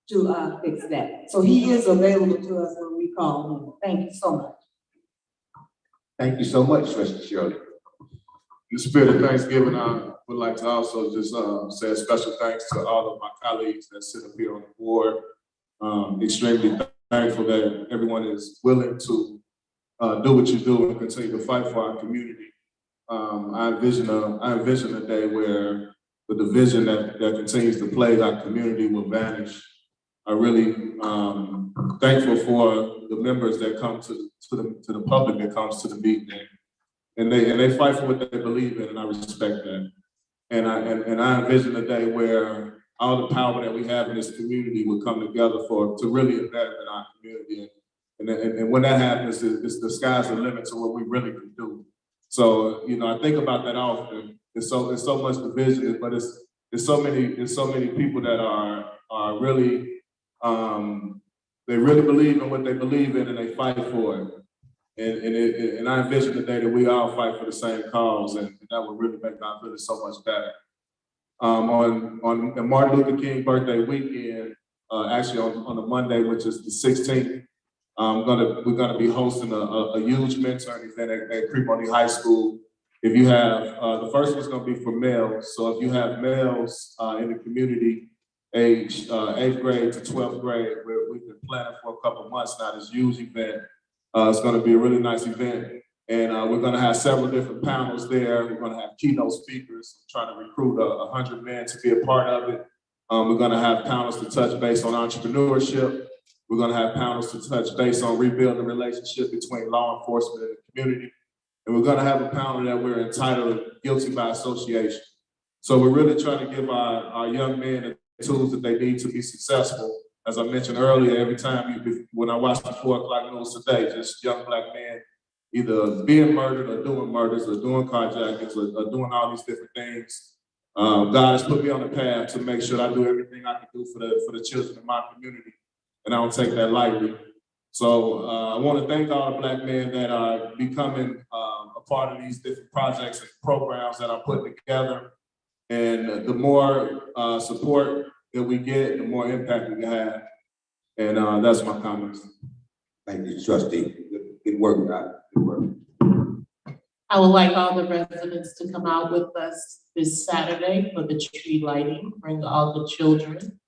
to fix that. So he is available to us when we call him. Thank you so much. Thank you so much, Trustee Shirley. In the spirit of Thanksgiving, I would like to also just say a special thanks to all of my colleagues that sit up here on the board. Extremely thankful that everyone is willing to do what you do and continue to fight for our community. I envision a day where the division that continues to plague our community will vanish. I'm really thankful for the members that come to the public that comes to the meeting, and they fight for what they believe in, and I respect that. And I envision a day where all the power that we have in this community will come together to really invest in our community. And when that happens, the sky's the limit to what we really can do. So, I think about that often. It's so much division, but it's so many people that are really they really believe in what they believe in and they fight for it. And I envision the day that we all fight for the same cause, and that would really make our village so much better. On Martin Luther King birthday weekend, actually on a Monday, which is the 16th, we're gonna be hosting a huge mentoring event at Creek-Money High School. If you have, the first one's gonna be for males. So if you have males in the community, age 8th grade to 12th grade, where we've been planning for a couple of months now, this huge event. It's gonna be a really nice event. And we're gonna have several different panels there. We're gonna have keynote speakers, trying to recruit 100 men to be a part of it. We're gonna have panels to touch base on entrepreneurship. We're gonna have panels to touch base on rebuilding the relationship between law enforcement and the community. And we're gonna have a panel that we're entitled Guilty by Association. So we're really trying to give our young men the tools that they need to be successful. As I mentioned earlier, every time when I watch the 4 o'clock news today, just young black men either being murdered or doing murders or doing carjackings or doing all these different things. God has put me on the path to make sure I do everything I can do for the children in my community. And I don't take that lightly. So I want to thank all the black men that are becoming a part of these different projects and programs that I'm putting together. And the more support that we get, the more impact we can have. And that's my comments. Thank you, trustee. Good work, God. Good work. I would like all the residents to come out with us this Saturday for the tree lighting, bring all the children.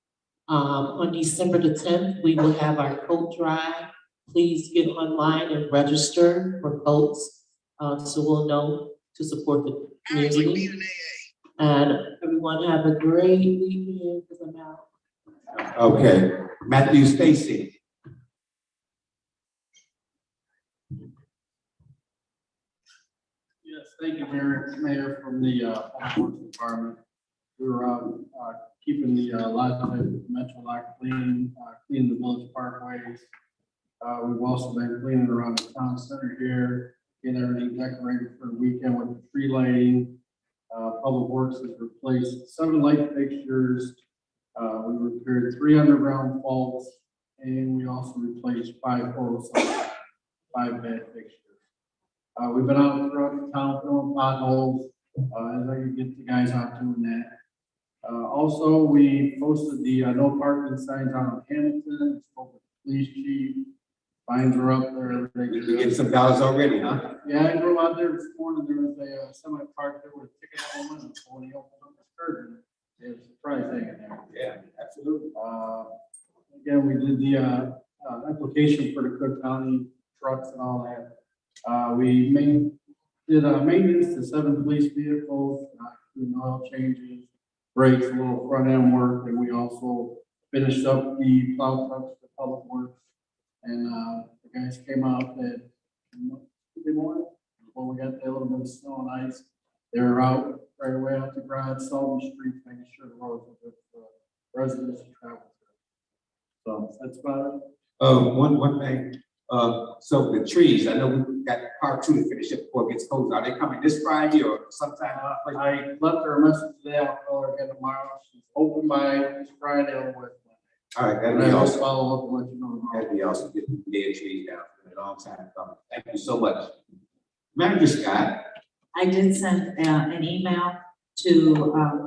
On December the 10th, we will have our coat drive. Please get online and register for coats, so we'll know to support the community. And everyone have a great weekend, because I'm out. Okay, Matthew Stacy. Yes, thank you, Mayor from the Public Works Department. We're keeping the Metro Lock clean, cleaning the village parkways. We've also been cleaning around the town center here, getting everything decorated for the weekend with the tree lighting. Public Works has replaced 7 light fixtures. We repaired 3 underground faults, and we also replaced 5 poles, 5 bad fixtures. We've been out throughout the town filling potholes, as I can get the guys out doing that. Also, we posted the no parking signs out on Hamilton, spoke with the police chief. Vines are up there, You everything. getting some dollars already, huh? Yeah, I drove out there this morning, there was a semi park there with a ticket on the window, when he opened up his curtain, there's a surprise hanging there. Yeah, absolutely. Again, we did the application for the Cook County trucks and all that. We did maintenance to 7 police vehicles, doing oil changes, brakes, a little front end work, and we also finished up the plow trucks for public works. And the guys came out that Tuesday morning, before we got that little bit of snow and ice. They were out right away out the garage, salting the streets, making sure the roads were good for residents to travel through. So that's about it. One thing, so the trees, I know we got part 2 to finish up before it gets cold. Are they coming this Friday or sometime? I left her a message today, I'll call her again tomorrow. She's open by this Friday or Wednesday. All right, that'd And be I will awesome. follow up and let you know tomorrow. That'd be awesome. Get the dead trees down. It's been a long time coming. Thank you so much. Manager Scott. I did send an email to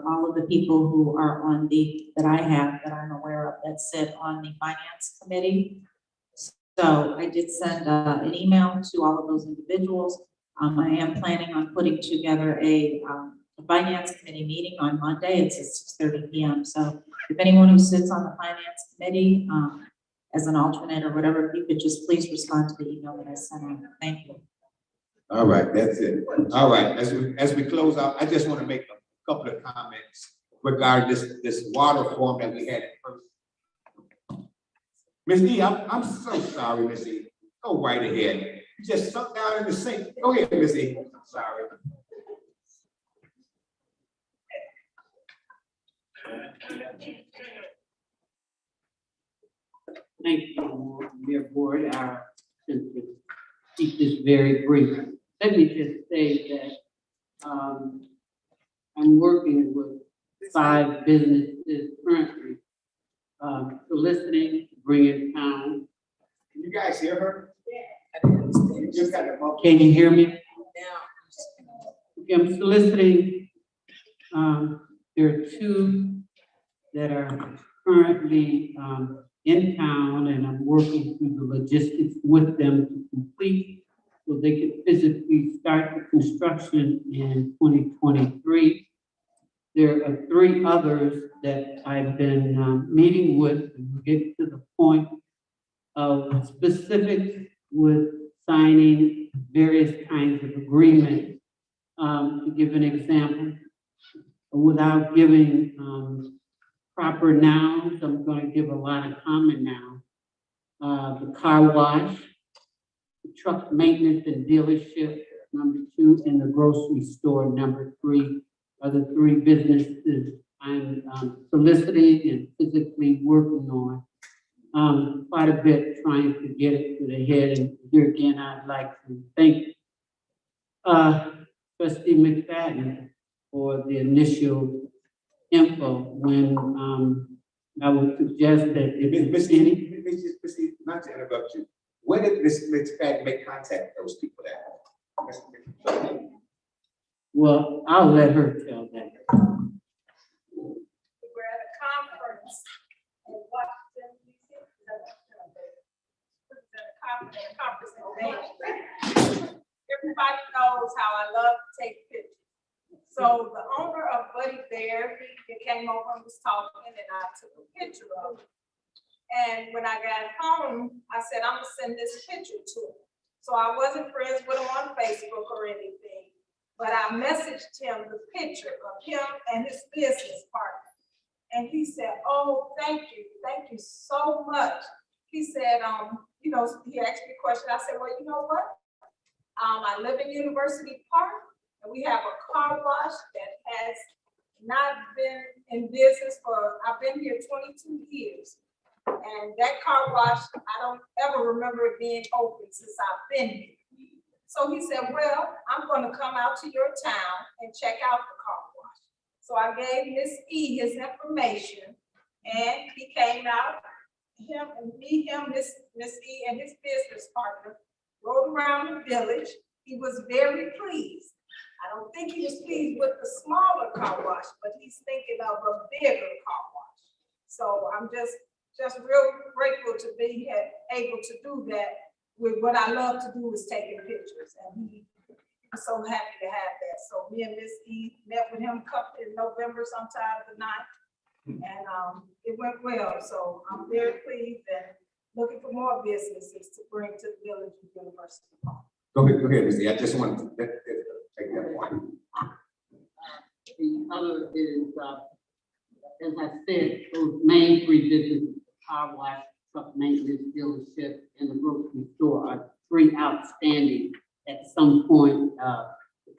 all of the people who are on that I'm aware of, that sit on the finance committee. So I did send an email to all of those individuals. I am planning on putting together a finance committee meeting on Monday. It's at 6:30 p.m. So if anyone who sits on the finance committee as an alternate or whatever, if you could just please respond to the email that I sent out. Thank you. All right, that's it. All right, as we close out, I just want to make a couple of comments regarding this water forum that we had at first. Ms. E, I'm so sorry, Ms. E. Go right ahead. You just sunk down in the sink. Go ahead, Ms. E. I'm sorry. Thank you, Mayor Board. Since we keep this very brief, let me just say that I'm working with 5 businesses currently, soliciting, bringing town. Can you guys hear her? Can you hear me? Okay, I'm soliciting, there are 2 that are currently in town, and I'm working through the logistics with them to complete so they can physically start the construction in 2023. There are 3 others that I've been meeting with, and we'll get to the point of specifics with signing various kinds of agreements. To give an example, without giving proper nouns, I'm going to give a lot of common nouns. The car wash, the truck maintenance and dealership, number 2, and the grocery store, number 3, are the 3 businesses I'm soliciting and physically working on. Quite a bit trying to get it to the head, and here again, I'd like to thank Trustee McFadden for the initial info when I would suggest that if Ms. any. E, not to interrupt you. When did Ms. McFadden make contact with those people at? Well, I'll let her tell that. We were at a conference in Washington, D.C. A conference in Maine. Everybody knows how I love to take pictures. So the owner of Buddy Bear, he came over and was talking, and I took a picture of him. And when I got home, I said, I'm gonna send this picture to him. So I wasn't friends with him on Facebook or anything, but I messaged him the picture of him and his business partner. And he said, oh, thank you so much. He said, he asked me a question. I said, well, you know what? I live in University Park, and we have a car wash that has not been in business I've been here 22 years. And that car wash, I don't ever remember it being open since I've been here. So he said, well, I'm gonna come out to your town and check out the car wash. So I gave Miss E his information, and he came out, Miss E and his business partner rode around the village. He was very pleased. I don't think he was pleased with the smaller car wash, but he's thinking of a bigger car wash. So I'm just real grateful to be able to do that what I love to do is taking pictures, and he was so happy to have that. So me and Miss E met with him in November sometime the 9th, and it went well. So I'm very pleased and looking for more businesses to bring to the Village of University Park. Go ahead, Missy. I just want to take that point. The other is, as I said, those main three businesses, car wash, truck maintenance, dealership, and the grocery store are three outstanding at some point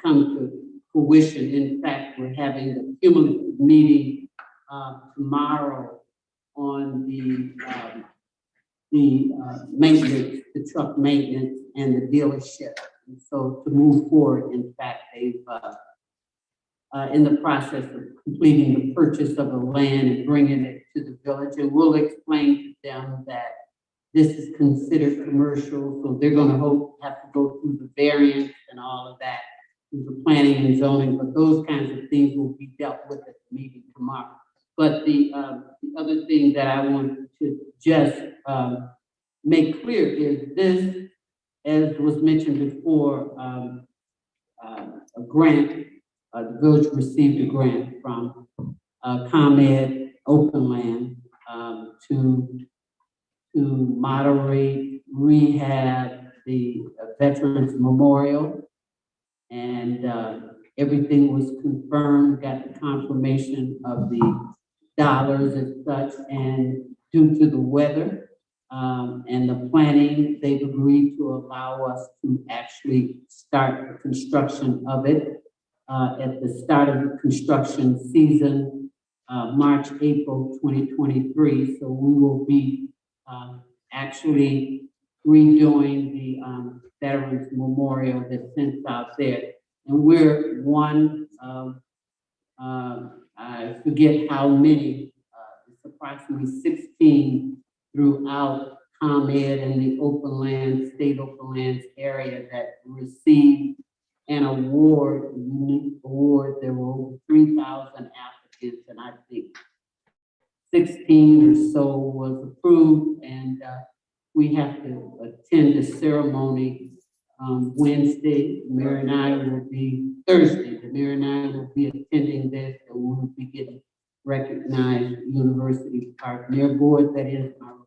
come to fruition. In fact, we're having the cumulative meeting tomorrow on the maintenance, the truck maintenance and the dealership. And so to move forward, in fact, they've in the process of completing the purchase of the land and bringing it to the village. And we'll explain to them that this is considered commercial, so they're gonna have to go through the variance and all of that, through the planning and zoning, but those kinds of things will be dealt with at the meeting tomorrow. But the other thing that I want to just make clear is this, as was mentioned before, a grant, the village received a grant from ComEd Open Land to moderate, rehab the Veterans Memorial. And everything was confirmed, got the confirmation of the dollars as such, and due to the weather and the planning, they've agreed to allow us to actually start the construction of it at the start of the construction season, March, April 2023. So we will be actually redoing the Veterans Memorial that's since out there. And we're one of, I forget how many, it's approximately 16 throughout ComEd and the open land, state open lands area that received an award, a unique award. There were over 3,000 applicants, and I think 16 or so was approved, and we have to attend the ceremony Wednesday. The mayor and I will be Thursday. The mayor and I will be attending this, and we will be getting recognized University Park Mayor Board. That is our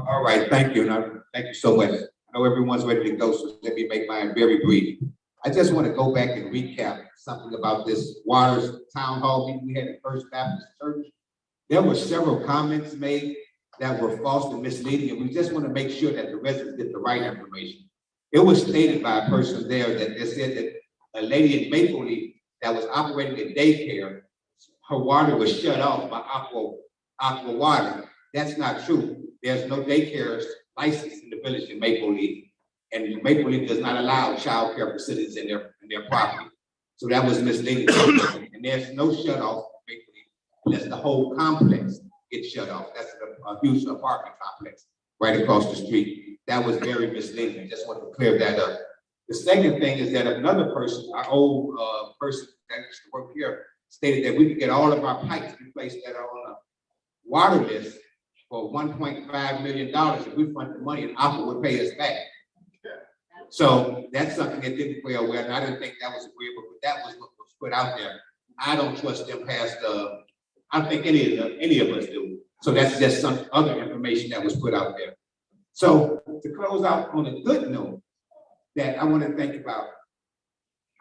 All right, thank you. And thank you so much. I know everyone's ready to go, so let me make mine very brief. I just want to go back and recap something about this Waters Town Hall meeting we had at First Baptist Church. There were several comments made that were false and misleading, and we just want to make sure that the residents get the right information. It was stated by a person there that they said that a lady in Maple Leaf that was operating a daycare, her water was shut off by Aqua Water. That's not true. There's no daycare license in the village in Maple Leaf, and Maple Leaf does not allow child care facilities in their property. So that was misleading. And there's no shut off in Maple Leaf unless the whole complex gets shut off. That's a huge apartment complex right across the street. That was very misleading. I just want to clear that up. The second thing is that another person, our old person that used to work here, stated that we could get all of our pipes replaced that are on a water list for $1.5 million if we fund the money, and Aqua would pay us back. So that's something that didn't play well, and I didn't think that was agreeable, but that was what was put out there. I don't trust them past I don't think any of us do. So that's just some other information that was put out there. So to close out on a good note that I want to think about,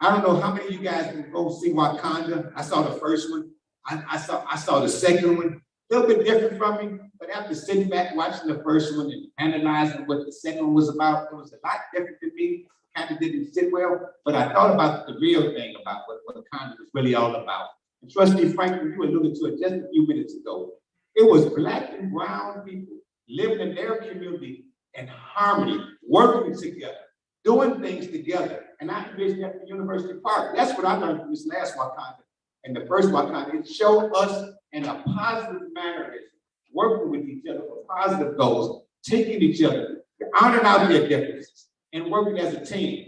I don't know how many of you guys can go see Wakanda. I saw the first one. I saw the second one. A little bit different from me, but after sitting back watching the first one and analyzing what the second one was about, it was a lot different to me. Kind of didn't sit well, but I thought about the real thing about what Wakanda was really all about. And Trustee Franklin, you alluded to it just a few minutes ago. It was Black and brown people living in their community in harmony, working together, doing things together. And I envisioned that at University Park. That's what I learned from this last Wakanda. And the first Wakanda, it showed us in a positive manner, working with each other for positive goals, taking each other, honoring out their differences, and working as a team.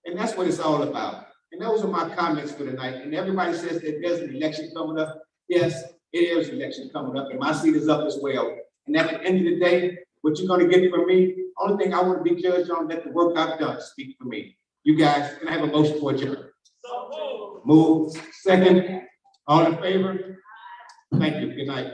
And that's what it's all about. And those are my comments for tonight. And everybody says that there's an election coming up. Yes, it is an election coming up, and my seat is up as well. And at the end of the day, what you're gonna get from me. Only thing I want to be judged on, let the work I've done speak for me. You guys, can I have a motion for adjournment? Move, second, all in favor? Thank you, good night.